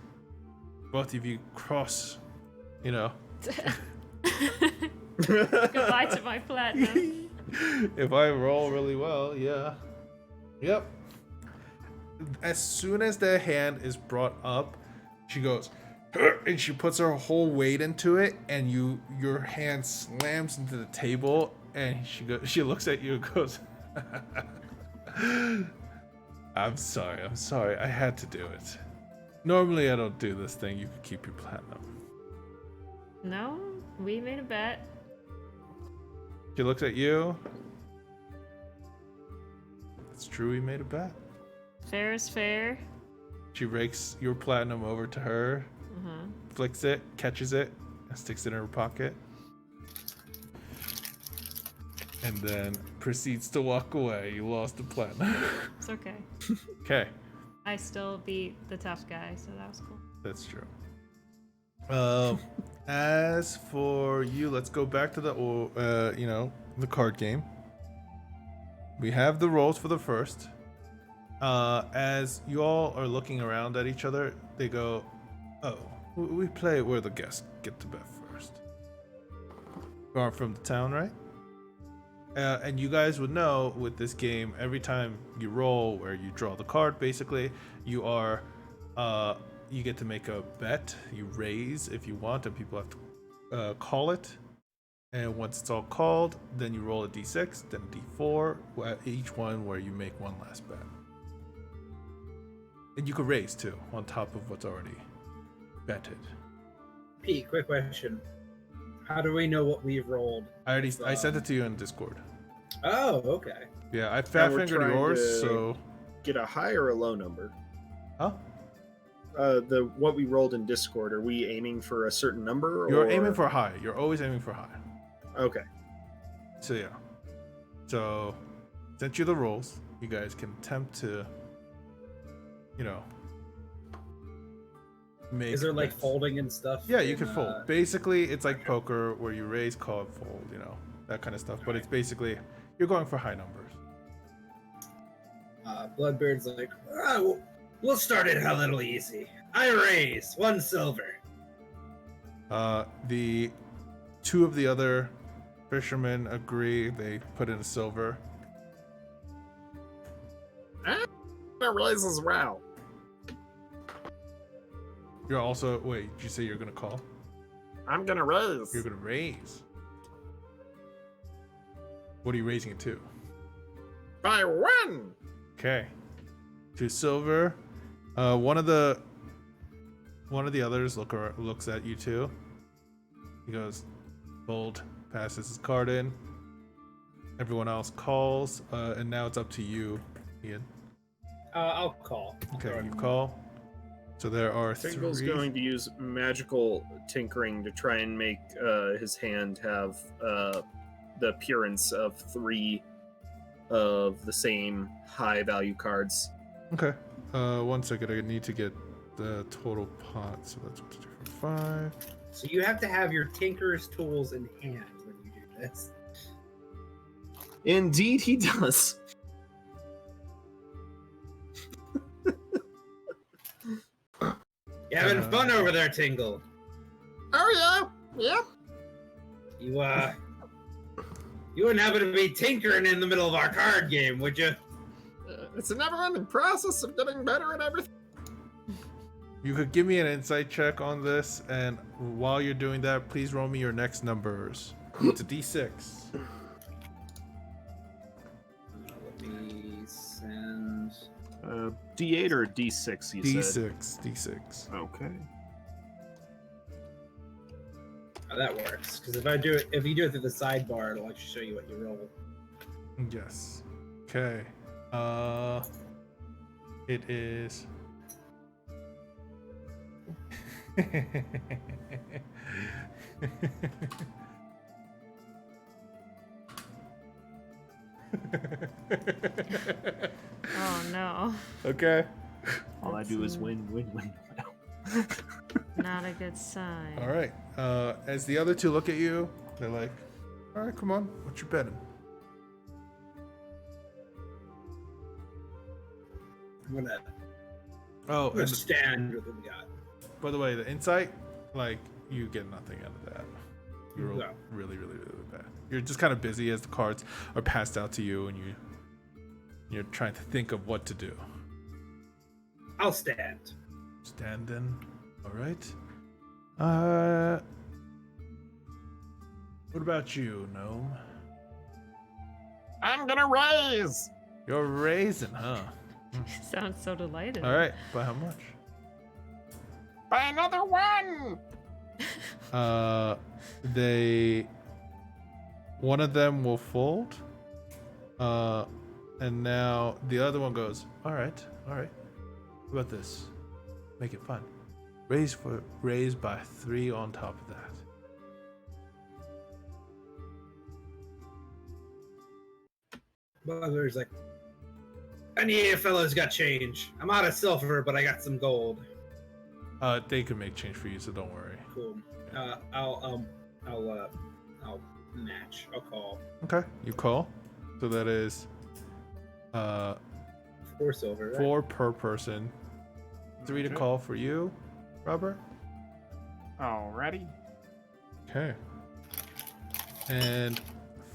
both of you cross, Goodbye to my platinum. If I roll really well, yeah. Yep. As soon as the hand is brought up, she goes, and she puts her whole weight into it, and your hand slams into the table, and she looks at you and goes, I'm sorry, I had to do it. Normally I don't do this thing, you can keep your platinum. No, we made a bet. She looks at you. It's true, we made a bet. Fair is fair. She rakes your platinum over to her, flicks it, catches it, and sticks it in her pocket. And then proceeds to walk away. You lost the platinum. It's okay. Okay, I still beat the tough guy, so that was cool. that's true. As for you, let's go back to the card game. We have the rolls for the first. As you all are looking around at each other, they go, "Oh, we play where the guests get to bed first." You aren't from the town, right? And you guys would know with this game, every time you roll, where you draw the card, basically, you get to make a bet. You raise if you want, and people have to call it. And once it's all called, then you roll a d6, then a d4, each one where you make one last bet. And you could raise too, on top of what's already betted. Pete, quick question. How do we know what we've rolled? I sent it to you in Discord. Oh, okay. Yeah, I And fat we're fingered trying yours, to so. get a high or a low number. Huh? What we rolled in Discord, are we aiming for a certain number? You're or... aiming for high. You're always aiming for high. Okay. So yeah. So sent you the rolls. You guys can attempt to, make. Is there like bets. folding and stuff? Yeah, you in, can fold. Basically, it's like poker where you raise, call, and fold. That kind of stuff. But it's basically you're going for high numbers. Bloodbeard's like, we'll start it a little easy. I raise 1 silver. The two of the other fishermen agree. They put in a silver. I'm gonna raise as well. You're also wait. Did you say you're gonna call? I'm gonna raise. You're gonna raise. What are you raising it to? By 1. Okay. 2 silver. One of the others looks at you too. He goes, fold, passes his card in. Everyone else calls, and now it's up to you, Ian. I'll call. Okay, you call. So there are Tingle's 3. going to use magical tinkering to try and make his hand have the appearance of 3 of the same high value cards. Okay. 1 second. I need to get the total pot. So that's what to do for 5. So you have to have your tinker's tools in hand when you do this. Indeed, he does. You having fun over there, Tingle? Oh yeah, yep. You wouldn't happen to be tinkering in the middle of our card game, would you? It's a never-ending process of getting better at everything. You could give me an insight check on this, and while you're doing that, please roll me your next numbers. It's a D6. Let me send. D8 or D6, you said? D6. Okay. Oh, that works. Because if you do it through the sidebar, it'll actually show you what you roll. Yes. Okay. It is. Oh no. Okay. All I do is win. Not a good sign. All right. As the other two look at you, they're like, "All right, come on. What you betting?" I'm gonna Oh, and stand with what we got. by the way, the insight, like, you get nothing out of that. You roll No. really, really, really bad. You're just kind of busy as the cards are passed out to you, and you're trying to think of what to do. I'll stand. Standing. All right. What about you, gnome? I'm gonna raise. You're raising, huh? Sounds so delighted. All right. By how much? By another 1. One of them will fold. And now the other one goes, all right. What about this? Make it fun. Raise by 3 on top of that. Bugler's like, any of you fellas got change? I'm out of silver, but I got some gold. They can make change for you, so don't worry. Cool. I'll match. I'll call. Okay, you call. So that is 4 silver. Right? 4 per person. 3 to Okay. call for you, Robert. Alrighty. Okay. And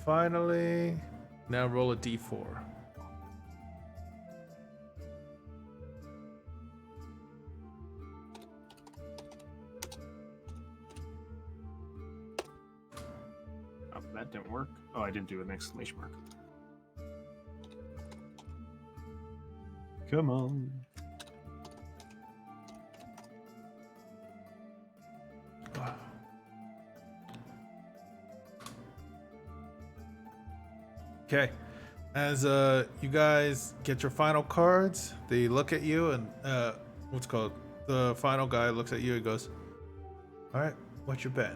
finally, now roll a d4. Oh, that didn't work. Oh, I didn't do an exclamation mark. Come on. Okay. As you guys get your final cards, they look at you and what's it called? The final guy looks at you and goes, "All right, what's your bet?"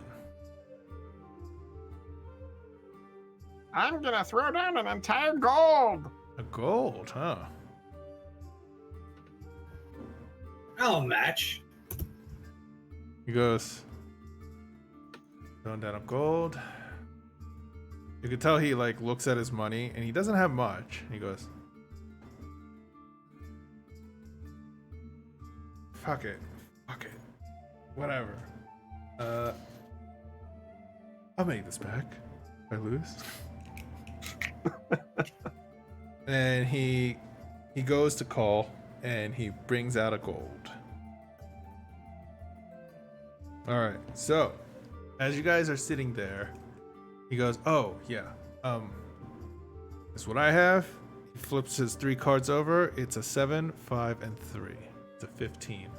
I'm gonna throw down an entire gold. A gold, huh? I'll match. He goes, throwing down a gold. You can tell he like looks at his money and he doesn't have much. He goes, fuck it, whatever. I'll make this back if I lose. And he goes to call and he brings out a gold. All right, so as you guys are sitting there, he goes, "Oh yeah, that's what I have." He flips his 3 cards over. It's a 7, 5, and 3. It's a 15.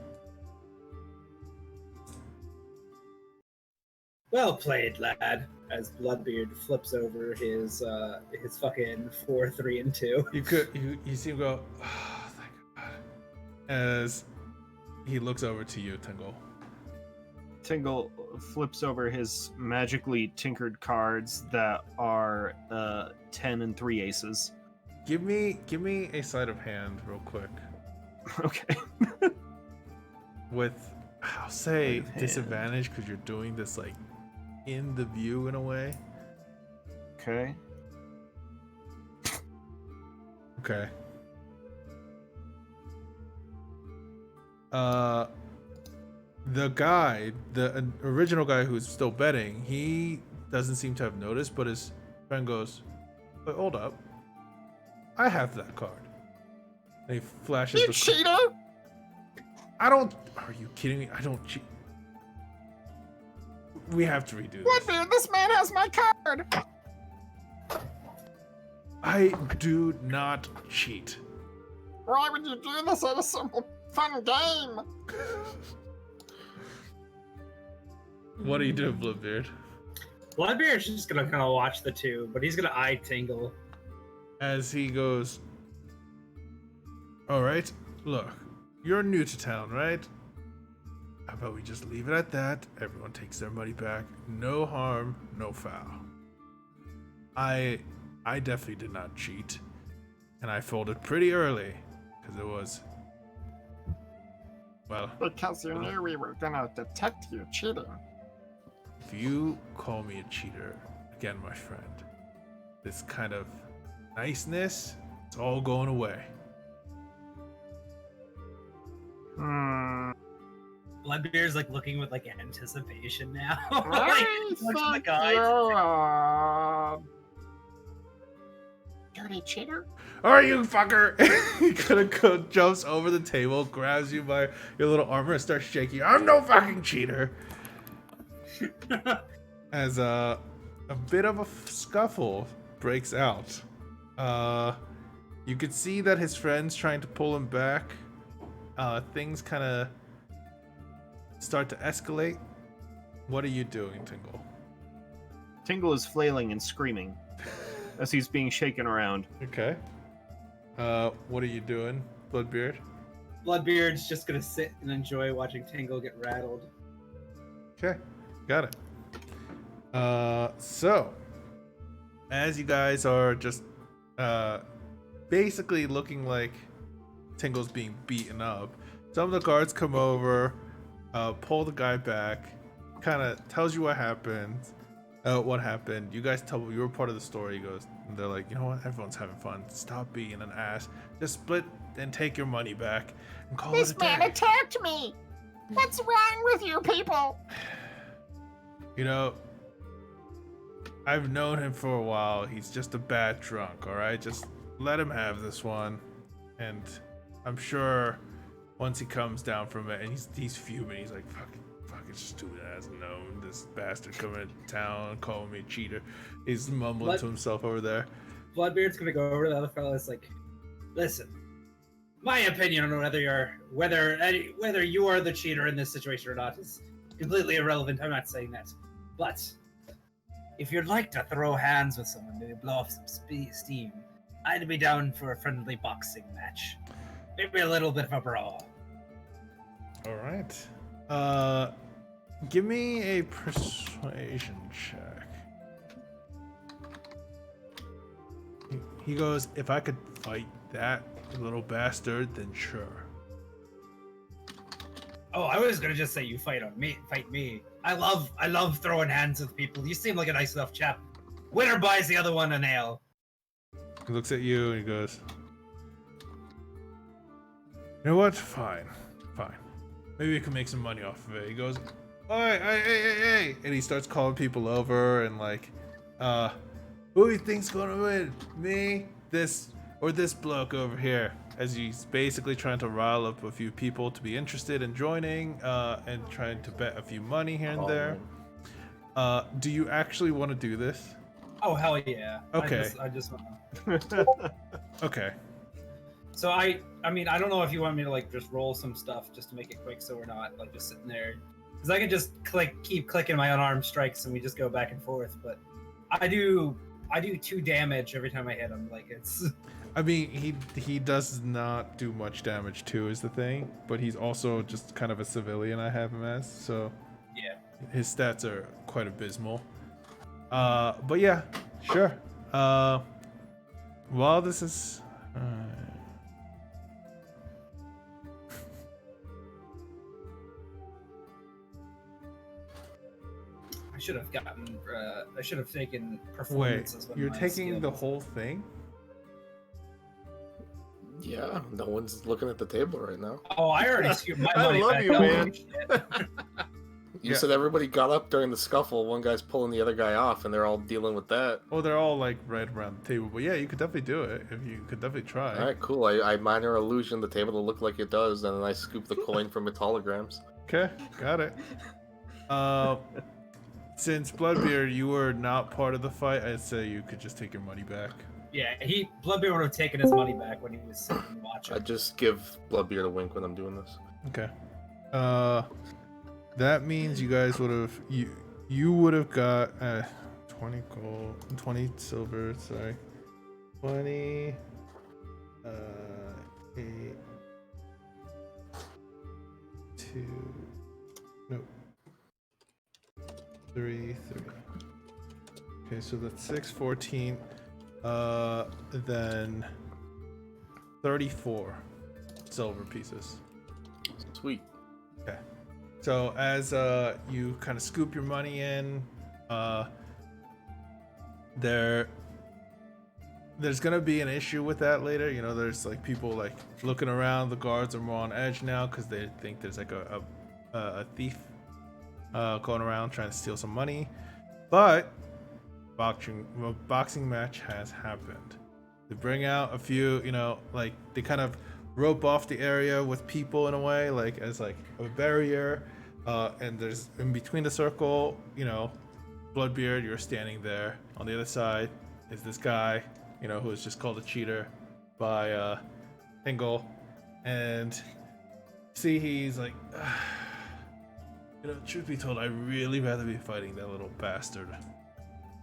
Well played, lad. As Bloodbeard flips over his fucking 4, 3, and 2. You see him go, "Oh, thank God," as he looks over to you, Tingle. Tingle flips over his magically tinkered cards that are 10 and 3 aces. Give me a sleight of hand real quick. Okay. With, I'll say disadvantage because you're doing this like in the view in a way. Okay. Okay. The original guy who's still betting, he doesn't seem to have noticed, but his friend goes, "But hold up, I have that card." And he flashes You the cheater! I don't. Are you kidding me? I don't cheat. We have to redo this. Bloodbeard, this man has my card! I do not cheat. Why would you do this at a simple, fun game? What are you doing, Bloodbeard? Bloodbeard's just gonna kind of watch the two, but he's gonna eye Tingle. As he goes, "All right, look, you're new to town, right? How about we just leave it at that? Everyone takes their money back. No harm, no foul. I definitely did not cheat, and I folded pretty early because it was, well, Because you knew we were gonna detect you cheating. if you call me a cheater again, my friend, this kind of niceness, it's all going away." Bloodbeard's like looking with like anticipation now. I Looks at the think guys. you're a dirty cheater. "Are you fucker?" He kind of jumps over the table, grabs you by your little armor, and starts shaking. "I'm no fucking cheater." As a bit of a scuffle breaks out, you could see that his friend's trying to pull him back. Things kind of start to escalate. What are you doing, Tingle? Tingle is flailing and screaming as he's being shaken around. Okay. What are you doing, Bloodbeard? Bloodbeard's just gonna sit and enjoy watching Tingle get rattled. Okay, got it. So, as you guys are just basically looking like Tingle's being beaten up, some of the guards come over, pull the guy back, kind of tells you what happened. You guys tell you were part of the story. He goes, and they're like, "You know what? Everyone's having fun. Stop being an ass. Just split and take your money back and call This it a man day." attacked me! What's wrong with you people? You know, I've known him for a while. He's just a bad drunk, all right? Just let him have this one. And I'm sure once he comes down from it, and he's fuming, he's like, fucking stupid ass, known this bastard coming to town and calling me a cheater. He's mumbling to himself over there. Bloodbeard's gonna go over to the other fellow. It's like, listen, my opinion on whether you are the cheater in this situation or not is completely irrelevant. I'm not saying that, but if you'd like to throw hands with someone, maybe blow off some steam, I'd be down for a friendly boxing match. Maybe a little bit of a brawl. All right. Give me a persuasion check. He goes, if I could fight that little bastard, then sure. Oh, I was gonna just say you fight me. I love throwing hands with people. You seem like a nice enough chap. Winner buys the other one an ale. He looks at you and he goes, you know what? Fine. Maybe we can make some money off of it. He goes, hey, and he starts calling people over and like, who do you think's gonna win? Me, this, or this bloke over here? As he's basically trying to rile up a few people to be interested in joining, and trying to bet a few money here and there. Do you actually want to do this? Oh hell yeah! Okay. I just Okay. So I mean I don't know if you want me to like just roll some stuff just to make it quick, so we're not like just sitting there. Because I can just keep clicking my unarmed strikes and we just go back and forth. But I do 2 damage every time I hit him. Like it's. I mean, he does not do much damage too, is the thing. But he's also just kind of a civilian. I have him as, so Yeah. his stats are quite abysmal. But yeah, sure. While this is. I should have gotten. I should have taken Wait, performances. you're taking the whole thing? Yeah, no one's looking at the table right now. Oh, I already scooped my I money love back. you, Oh, man. shit. You Yeah. said everybody got up during the scuffle. One guy's pulling the other guy off, and they're all dealing with that. Well, they're all like right around the table, but yeah, you could definitely do it if you could definitely try. All right, cool. I minor illusion the table to look like it does, and then I scoop the coin from its holograms. Okay, got it. Since Bloodbeard, you were not part of the fight, I'd say you could just take your money back. Yeah, Bloodbeard would have taken his money back when he was sitting and watching. I just give Bloodbeard a wink when I'm doing this. Okay. That means you guys would have you would have got 20 gold, 20 silver. Sorry, 20. 8, 2. Nope. 3. Okay, so that's 6, 14. Then 34 silver pieces. Sweet. Okay. So as you kind of scoop your money in, there's gonna be an issue with that later. You know, there's like people like looking around. The guards are more on edge now because they think there's like a thief going around trying to steal some money. But boxing match has happened. They bring out a few, you know, like they kind of rope off the area with people in a way, like as like a barrier. And there's in between the circle, you know, Bloodbeard, you're standing there. On the other side is this guy, you know, who is just called a cheater by Engel. And see, he's like, you know, truth be told, I'd really rather be fighting that little bastard.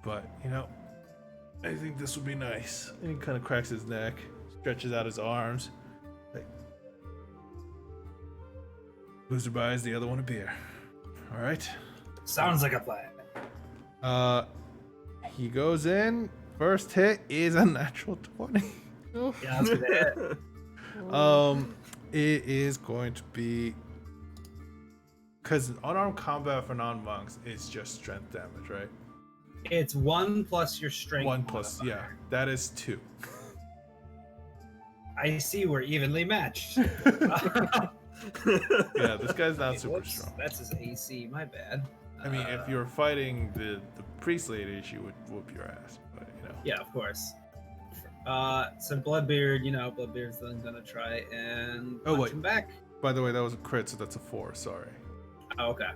But, you know, I think this would be nice. And he kind of cracks his neck, stretches out his arms. Like, loser buys the other one a beer. All right. Sounds like a plan. He goes in. First hit is a natural 20. Yeah, that's gonna hit. It is going to be because unarmed combat for non-monks is just strength damage, right? It's 1 plus your strength. 1 plus, yeah, modifier. that is 2. I see we're evenly matched. Yeah, this guy's not super Whoops, strong. That's his AC. My bad. I mean, if you were fighting the priest lady, she would whoop your ass. But you know. Yeah, of course. So Bloodbeard, you know, Bloodbeard's then gonna try and punch him back. By the way, that was a crit, so that's a 4. Sorry. Oh, okay.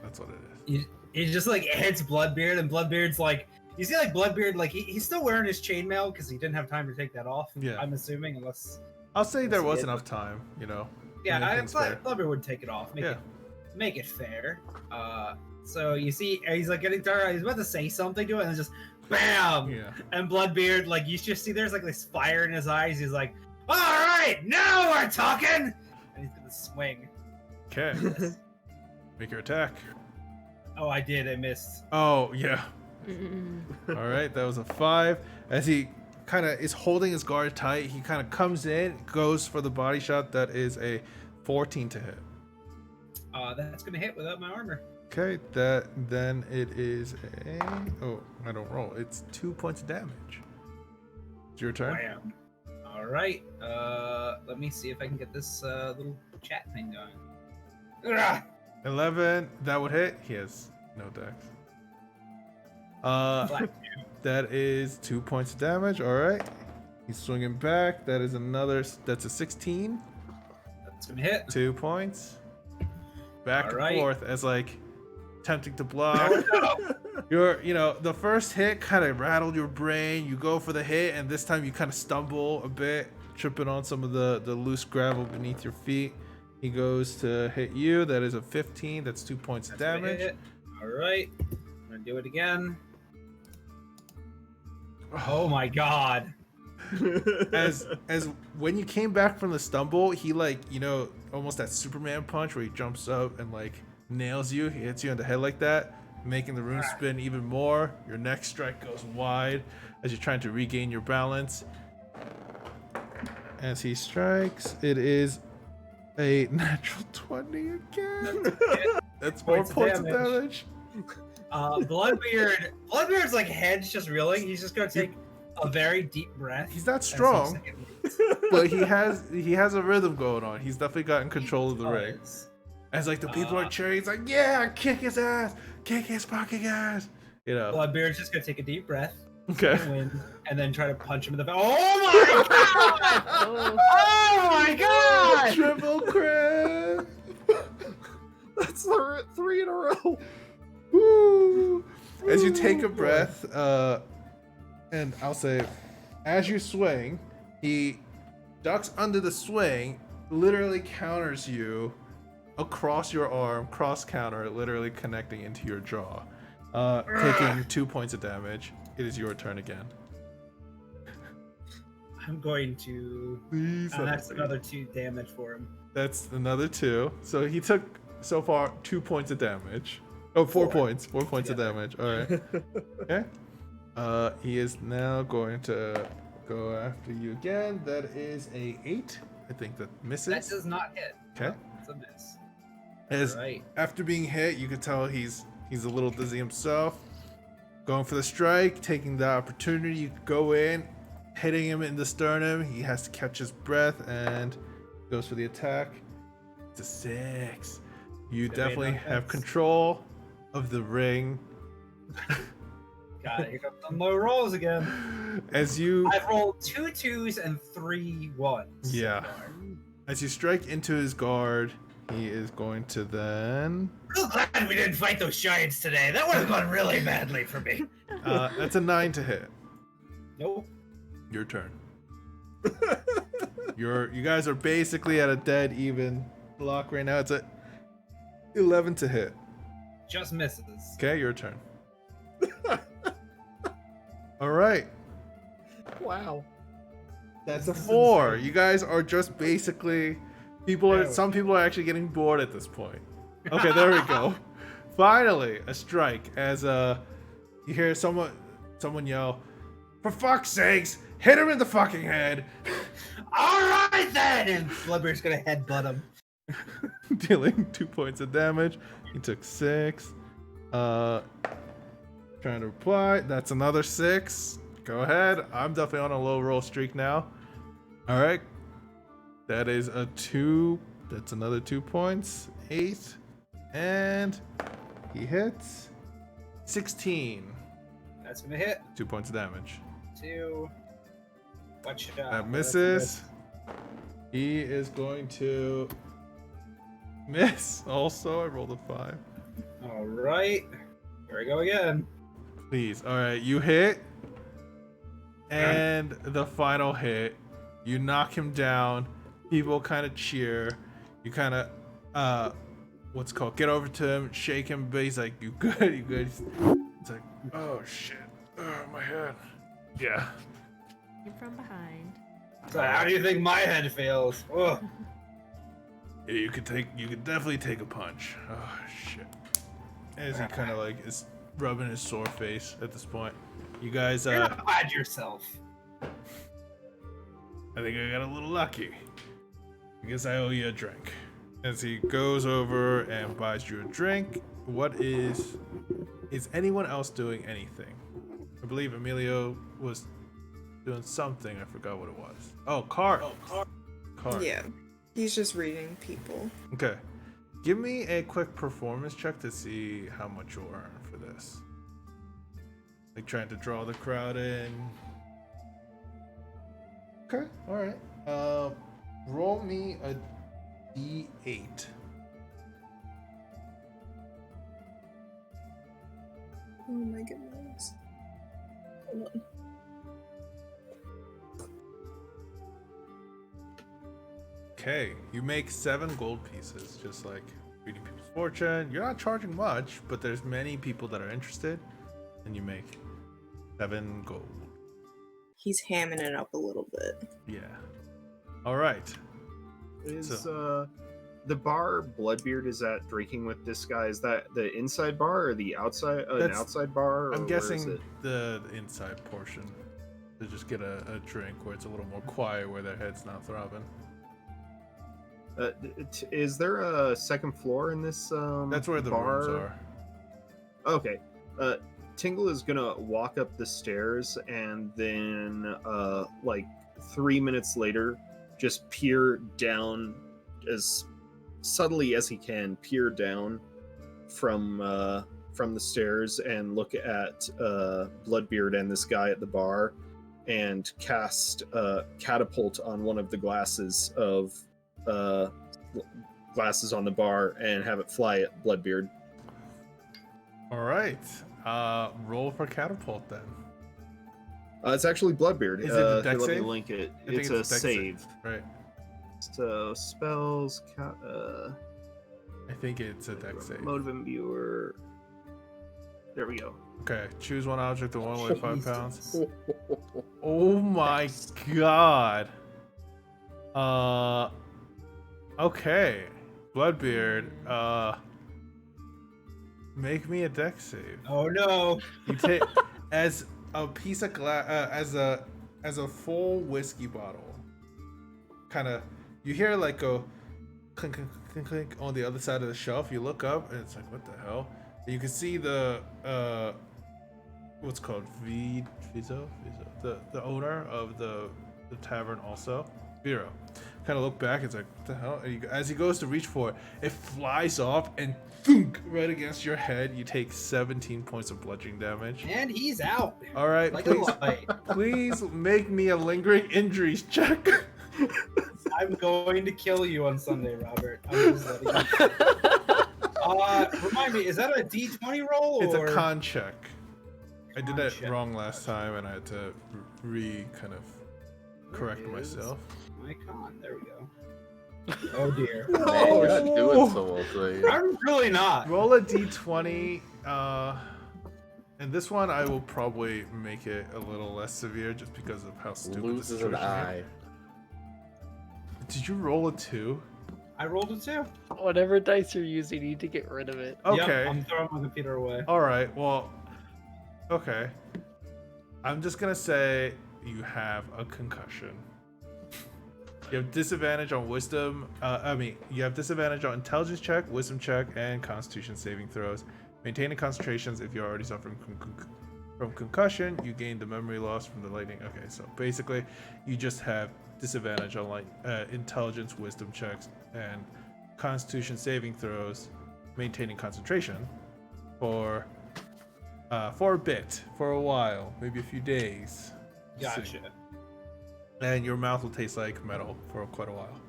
That's what it is. He just like hits Bloodbeard, and Bloodbeard's like, you see, like Bloodbeard, like he's still wearing his chainmail because he didn't have time to take that off. Yeah. I'm assuming, unless. I'll say there was Yeah. enough time, you know. Yeah, Anything's fair. Bloodbeard would take it off. Yeah. Make it fair. So you see, he's like getting tired. He's about to say something to it, and it's just bam. Yeah. And Bloodbeard, like you just see, there's like this fire in his eyes. He's like, "All right, now we're talking." And he's gonna swing. Okay. Make your attack. Oh, I did. I missed. Oh, yeah. All right, that was a 5. As he kind of is holding his guard tight, he kind of comes in, goes for the body shot. That is a 14 to hit. That's gonna hit without my armor. Okay, then it is a... Oh, I don't roll. It's 2 points of damage. It's your turn. Bam. All right. Let me see if I can get this little chat thing going. Ugh. 11, that would hit. He has no dex. That is 2 points of damage. All right. He's swinging back. That is another... That's a 16. That's gonna hit. 2 points. Back All and right. forth as like attempting to block. The first hit kind of rattled your brain. You go for the hit, and this time you kind of stumble a bit, tripping on some of the loose gravel beneath your feet. He goes to hit you. That is a 15. That's 2 points of That's gonna damage. hit. All right. I'm gonna do it again. Oh my god. As when you came back from the stumble, he almost that Superman punch where he jumps up and like nails you. He hits you on the head like that, making the rune spin even more. Your next strike goes wide as you're trying to regain your balance. As he strikes, it is a natural 20 again. That's 4 points of damage. Bloodbeard's like head's just reeling. He's just gonna take a very deep breath. He's not strong, but he has a rhythm going on. He's definitely gotten control of the ring. As like the people are cheering, he's like, "Yeah, kick his ass, kick his fucking ass." Bloodbeard's just gonna take a deep breath. Okay. And then try to punch him in the face. Oh my god! Oh my god! Triple crit. That's 3 in a row. Woo. As you take a breath, and I'll say, as you swing, he ducks under the swing, literally counters you across your arm, cross counter, literally connecting into your jaw, taking 2 points of damage. It is your turn again. I'm going to. Please. That's another 2 damage for him. That's another 2. So he took so far 2 points of damage. Oh, 4 points. 4 points of damage. All right. Okay. He is now going to go after you again. That is a 8. I think that misses. That does not hit. Okay. It's a miss. As Right. after being hit, you can tell he's a little dizzy himself. Going for the strike, taking the opportunity, you go in, hitting him in the sternum. He has to catch his breath and goes for the attack. It's a 6. You definitely have control of the ring. Got it. Here comes some low rolls again. As you I've rolled 2 2s and 3 1s. Yeah. As you strike into his guard, he is going to then... Real glad we didn't fight those giants today. That would have gone really badly for me. That's a 9 to hit. Nope. Your turn. You guys are basically at a dead even block right now. It's a 11 to hit. Just misses. Okay, your turn. All right. Wow. That's a 4. You guys are just basically some people are actually getting bored at this point. Okay, there we go. Finally, a strike as you hear someone yell, "For fuck's sakes, hit him in the fucking head." All right then, and Bloodbeard's gonna headbutt him. Dealing 2 points of damage. He took 6. Trying to reply. That's another 6. Go ahead. I'm definitely on a low roll streak now. All right. That is a 2. That's another 2 points. 8. And he hits 16. That's gonna hit. 2 points of damage. 2. Watch out. That misses. He is going to miss. Also, I rolled a 5. All right. Here we go again. Please. All right, you hit. And the final hit, you knock him down. People kind of cheer. You kind of what's it called, get over to him, shake him, but he's like, you good, you good. It's like, oh shit, oh my head. Yeah. Him from behind. So how do you think my head feels? Ugh. Yeah, you could definitely take a punch. Oh shit. As he kind of like is rubbing his sore face at this point. You guys, You're not bad yourself. I think I got a little lucky. I guess I owe you a drink. As he goes over and buys you a drink, is anyone else doing anything? I believe Emilio was doing something. I forgot what it was. Oh, card. Card. Yeah, he's just reading people. Okay. Give me a quick performance check to see how much you'll earn for this. Like trying to draw the crowd in. Okay, alright. Roll me a D8. Oh my goodness. Hold on. Okay, you make 7 gold pieces, just like reading people's fortune. You're not charging much, but there's many people that are interested, and you make 7 gold. He's hamming it up a little bit. Yeah. All right. Is the bar Bloodbeard is at drinking with this guy? Is that the inside bar or the outside? An outside bar? Or I'm where is guessing it? the inside portion. To just get a drink where it's a little more quiet, where their head's not throbbing. Is there a second floor in this? That's where the bar? rooms are. Okay. Tingle is gonna walk up the stairs and then, like 3 minutes later, just peer down as subtly as he can. Peer down from the stairs and look at Bloodbeard and this guy at the bar, and cast catapult on one of the glasses on the bar and have it fly at Bloodbeard. All right. Roll for catapult then. It's actually Bloodbeard. Is it a dex let me save? link it. I think It's a dex save. Right. So spells. I think it's a dex save. Mode of imbuer. There we go. Okay. Choose one object that won't weigh 5 pounds. Oh my god. Okay. Bloodbeard. Make me a dex save. Oh no. You take as a piece of glass, as a full whiskey bottle. Kind of, you hear like go clink, clink, clink, clink on the other side of the shelf. You look up and it's like, what the hell? And you can see the what's called Vizo, the owner of the tavern also, Vero. Kind of look back. It's like, what the hell? And as he goes to reach for it, it flies off and thunk, right against your head. You take 17 points of bludgeoning damage. And he's out. All right, Like please, a light. please make me a lingering injuries check. I'm going to kill you on Sunday, Robert. I'm just letting you. Remind me, is that a D20 roll? It's or... a con check. I did that check. wrong last time, and I had to kind of correct myself. My con. There we go. Oh dear. Man, you're not doing so well today. I'm really not. Roll a d20. And this one I will probably make it a little less severe, just because of how stupid this Loses situation an eye. is. Did you roll a 2? I rolled a 2. Whatever dice you're using, you need to get rid of it. Okay. Yep, I'm throwing my computer away. All right. Well. Okay. I'm just gonna say you have a concussion. You have disadvantage on wisdom. You have disadvantage on intelligence check, wisdom check, and constitution saving throws. Maintaining concentrations if you're already suffering from concussion. You gain the memory loss from the lightning. Okay, so basically, you just have disadvantage on intelligence, wisdom checks, and constitution saving throws. Maintaining concentration for a bit, for a while, maybe a few days. Gotcha. And your mouth will taste like metal for quite a while.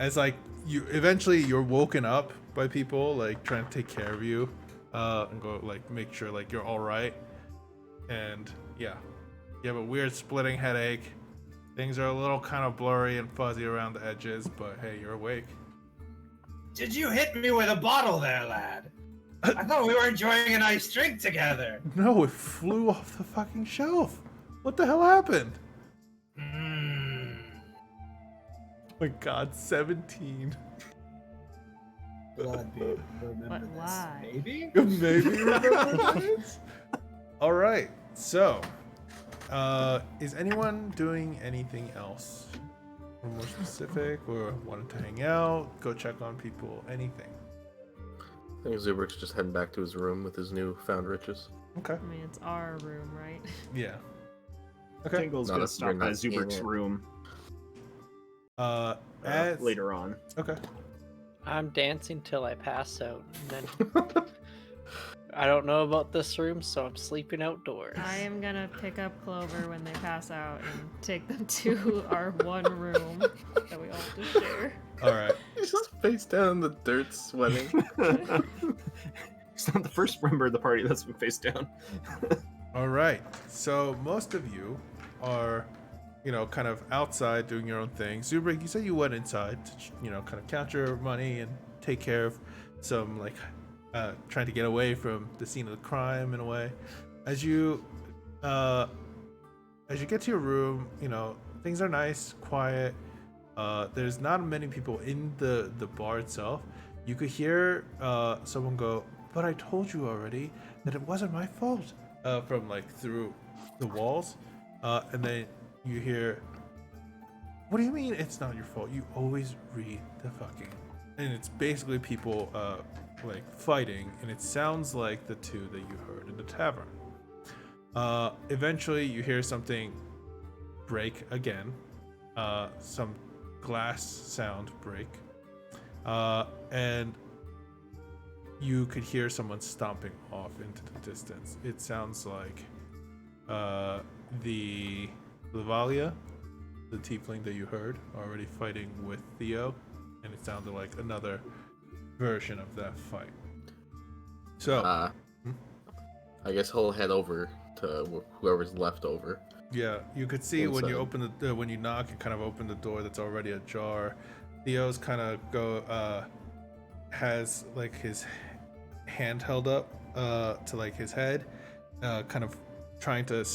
As like you're woken up by people like trying to take care of you, and go like make sure like you're all right. And yeah, you have a weird splitting headache. Things are a little kind of blurry and fuzzy around the edges, but hey, you're awake. Did you hit me with a bottle there, lad? I thought we were enjoying a nice drink together. No, it flew off the fucking shelf. What the hell happened? Mm. Oh my god, 17. Blood, dude. Remember But this. why? Maybe? Maybe remember this? Alright, so is anyone doing anything else? Or more specific, or wanted to hang out, go check on people, anything? I think Zubrik's just heading back to his room with his new found riches. Okay. I mean, it's our room, right? Yeah. Okay. Tingle's Not gonna if stop you're by not in Zubrik's it. room As later on. Okay. I'm dancing till I pass out, and then I don't know about this room, so I'm sleeping outdoors. I am gonna pick up Clover when they pass out and take them to our one room that we all just share. All right. He's just face down in the dirt, sweating. He's not the first member of the party that's been face down. All right. So most of you are, kind of outside doing your own thing. Zubrik, you said you went inside to, kind of count your money and take care of some, trying to get away from the scene of the crime in a way. As you get to your room, things are nice, quiet. There's not many people in the bar itself. You could hear someone go, "But I told you already that it wasn't my fault," from through the walls. And then you hear, "What do you mean it's not your fault? You always read the fucking..." And it's basically people fighting, and it sounds like the two that you heard in the tavern. Eventually you hear something break again, some glass sound break, and you could hear someone stomping off into the distance. It sounds like the Lavalia, the tiefling that you heard, already fighting with Theo, and it sounded like another version of that fight. So I guess he'll head over to whoever's left over. yeah, you could see when you Inside. open when you knock, it kind of open the door that's already ajar. Theo's kind of has his hand held up to his head, kind of trying to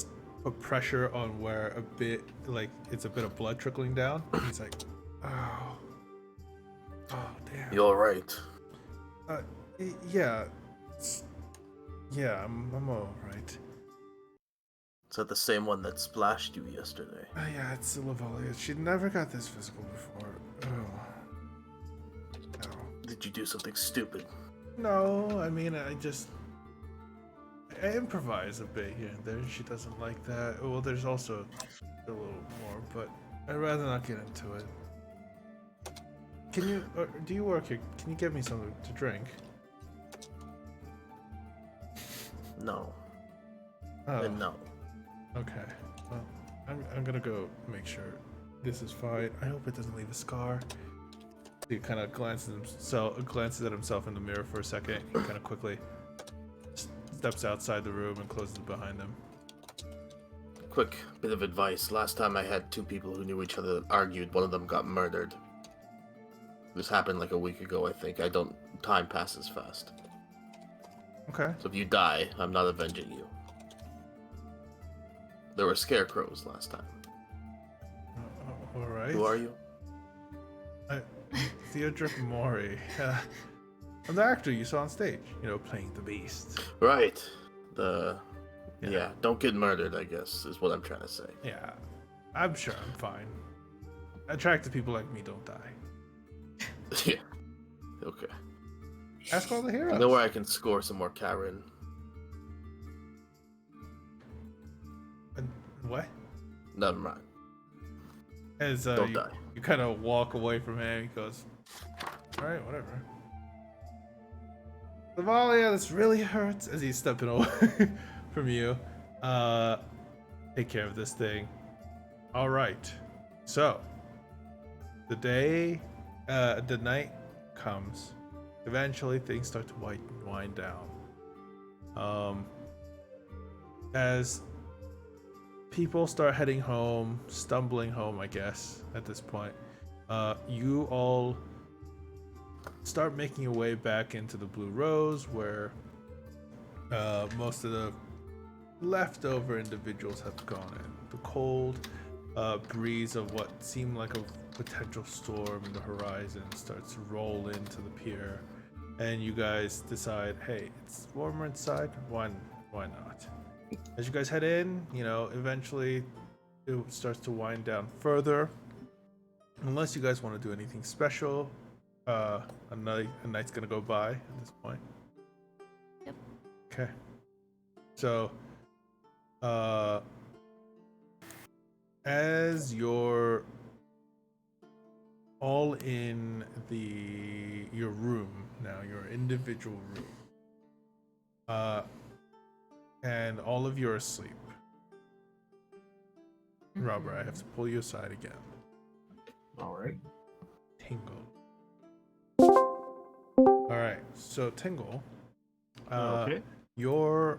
put pressure on where a bit it's a bit of blood trickling down. He's like, oh damn. You alright? Yeah, I'm all right. Is that the same one that splashed you yesterday? Yeah, it's Lavalia. She never got this physical before. Oh. No. Did you do something stupid? No, I mean, I improvise a bit here and there. She doesn't like that. Well, there's also a little more, but I'd rather not get into it. Can you, do you work here? Can you give me something to drink? No. Oh, And no. okay. Well, I'm gonna go make sure this is fine. I hope it doesn't leave a scar. He kind of glances at himself in the mirror for a second. He kind of quickly steps outside the room and closes it behind him. Quick bit of advice. Last time I had two people who knew each other that argued, one of them got murdered. This happened a week ago, I think. Time passes fast. Okay. So if you die, I'm not avenging you. There were scarecrows last time. All right. Who are you? Theodric Mori. I'm the actor you saw on stage, playing the beast. Right. Yeah. Yeah, don't get murdered, I guess, is what I'm trying to say. Yeah, I'm sure I'm fine. Attractive people like me don't die. Yeah. Okay. Ask all the I heroes. know where I can score some more Karen. What? Never mind. As Don't die. you kind of walk away from him, he goes, "All right, whatever." Lavalia, this really hurts. As he's stepping away from you, take care of this thing. All right. So the night comes. Eventually, things start to wind down. As people start heading home, stumbling home, I guess, at this point. You all start making your way back into the Blue Rose, where most of the leftover individuals have gone in. The cold breeze of what seemed like a potential storm in the horizon starts to roll into the pier, and you guys decide, hey, it's warmer inside, why not? As you guys head in, eventually it starts to wind down further. Unless you guys want to do anything special, a night's gonna go by at this point. Yep. Okay. So, as you're all in your room now, your individual room, and all of you are asleep. Robert, I have to pull you aside again. All right. Tingle. All right, so Tingle, Okay. you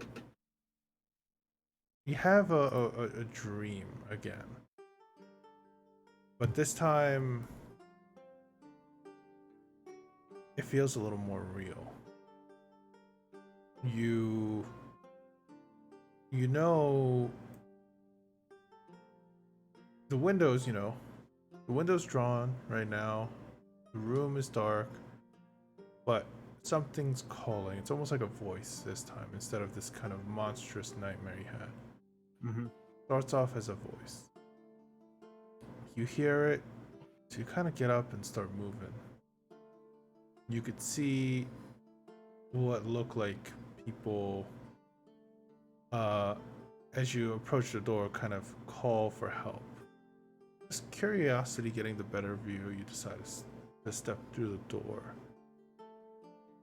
have a dream again, but this time it feels a little more real. You know the windows, the window's drawn right now. The room is dark, but something's calling. It's almost like a voice this time instead of this kind of monstrous nightmare you had. Mm-hmm. Starts off as a voice. You hear it, so you kind of get up and start moving. You could see what looked like people, as you approach the door, kind of call for help. Just curiosity getting the better of you, you decide to step through the door.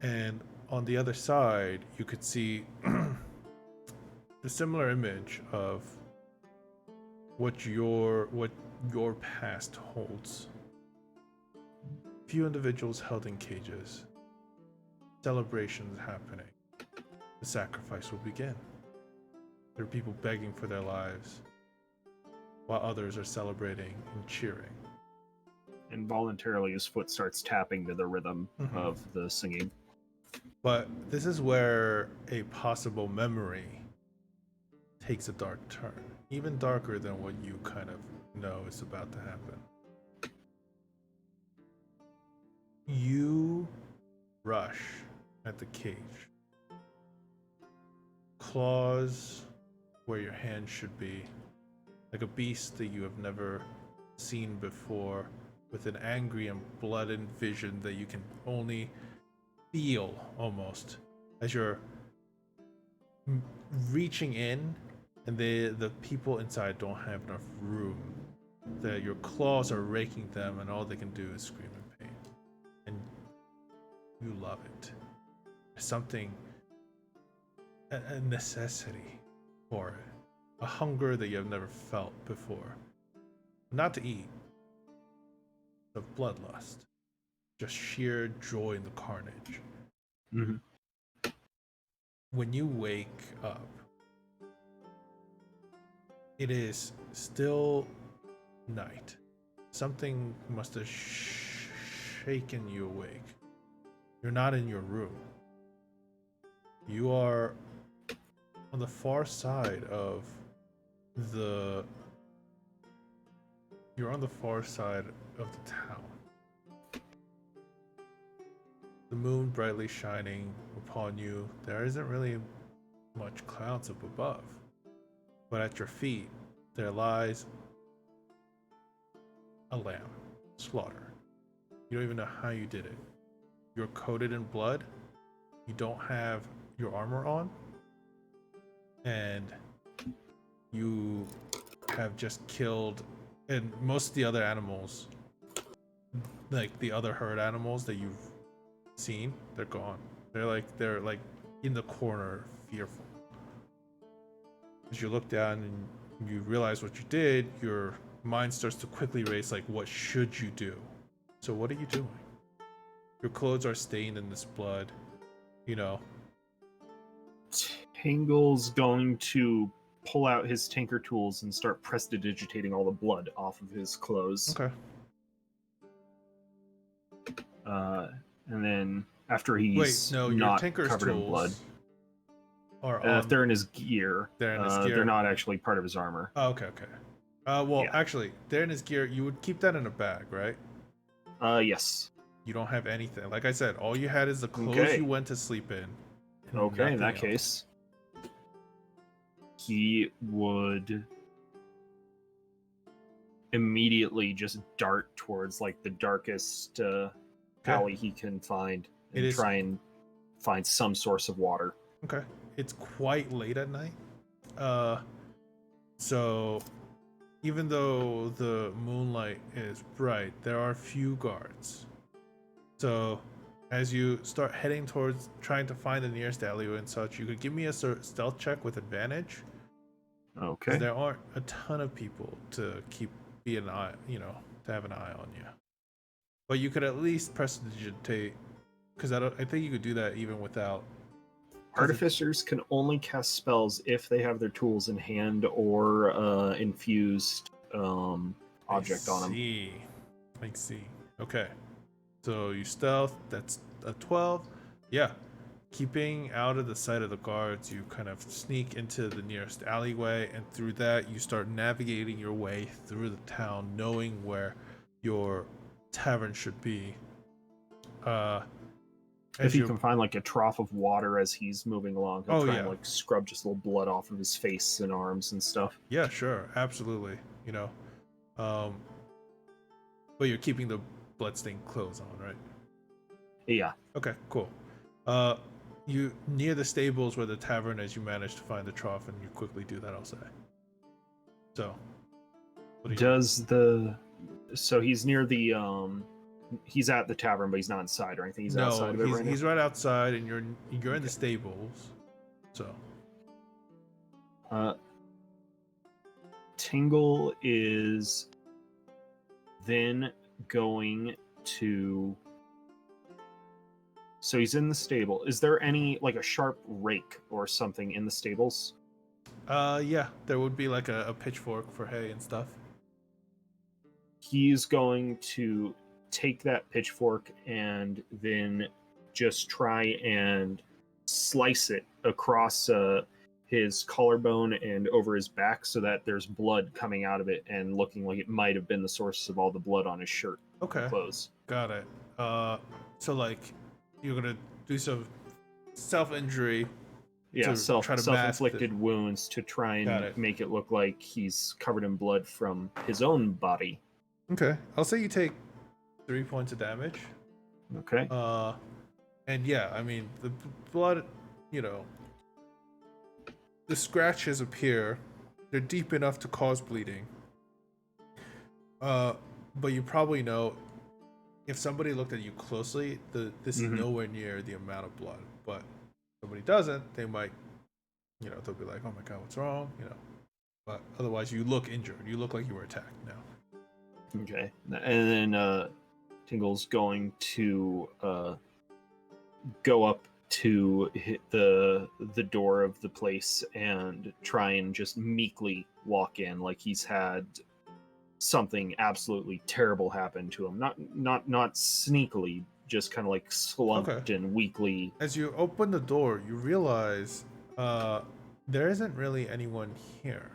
And on the other side, you could see the similar image of what your past holds. Few individuals held in cages. Celebrations happening. The sacrifice will begin. There are people begging for their lives, while others are celebrating and cheering. Involuntarily, his foot starts tapping to the rhythm of the singing. But this is where a possible memory takes a dark turn, even darker than what you kind of know is about to happen. You rush at the cage. Claws where your hand should be, like a beast that you have never seen before, with an angry and blooded vision that you can only feel almost as you're reaching in, and the people inside don't have enough room. That your claws are raking them, and all they can do is scream in pain. And you love it. Something, a necessity for it, a hunger that you have never felt before. Not to eat, of bloodlust. Just sheer joy in the carnage. Mm-hmm. When you wake up, it is still night. Something must have shaken you awake. You're not in your room. You are on the far side of the... You're on the far side of the town. The moon brightly shining upon you. There isn't really much clouds up above. But at your feet, there lies a lamb, slaughtered. You don't even know how you did it. You're coated in blood. You don't have your armor on. And you have just killed, and most of the other animals, like the other herd animals that you've seen, they're gone. They're like in the corner, fearful. As you look down and you realize what you did, your mind starts to quickly race, like, what should you do? So what are you doing? Your clothes are stained in this blood, Tingle's going to pull out his tinker tools and start prestidigitating all the blood off of his clothes. Okay. and then after Wait, he's no, your not tinker's covered in blood, tools are if they're in his gear, they're in his gear. they're not actually part of his armor. Oh, okay. Well, Yeah. actually, they're in his gear. You would keep that in a bag, right? Yes. You don't have anything. Like I said, all you had is the clothes Okay. you went to sleep in. and Okay, in that nothing else. case, he would immediately just dart towards like the darkest alley he can find and try and find some source of water. Okay. It's quite late at night. So even though the moonlight is bright, there are few guards. So as you start heading towards trying to find the nearest alleyway and such, you could give me a stealth check with advantage. Okay. There aren't a ton of people to be an eye, to have an eye on you. But you could at least prestidigitate, because I think you could do that even without. Artificers can only cast spells if they have their tools in hand or infused object on them. I see. Okay. So you stealth, that's a 12. Yeah. Keeping out of the sight of the guards, you kind of sneak into the nearest alleyway, and through that you start navigating your way through the town, knowing where your tavern should be. If you can find like a trough of water as he's moving along, he'll try and like scrub just a little blood off of his face and arms and stuff. Yeah, sure, absolutely. But you're keeping the bloodstained clothes on, right? Yeah. Okay, cool. You near the stables where the tavern is, you manage to find the trough, and you quickly do that, I'll say. So, so he's near the he's at the tavern, but he's not inside or anything. He's outside of it right now. He's right outside, and you're in the stables. So, Tingle is then going to. So he's in the stable. Is there any like a sharp rake or something in the stables? Yeah, there would be like a pitchfork for hay and stuff. He's going to take that pitchfork and then just try and slice it across his collarbone and over his back so that there's blood coming out of it and looking like it might have been the source of all the blood on his shirt. Okay. Clothes. Got it. So like you're gonna do some self-injury. Yeah, self-inflicted wounds to try and make it look like he's covered in blood from his own body. Okay. I'll say you take 3 points of damage. Okay. And yeah, I mean the blood, the scratches appear. They're deep enough to cause bleeding. But you probably know if somebody looked at you closely, this is nowhere near the amount of blood. But if somebody doesn't, they might, they'll be like, "Oh my god, what's wrong?" But otherwise, you look injured. You look like you were attacked now. Okay, and then Tingle's going to go up to hit the door of the place and try and just meekly walk in, like he's had something absolutely terrible happen to him. Not sneakily, just kind of like slumped and weakly. As you open the door, you realize there isn't really anyone here.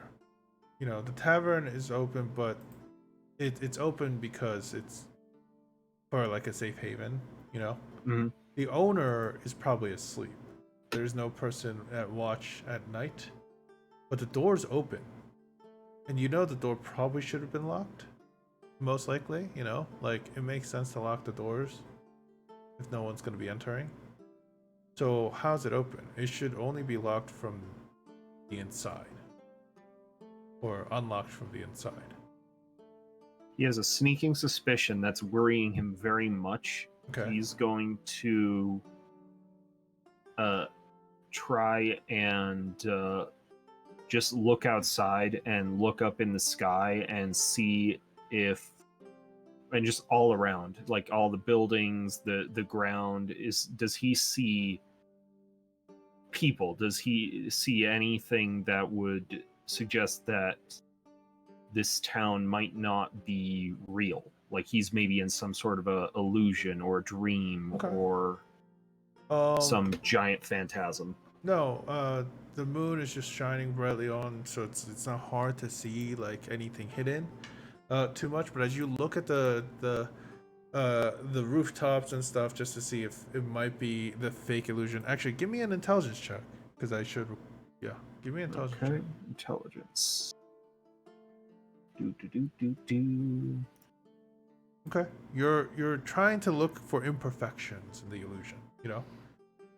The tavern is open, but it's open because it's for like a safe haven. Mm-hmm. The owner is probably asleep. There's no person at watch at night, but the door's open. And the door probably should have been locked. Most likely, like it makes sense to lock the doors if no one's going to be entering. So how's it open? It should only be locked from the inside. Or unlocked from the inside. He has a sneaking suspicion that's worrying him very much. Okay. He's going to try and just look outside and look up in the sky and see if, and just all around, like all the buildings, the ground, does he see people? Does he see anything that would suggest that this town might not be real? like he's maybe in some sort of a illusion or a dream Okay. or some giant phantasm. No, the moon is just shining brightly on, so it's not hard to see like anything hidden too much. But as you look at the rooftops and stuff, just to see if it might be the fake illusion. Actually, give me an intelligence check, because I should. Yeah, give me an intelligence check. Intelligence. Do. Okay, you're trying to look for imperfections in the illusion. You know,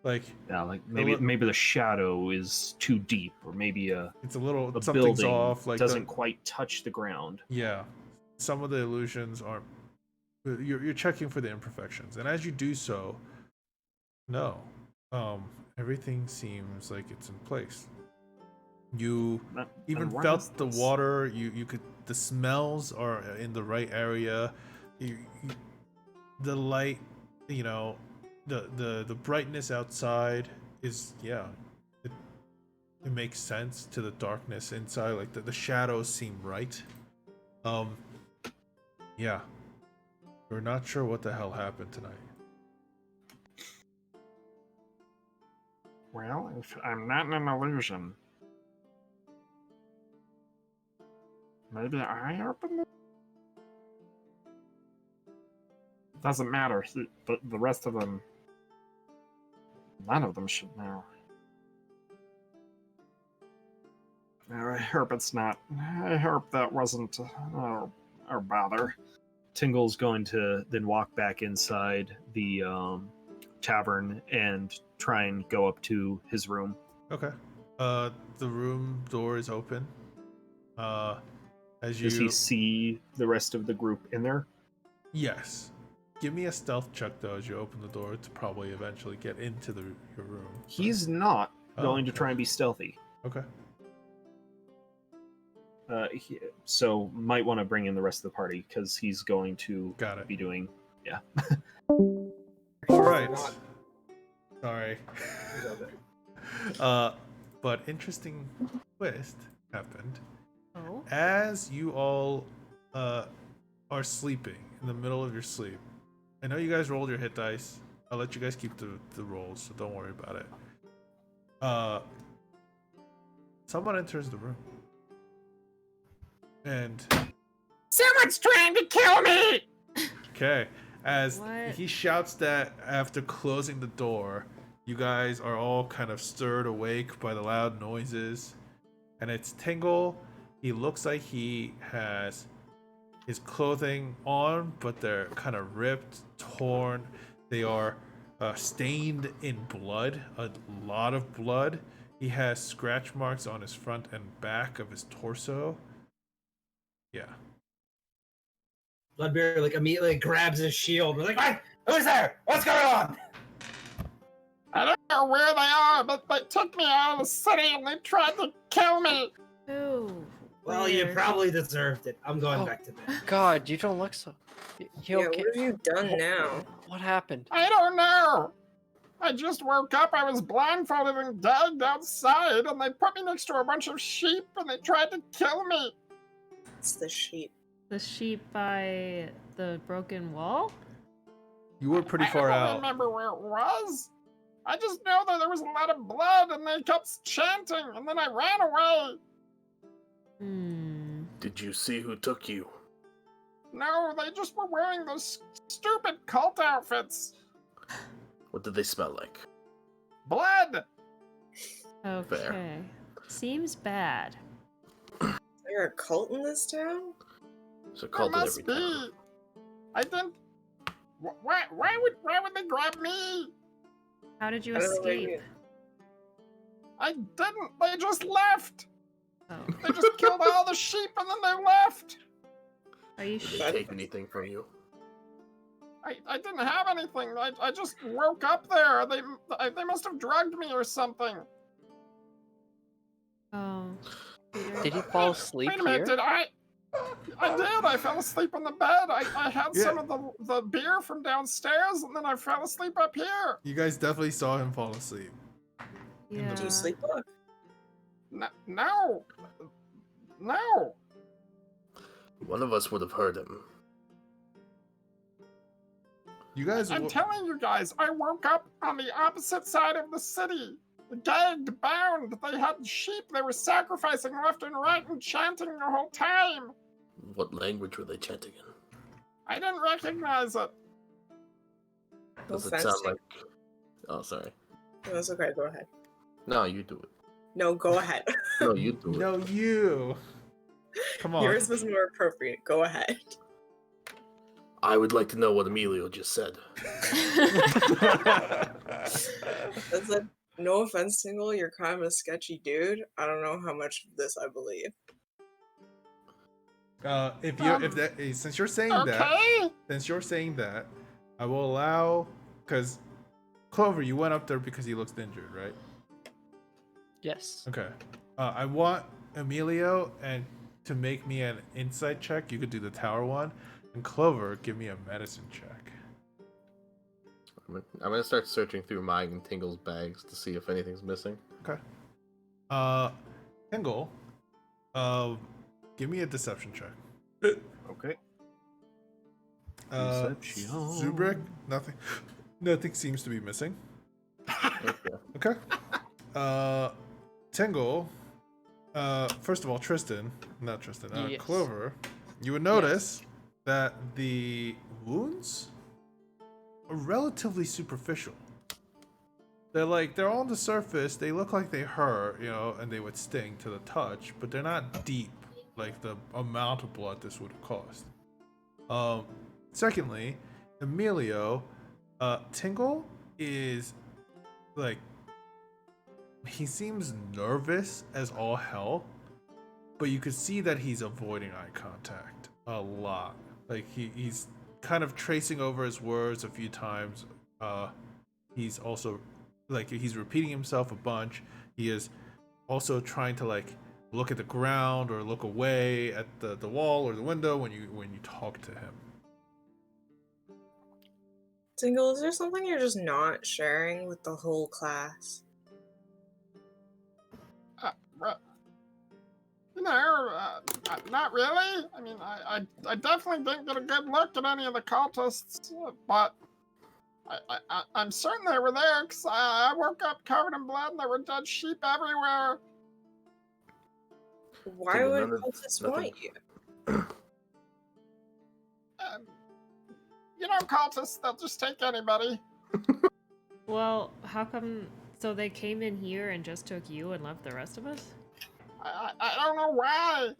like Yeah, like maybe the shadow is too deep, or maybe it's a little a something's building off. Like doesn't quite touch the ground. Yeah, some of the illusions are. You're checking for the imperfections, and as you do so, no, everything seems like it's in place. You even felt the water. You could. The smells are in the right area. The light, you know, the brightness outside is It makes sense to the darkness inside. Like the shadows seem right. Yeah. We're not sure what the hell happened tonight. Well, if I'm not in an illusion, maybe I opened it? Doesn't matter. The rest of them, none of them should know. I hope it's not. I hope that wasn't a bother. Tingle's going to then walk back inside the tavern and try and go up to his room. Okay. The room door is open. Does he see the rest of the group in there? Yes. Give me a stealth check though as you open the door to probably eventually get into your room. He's not going to try and be stealthy. Okay. So might want to bring in the rest of the party because he's going to be doing. Yeah. All right. Sorry. But interesting twist happened. Oh. As you all are sleeping in the middle of your sleep. I know you guys rolled your hit dice. I'll let you guys keep the rolls, so don't worry about it. Someone enters the room. And someone's trying to kill me! Okay. As he shouts that after closing the door, you guys are all kind of stirred awake by the loud noises. And it's Tingle. He looks like he has his clothing on, but they're kind of ripped, torn. They are stained in blood, a lot of blood. He has scratch marks on his front and back of his torso. Yeah. Bloodbeard like immediately grabs his shield. We're like, what? Who's there? What's going on? I don't know where they are, but they took me out of the city and they tried to kill me. Ooh. Well, you probably deserved it. I'm going back to bed. God, you don't look so. You okay? What have you done now? What happened? I don't know. I just woke up. I was blindfolded and gagged outside, and they put me next to a bunch of sheep, and they tried to kill me. It's the sheep. The sheep by the broken wall? You were pretty far I out. don't remember where it was. I just know that there was a lot of blood, and they kept chanting, and then I ran away. Did you see who took you? No, they just were wearing those stupid cult outfits. What did they smell like? Blood! Okay. Fair. Seems bad. Is there a cult in this town? It's a cult in every town. I didn't. Why would they grab me? How did you escape? I didn't. They just left. Oh. They just killed all the sheep and then they left. Are you Did they take anything from you? I didn't have anything. I just woke up there. They must have drugged me or something. Oh. Did you fall asleep Wait a minute, here? did I did. I fell asleep on the bed. I had some of the beer from downstairs, and then I fell asleep up here. You guys definitely saw him fall asleep. Yeah. Do you sleepwalk? No. One of us would have heard him. You guys. I'm telling you guys, I woke up on the opposite side of the city. Gagged, bound. They had sheep they were sacrificing left and right and chanting the whole time. What language were they chanting in? I didn't recognize it. Does it offense, sound like... Oh, sorry. No, that's okay. Go ahead. No, you do it. No, go ahead. No, you do it. No, you. Come on. Yours was more appropriate. Go ahead. I would like to know what Emilio just said. That's a no offense, Tingle. You're kind of a sketchy dude. I don't know how much of this I believe. Since you're saying Okay. that, I will allow, because Clover, you went up there because he looks injured, right? Yes. Okay. I want Emilio and to make me an insight check. You could do the tower one, and Clover, give me a medicine check. I'm gonna start searching through mine and Tingle's bags to see if anything's missing. Okay. Tingle, give me a deception check. Okay. Deception. Zubrik, nothing seems to be missing. Okay. Tingle, first of all, Yes. Clover, you would notice that the wounds are relatively superficial. They're on the surface, they look like they hurt, and they would sting to the touch, but they're not deep, like the amount of blood this would have caused. Secondly, Emilio, Tingle is he seems nervous as all hell, but you could see that he's avoiding eye contact a lot. He's kind of tracing over his words a few times. He's also he's repeating himself a bunch. He is also trying to look at the ground or look away at the wall or the window when you talk to him. Tingle, is there something you're just not sharing with the whole class? Not really. I mean, I definitely didn't get a good look at any of the cultists, but I'm certain they were there because I woke up covered in blood and there were dead sheep everywhere. Why would cultists want you? Cultists, they'll just take anybody. Well, how come... So they came in here and just took you and left the rest of us? I don't know why.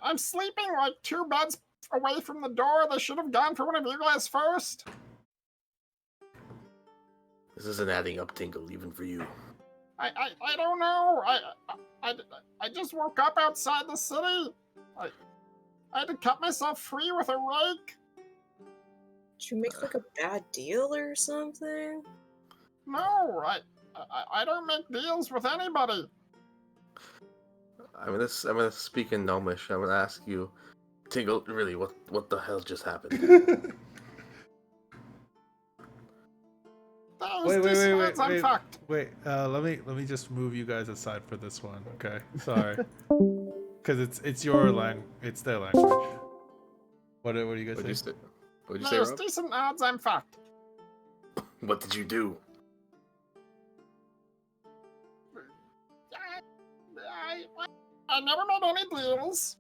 I'm sleeping like 2 beds away from the door. They should have gone for one of you guys first. This isn't adding up, Tingle, even for you. I don't know. I just woke up outside the city. I had to cut myself free with a rake. Did you make a bad deal or something? No, I don't make deals with anybody. I'm gonna speak in Gnomish. I'm gonna ask you, Tingle, really, what the hell just happened? Wait. Let me just move you guys aside for this one. Okay, sorry. Because it's your language. It's their language. What do you guys say? What'd you say, There's Rob? decent odds I'm fucked. What did you do? I never made any deals,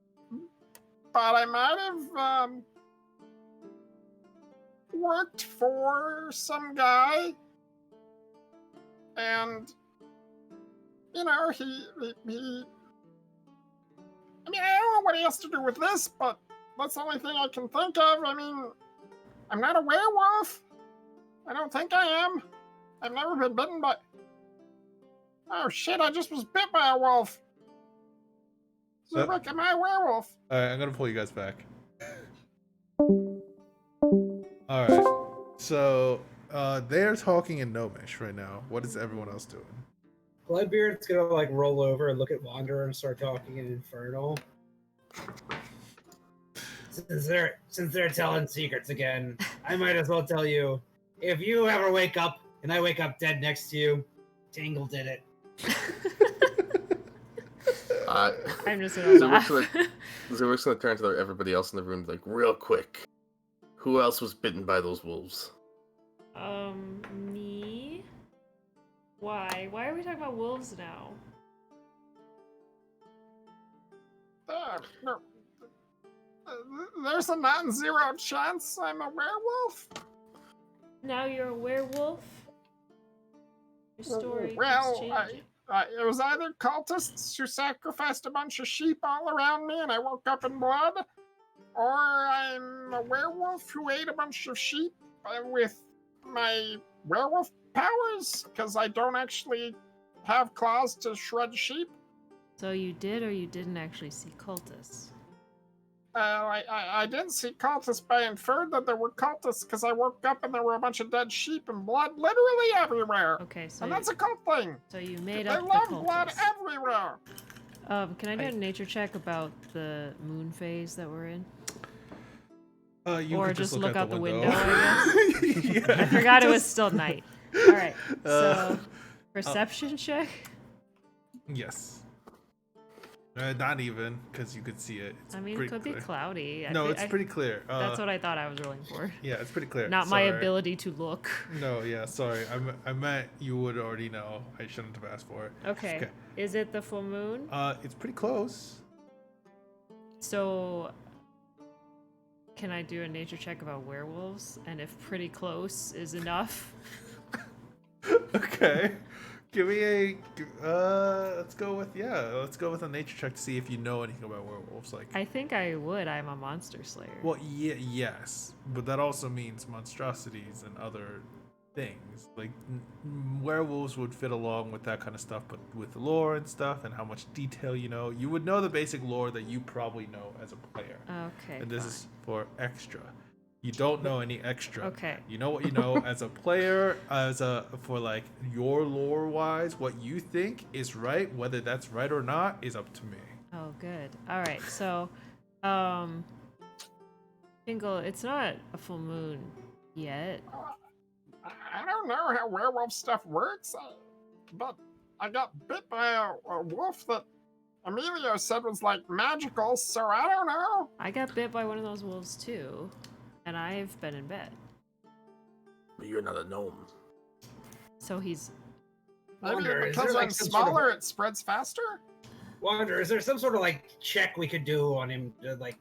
but I might have worked for some guy, and he I mean, I don't know what he has to do with this, but that's the only thing I can think of. I mean, I'm not a werewolf. I don't think I am. I've never been bitten by... Oh shit, I just was bit by a wolf. Zubrik, am I a werewolf? Alright, I'm gonna pull you guys back. Alright, so they're talking in Gnomish right now. What is everyone else doing? Bloodbeard's gonna roll over and look at Wanderer and start talking in Infernal. Since they're telling secrets again, I might as well tell you, if you ever wake up and I wake up dead next to you, Tingle did it. I'm just gonna laugh. Zurik's gonna turn to everybody else in the room real quick. Who else was bitten by those wolves? Me? Why? Why are we talking about wolves now? No. There's a non-zero chance I'm a werewolf. Now you're a werewolf? Your story Well, keeps changing. it was either cultists who sacrificed a bunch of sheep all around me and I woke up in blood, or I'm a werewolf who ate a bunch of sheep with my werewolf powers, because I don't actually have claws to shred sheep. So you did or you didn't actually see cultists? I didn't see cultists, but I inferred that there were cultists because I woke up and there were a bunch of dead sheep and blood literally everywhere. Okay, so And that's a cult thing. so you made They up the love cultists. blood everywhere. Can I do a nature check about the moon phase that we're in? You Or could just look out the window, I guess. Yeah, I forgot it was still night. All right. So perception check. Yes. Not even, because you could see it. It's I mean, it pretty could clear. be cloudy. No, it's pretty clear. That's what I thought I was rolling for. Yeah, it's pretty clear. Not my Sorry. ability to look. No, yeah, sorry. I meant you would already know. I shouldn't have asked for it. Okay. Is it the full moon? It's pretty close. So, can I do a nature check about werewolves? And if pretty close is enough? Okay. Give me a let's go with a nature check to see if you know anything about werewolves. Like, I think I would. I'm a monster slayer. well, yes, but that also means monstrosities and other things. Like werewolves would fit along with that kind of stuff, but with lore and stuff and how much detail you would know the basic lore that you probably know as a player. Okay. And this fine. is for extra. You don't know any extra. Okay. You know what you know as a player, for like your lore wise, what you think is right, whether that's right or not is up to me. Oh, good. All right. So, Jingle, it's not a full moon yet. I don't know how werewolf stuff works, but I got bit by a wolf that Emilio said was like magical, so I don't know. I got bit by one of those wolves too, and I've been in bed. But you're not a gnome. So he's. Maybe Wonder, is because there, like, I'm some sort of- smaller, it spreads faster? Wonder, is there some sort of like check we could do on him to like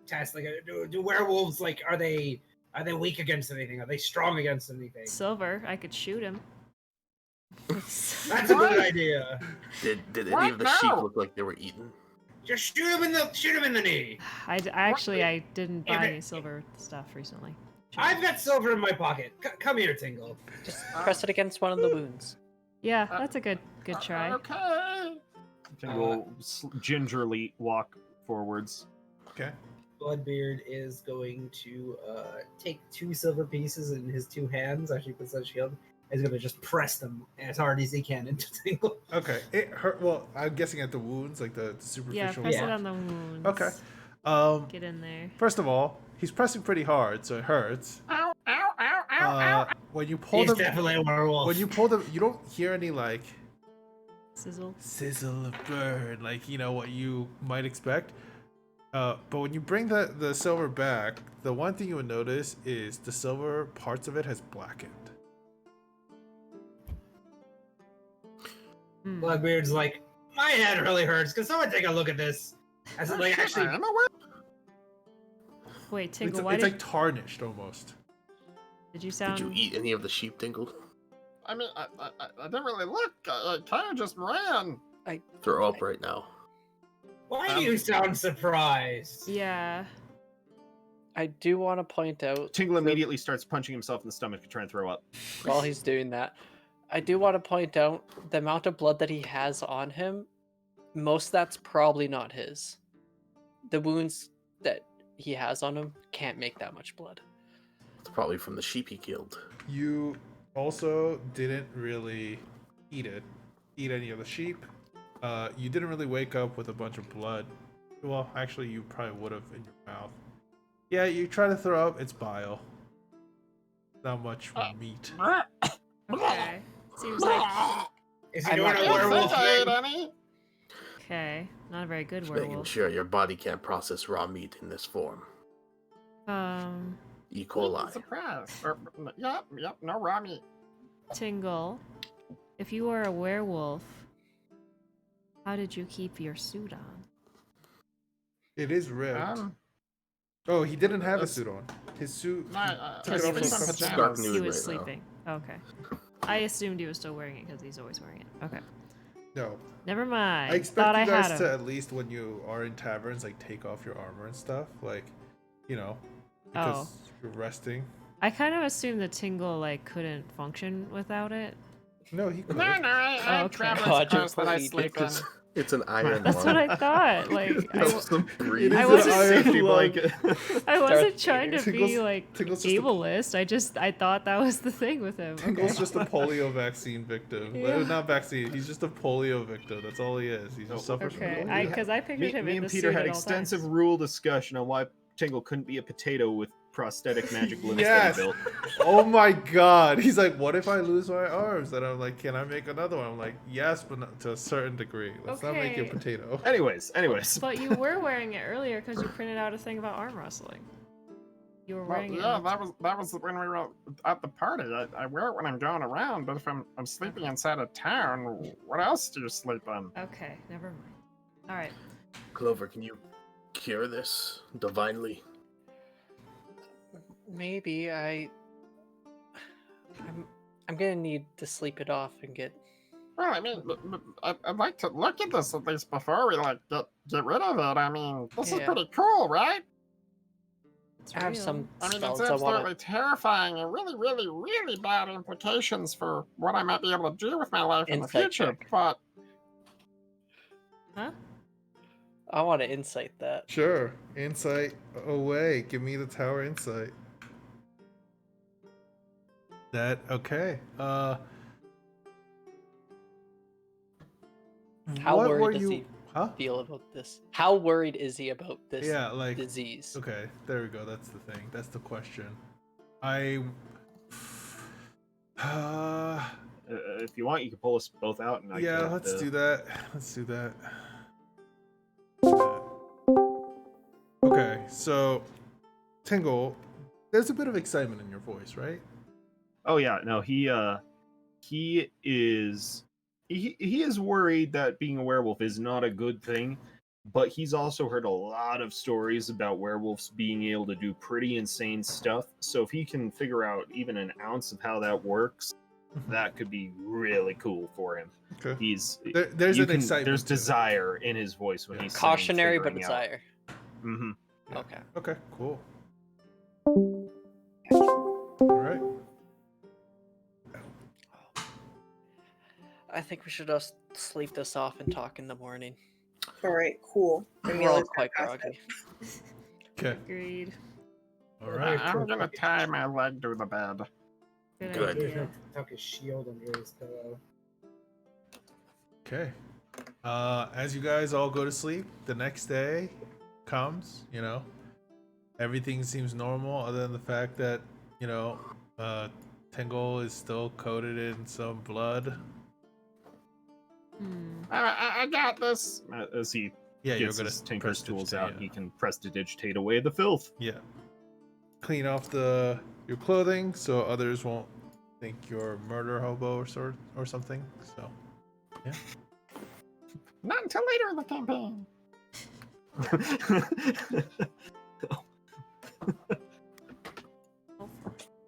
test? Like, do werewolves like are they weak against anything? Are they strong against anything? Silver, I could shoot him. That's a good idea. Did any What? of the sheep No. look like they were eaten? Just shoot him in the knee. I didn't buy any silver stuff recently. I've got silver in my pocket. Come here, Tingle. Just press it against one of the wounds. Yeah, that's a good try. Okay. Tingle gingerly walk forwards. Okay. Bloodbeard is going to take 2 silver pieces in his 2 hands. Actually, puts on shield. He's going to just press them as hard as he can into Tingle. Okay. It hurt. Well, I'm guessing at the wounds, like the superficial. Yeah, press Yeah. it on the wounds. Okay. Get in there. First of all, he's pressing pretty hard, so it hurts. Ow, ow, ow, ow, ow. When you pull He's them, definitely a werewolf. when you pull them, you don't hear any like Sizzle. sizzle of burn, like what you might expect. But when you bring the silver back, the one thing you would notice is the silver parts of it has blackened. Bloodbeard's like, my head really hurts. Can someone take a look at this? I said, like, actually, I'm aware. Wait, It's, Tingle, why it's did like tarnished almost. you sound? Did you eat any of the sheep, Tingle? I mean, I didn't really look. I kind of just ran. Throw up right now. why do you sound surprised? Yeah. I do want to point out Tingle immediately starts punching himself in the stomach to try and throw up. while he's doing that, I do want to point out the amount of blood that he has on him. Most of that's probably not his. The wounds that he has on him can't make that much blood. It's probably from the sheep he killed. You also didn't really eat any of the sheep. You didn't really wake up with a bunch of blood. Well, actually, you probably would have in your mouth. Yeah, you try to throw up. It's bile. Not much meat. Okay. Seems like Is he I'm doing not a sure. werewolf I ate thing? any. okay. Not a very good Just making werewolf. sure your body can't process raw meat in this form. E. coli. Surprise. Yep, no raw meat. Tingle, if you were a werewolf, how did you keep your suit on? It is ripped. Um, He didn't have a it's- suit on. His suit. I took it Because off he for was, some Stark time. nude he was right now. sleeping. Okay. I assumed he was still wearing it because he's always wearing it. Okay. No. Never mind. I expect Thought you I guys had to him. at least when you are in taverns, like take off your armor and stuff, like, because you're resting. I kind of assumed that Tingle like couldn't function without it. No, he could. No, I Oh, have okay. traveler's clothes that I Quadriplegic. sleep in. It's an iron That's what lung. I thought. Like Helps them breathe. It I is wasn't an iron Safety lung. blanket. I wasn't Darth trying to Vader. be Tingle's- like Tingle's just a- ableist. I thought that was the thing with him. Tingle's Okay. just a polio vaccine victim. Yeah. Not vaccine. He's just a polio victim. That's all he is. He just suffers Okay, from I- polio. because I pictured him Me in and the Peter suit had at all extensive times. rule discussion on why Tingle couldn't be a potato with prosthetic magic limbs Yes. that he built. Oh my god. He's like, what if I lose my arms? And I'm like, can I make another one? I'm like, yes, but not to a certain degree. Let's not make you a Okay. potato. Anyways. But you were wearing it earlier because you printed out a thing about arm wrestling. You were Well, wearing yeah, it. that was when we were at the party. I wear it when I'm going around, but if I'm sleeping inside a town, what else do you sleep in? Okay, never mind. All right. Clover, can you cure this divinely? Maybe I'm gonna need to sleep it off and get. Well, I mean, I'd like to look at this at least before we like get rid of it. I mean, this is Yeah. pretty cool, right? It's I have real. some I mean, spells it's I absolutely want terrifying and really, really, really bad implications for what I might be able to do with my life in the Insight future. check. But Huh? I want to insight that. Sure. Insight away. Give me the tower insight. That okay. How what worried were does you? he Huh? feel about this? How worried is he about this Yeah, like disease? okay, there we go. That's the thing. That's the question. I. If you want, you can pull us both out, and Yeah, let's do that. Let's do that. Okay, so Tingle, there's a bit of excitement in your voice, right? Oh yeah, no, he is worried that being a werewolf is not a good thing, but he's also heard a lot of stories about werewolves being able to do pretty insane stuff. So if he can figure out even an ounce of how that works, that could be really cool for him. Okay. He's There's you an can- excitement. There's to it. desire in his voice when Yeah. he's Cautionary but desire. Mm-hmm. Yeah. Okay. Okay, cool. All right. I think we should just sleep this off and talk in the morning. All right, cool. We're all Amelia's quite gonna pass groggy. Okay. Agreed. All right. I'm gonna tie my leg to the bed. Good, Good. idea. Tuck his shield under his pillow. Okay. As you guys all go to sleep, the next day comes, everything seems normal other than the fact that, Tingle is still coated in some blood. I got this. As he Yeah, you're gets gonna his tinker's tools out, prestidigitate, he can prestidigitate away the filth. Yeah. Clean off your clothing so others won't think you're a murder hobo or something. So, yeah. Not until later in the campaign.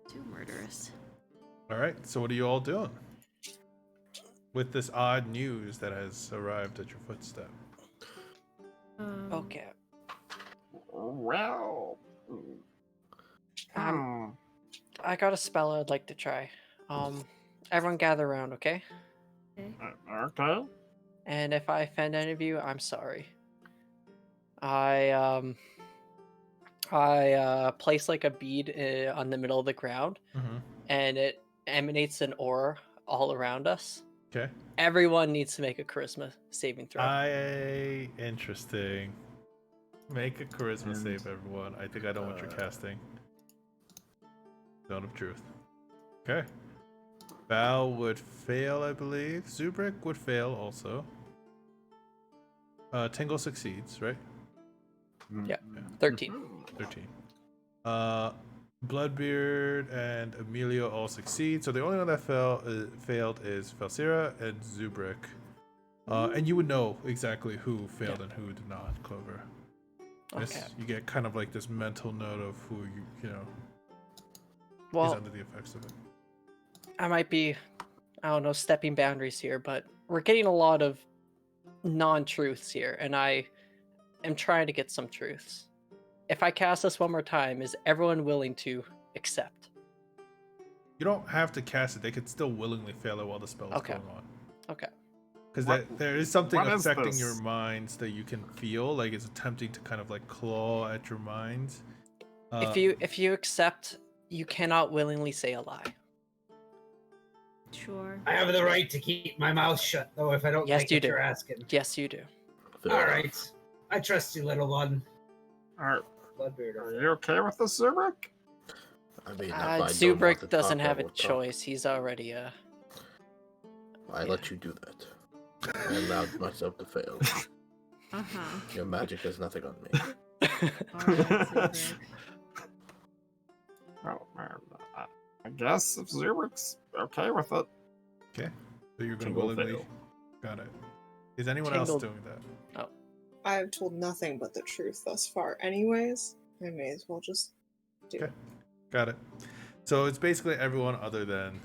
Too murderous. All right. So what are you all doing with this odd news that has arrived at your footstep? Okay. Well, I got a spell I'd like to try. Everyone gather around, okay? okay. And if I offend any of you, I'm sorry. I place like a bead on the middle of the ground, Mm-hmm. and it emanates an aura all around us. Okay. Everyone needs to make a charisma saving throw. Interesting. Make a charisma And, save, everyone. I think I know what you're casting. Zone of Truth. Okay. Val would fail, I believe. Zubrick would fail also. Tingle succeeds, right? Yeah. 13. 13. Bloodbeard and Emilio all succeed. So the only one that failed is Felsira and Zubrik. And you would know exactly who failed and who did not, Clover. Okay. You get kind of like this mental note of who you know Well, is under the effects of it. I might be, I don't know, stepping boundaries here, but we're getting a lot of non-truths here, and I am trying to get some truths. If I cast this one more time, is everyone willing to accept? You don't have to cast it. They could still willingly fail it while the spell is going on. Okay. Because there is something what is affecting this? your minds that you can feel, like it's attempting to kind of like claw at your minds. If you accept, you cannot willingly say a lie. Sure. I have the right to keep my mouth shut, though, if I don't Yes, like you what do. you're asking. Yes, you do. Fair All enough. right. I trust you, little one. Are Bloodbeard. you okay with this, Zubrik? I mean, if I don't want to Zubrik doesn't talk, I have a won't talk. choice. He's already I let you do that. I allowed myself to fail. Uh-huh. Your magic has nothing on me. Alright, Zubrik. Well, I guess if Zubrik's okay with it. Okay. So you're going to Tingle willingly. fail. Got it. Is anyone else Tingle- doing that? I have told nothing but the truth thus far. Anyways, I may as well just do Okay. Got it. So it's basically everyone other than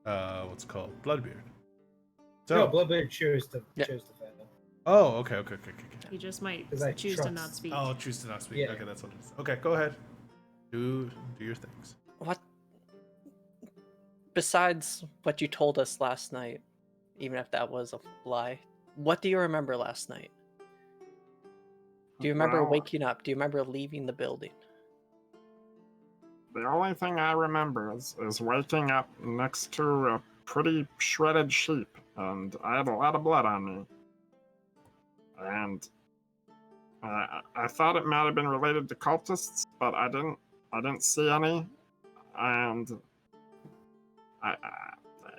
what's it called Bloodbeard. So No, Bloodbeard chose to Yeah. fail. oh, okay. He just might 'Cause I choose to trust. not speak. Oh, choose to not speak. Yeah. Okay, that's what it is. Okay, go ahead. Do your things. What? Besides what you told us last night, even if that was a lie, what do you remember last night? Do you remember Well, waking up? Do you remember leaving the building? The only thing I remember is waking up next to a pretty shredded sheep, and I had a lot of blood on me. And I thought it might have been related to cultists, but I didn't see any. And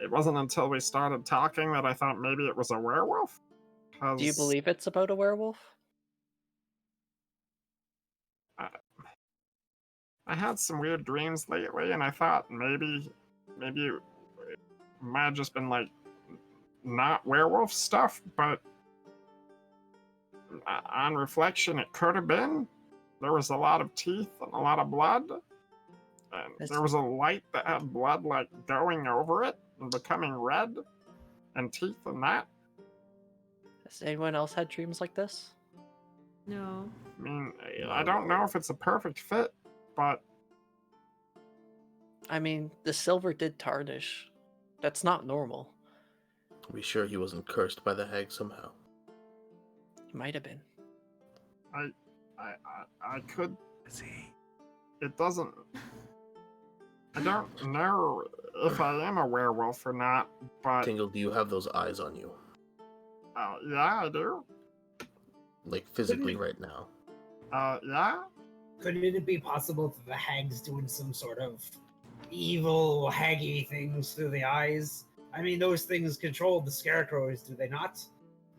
it wasn't until we started talking that I thought maybe it was a werewolf. Do you believe it's about a werewolf? I had some weird dreams lately, and I thought maybe it might have just been like not werewolf stuff, but on reflection, it could have been. There was a lot of teeth and a lot of blood, and there was a light that had blood like going over it and becoming red, and teeth and that. Has anyone else had dreams like this? No. I mean, I don't know if it's a perfect fit, but I mean, the silver did tarnish. That's not normal. Are we sure he wasn't cursed by the hag somehow? He might have been. I could. It doesn't. I don't know if I am a werewolf or not, but Tingle, do you have those eyes on you? yeah, I do. Like physically right now? Yeah. Couldn't it be possible that the hag's doing some sort of evil, haggy things through the eyes? I mean, those things control the scarecrows, do they not?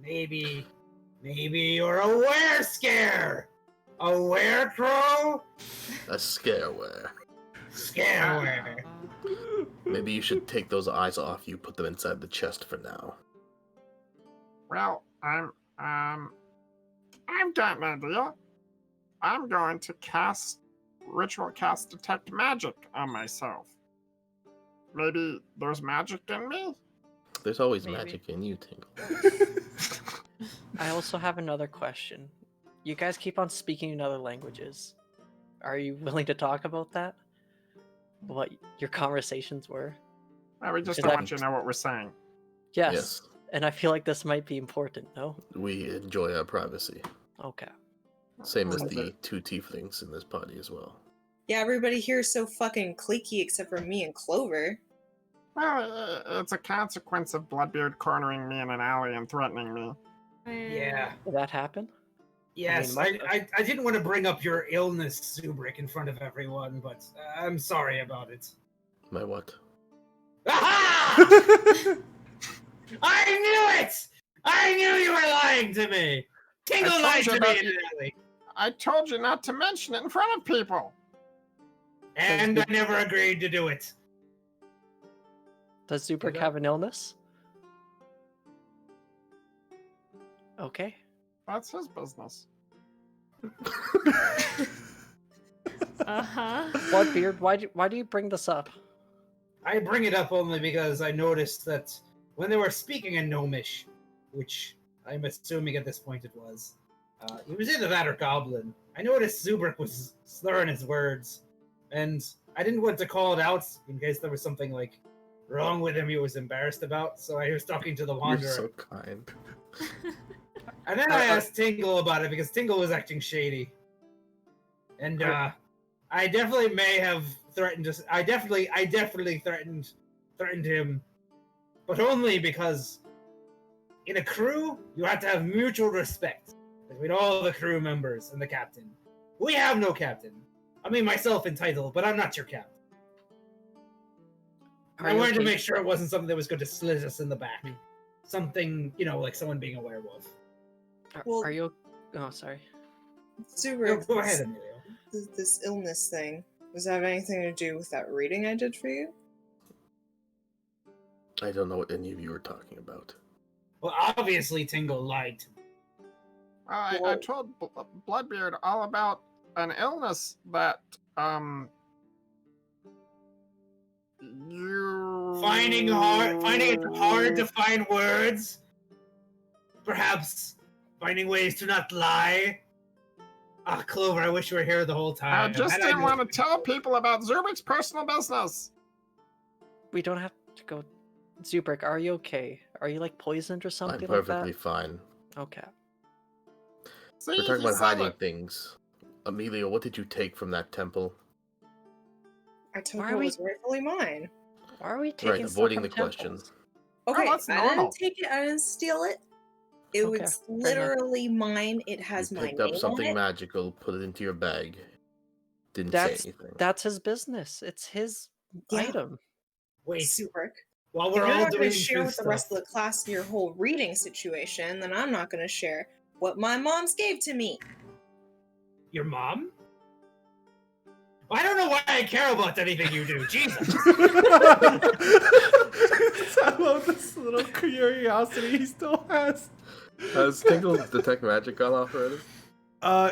Maybe you're a were-scare! A werecrow? A scareware. Scareware. Maybe you should take those eyes off you, put them inside the chest for now. Well, I've got an idea. I'm going to cast Ritual Cast Detect Magic on myself. Maybe there's magic in me? There's always Maybe. magic in you, Tingle. I also have another question. You guys keep on speaking in other languages. Are you willing to talk about that? What your conversations were? Well, we just Is don't that- want you to know what we're saying. Yes. And I feel like this might be important, no? We enjoy our privacy. Okay. Same as What is the it? two tieflings in this party as well. Yeah, everybody here is so fucking cliquey except for me and Clover. Well, it's a consequence of Bloodbeard cornering me in an alley and threatening me. Yeah. Did that happen? Yes, my- I didn't want to bring up your illness, Zubrik, in front of everyone, but I'm sorry about it. My what? Aha! I knew it! I knew you were lying to me! Tingle I lied told to you me about- in the alley. I told you not to mention it in front of people. And I never agreed to do it. Does Zubrik have an illness? Okay. That's his business. Uh-huh. Bloodbeard, why do you bring this up? I bring it up only because I noticed that when they were speaking in Gnomish, which I'm assuming at this point it was, he was either that or Goblin. I noticed Zubrik was slurring his words, and I didn't want to call it out in case there was something like wrong with him he was embarrassed about, so I was talking to the You're Wanderer. so kind. And then I asked Tingle about it because Tingle was acting shady. And I definitely may have threatened to I definitely threatened him. But only because in a crew, you have to have mutual respect between all the crew members and the captain. We have no captain. I mean myself entitled, but I'm not your captain. I wanted to make sure it wasn't something that was going to slit us in the back. Something, like someone being a werewolf. Are you? Oh, sorry. Super. Go ahead, Emilio. This illness thing, does that have anything to do with that reading I did for you? I don't know what any of you are talking about. Well, obviously Tingle lied to me. I told Bloodbeard all about an illness that, you... Finding it hard to find words? Perhaps finding ways to not lie? Ah, Clover, I wish you were here the whole time. I just didn't want to tell people about Zubrik's personal business. We don't have to go. Zubrik, are you okay? Are you like poisoned or I'm something perfectly like that? fine. Okay. See, We're talking he about said hiding it. things. Emilio, what did you take from that temple? I took Why what are we- was rightfully mine. Why are we taking Right, avoiding the stuff from question. temples? Okay, that's I normal. didn't take it. I didn't steal it. It Okay, was fair enough. literally mine. It has You my picked name up something on it. magical, put it into your bag. Didn't That's say anything. that's his business. It's his Yeah. item. Wait, Super. while If we're you're all not going doing to share truth with the stuff, rest of the class your whole reading situation, then I'm not going to share what my mom's gave to me. your mom? I don't know why I care about anything you do. Jesus. I love this little curiosity he still has. Has Tingle's detect magic gone off already?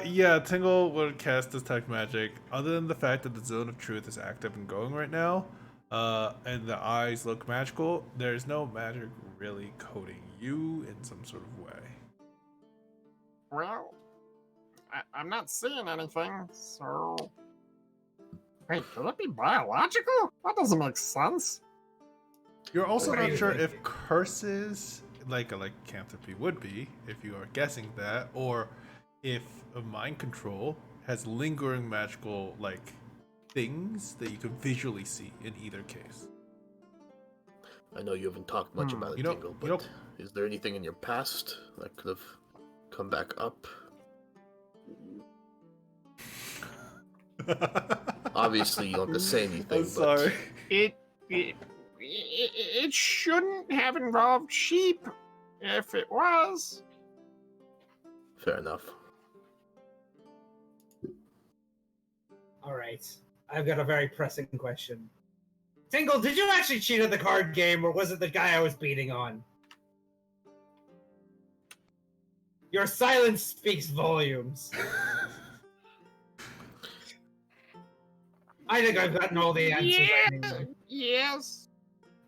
Yeah, Tingle would cast Detect Magic. Other than the fact that the Zone of Truth is active and going right now, and the eyes look magical, there's no magic really coating you in some sort of way. Well, I'm not seeing anything, so... Wait, could it be biological? That doesn't make sense. You're also What are not you sure if thinking? curses, like a lycanthropy would be, if you are guessing that, or if a mind control has lingering magical, things that you can visually see in either case. I know you haven't talked much about it, You know- Tingle, you but know- is there anything in your past that could have come back up? Obviously, you don't have to say anything, I'm sorry. It shouldn't have involved sheep. If it was, but fair enough. All right. I've got a very pressing question. Tingle, did you actually cheat at the card game, or was it the guy I was beating on? Your silence speaks volumes. I think I've gotten all the answers I need. yes.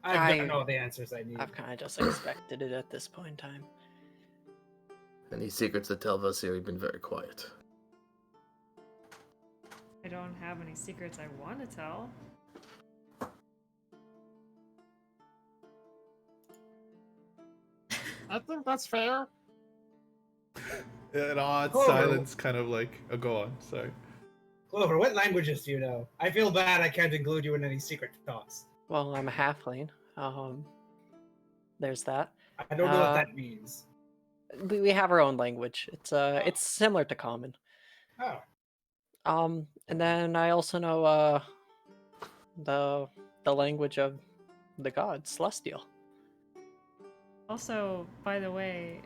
I've gotten all the answers I need. I've kind of just expected it at this point in time. Any secrets to tell Vasir? You've been very quiet. I don't have any secrets I want to tell. I think that's fair. An odd Clover. silence, kind of go on, sorry. Clover, what languages do you know? I feel bad I can't include you in any secret talks. Well, I'm a halfling. There's that. I don't know what that means. We have our own language. It's similar to common. Oh. And then I also know the language of the gods, Celestial. Also, by the way,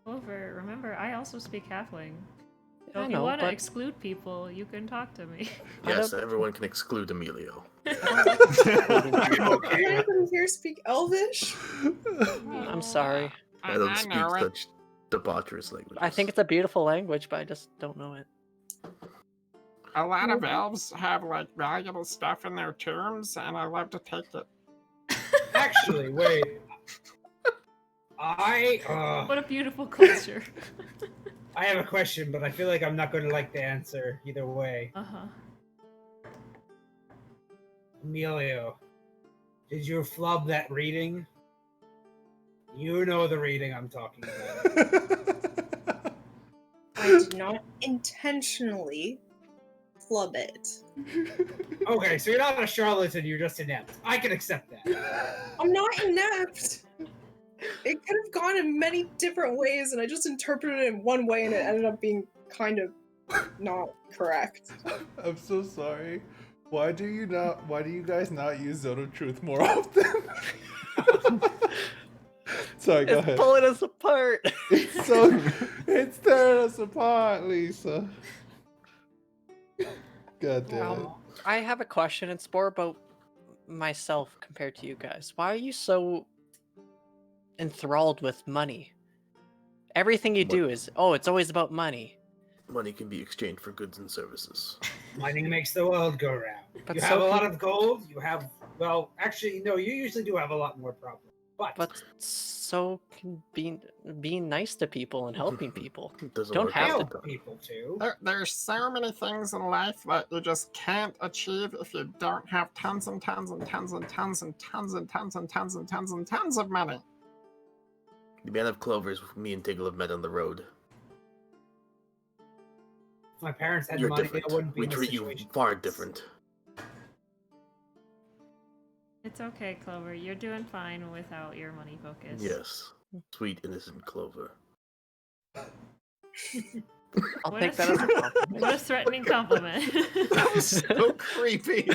Clover, remember, I also speak Halfling. So I if you know, want to but exclude people, you can talk to me. Yes, everyone can exclude Emilio. Can anybody here speak Elvish? I'm sorry. I don't I speak know it. such debaucherous languages. I think it's a beautiful language, but I just don't know it. A lot of elves have like valuable stuff in their tombs, and I love to take it. Actually, wait. What a beautiful culture. I have a question, but I feel like I'm not going to like the answer either way. Uh-huh. Emilio, did you flub that reading? You know the reading I'm talking about. I did not intentionally flub it. Okay, so you're not a charlatan, you're just inept. I can accept that. I'm not inept. It could have gone in many different ways, and I just interpreted it in one way, and it ended up being kind of not correct. I'm so sorry. Why do you guys not use Zone of Truth more often? Sorry, go ahead. It's pulling us apart. It's tearing us apart, Lisa. God damn it. I have a question. It's more about myself compared to you guys. Why are you so enthralled with money? Everything you do is, it's always about money. Money can be exchanged for goods and services. Money makes the world go round. But You so have a lot can- of gold, you have, well, actually, no, you usually do have a lot more problems. But so can being nice to people and helping people. It doesn't Don't work have all to- the time. people too. There's so many things in life that you just can't achieve if you don't have tons and tons and tons and tons and tons and tons and tons and tons and tons of money. The band of clovers me and Tiggle have met on the road. If my parents had You're money, different. I wouldn't be We in this treat you situation. far different. It's okay, Clover. You're doing fine without your money focus. Yes. Sweet, innocent Clover. I'll What take a- that as a compliment. What a threatening compliment. That was so creepy.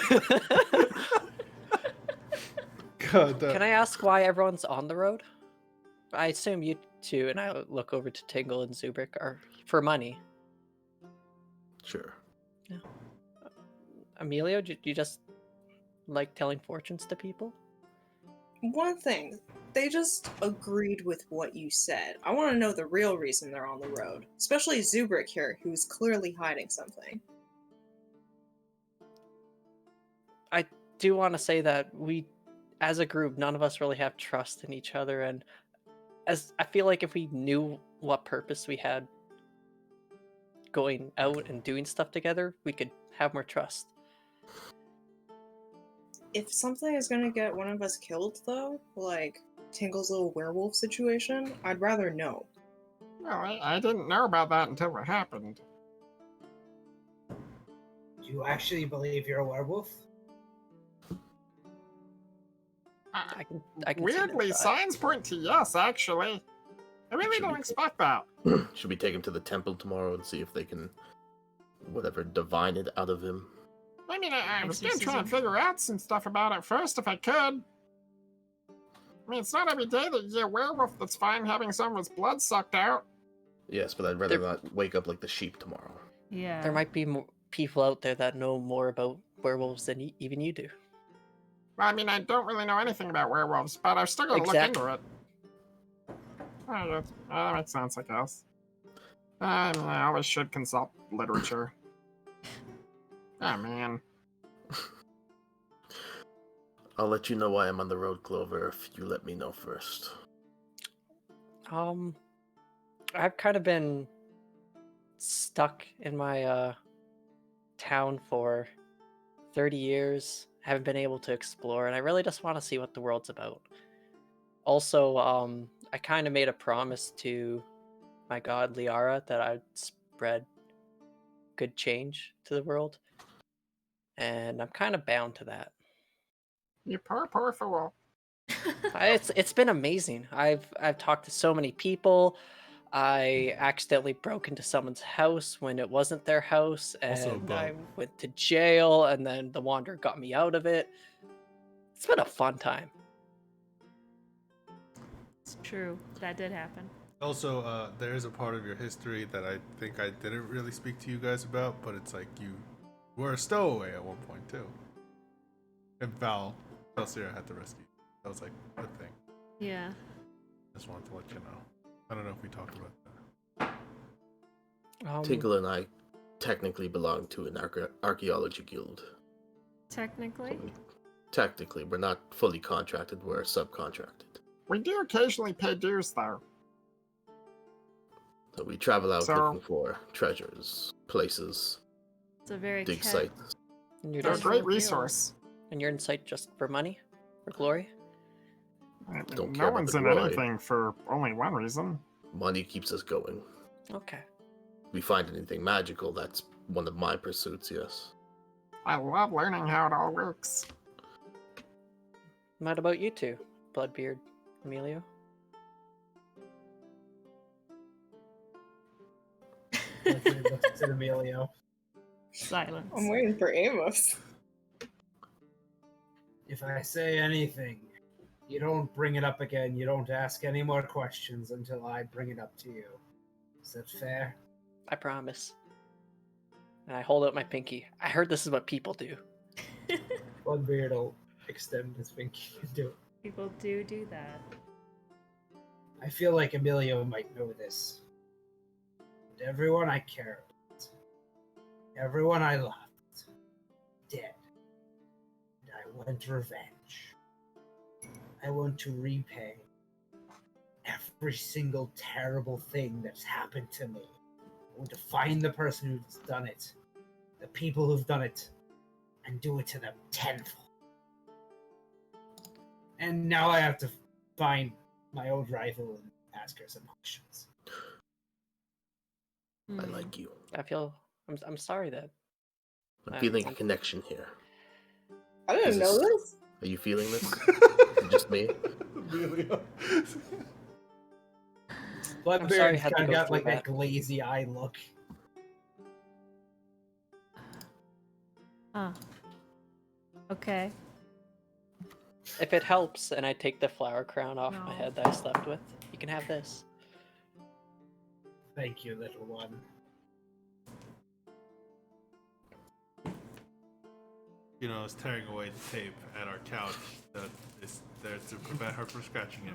God, Can I ask why everyone's on the road? I assume you two, and I look over to Tingle and Zubrik, are for money. Sure. Emilio, do you just like telling fortunes to people? One thing, they just agreed with what you said. I want to know the real reason they're on the road, especially Zubrik here, who's clearly hiding something. I do want to say that we, as a group, none of us really have trust in each other, and as I feel like if we knew what purpose we had going out and doing stuff together, we could have more trust. If something is gonna get one of us killed, though, like Tingle's little werewolf situation, I'd rather know. Well, I didn't know about that until it happened. Do you actually believe you're a werewolf? I can see that Weirdly, side. signs point to yes, actually. I really Should don't we- expect that. Should we take him to the temple tomorrow and see if they can, whatever, divine it out of him? I mean, I was gonna try Exorcism. and figure out some stuff about it first if I could. I mean, it's not every day that you get a werewolf that's fine having some of its blood sucked out. Yes, but I'd rather There- not wake up like the sheep tomorrow. Yeah. There might be more people out there that know more about werewolves than even you do. Well, I mean, I don't really know anything about werewolves, but I've still got to look into it. Oh, that makes sense, I guess. I mean, I always should consult literature. Oh, man. I'll let you know why I'm on the road, Clover, if you let me know first. I've kind of been stuck in my town for 30 years. Haven't been able to explore, and I really just want to see what the world's about. Also, I kind of made a promise to my god Liara that I'd spread good change to the world, and I'm kind of bound to that. You poor fool. It's been amazing. I've talked to so many people. I accidentally broke into someone's house when it wasn't their house, Also a and bum. I went to jail, and then the Wanderer got me out of it. It's been a fun time. It's true. That did happen. Also, there is a part of your history that I think I didn't really speak to you guys about, but it's like you were a stowaway at one point too. And Valsira had to rescue you. That was like a thing. Yeah. Just wanted to let you know. I don't know if we talked about that. Tingle and I technically belong to an archaeology guild. Technically? Technically, we're not fully contracted, we're subcontracted. We do occasionally pay dues, though. So we travel out So- looking for treasures, places, It's a very dig sites. And you're They're a just, great resource. and you're in sight just for money, for glory. Don't care No about one's the in glory. anything for only one reason. Money keeps us going. Okay. If we find anything magical, that's one of my pursuits, yes. I love learning how it all works. What about you two, Bloodbeard, Emilio? Bloodbeard looks at Emilio. Silence. I'm waiting for Amos. If I say anything, you don't bring it up again. You don't ask any more questions until I bring it up to you. Is that fair? I promise. And I hold out my pinky. I heard this is what people do. Bloodbeard will extend his pinky and do it. People do that. I feel like Emilio might know this. But everyone I care about, everyone I loved, dead. And I want revenge. I want to repay every single terrible thing that's happened to me. I want to find the person who's done it, the people who've done it, and do it to them tenfold. And now I have to find my old rival and ask her some questions. I like you. I feel I'm sorry that I'm feeling a connection here. I didn't Is know this- this. Are you feeling this? Is it just me? Emilio. sorry I Bloodbeard's had to kind of go got through like that glazy eye look. Huh. Okay. if it helps and I take the flower crown off my No. head that I slept with, you can have this. Thank you, little one. You know, is tearing away the tape at our couch that is there to prevent her from scratching it.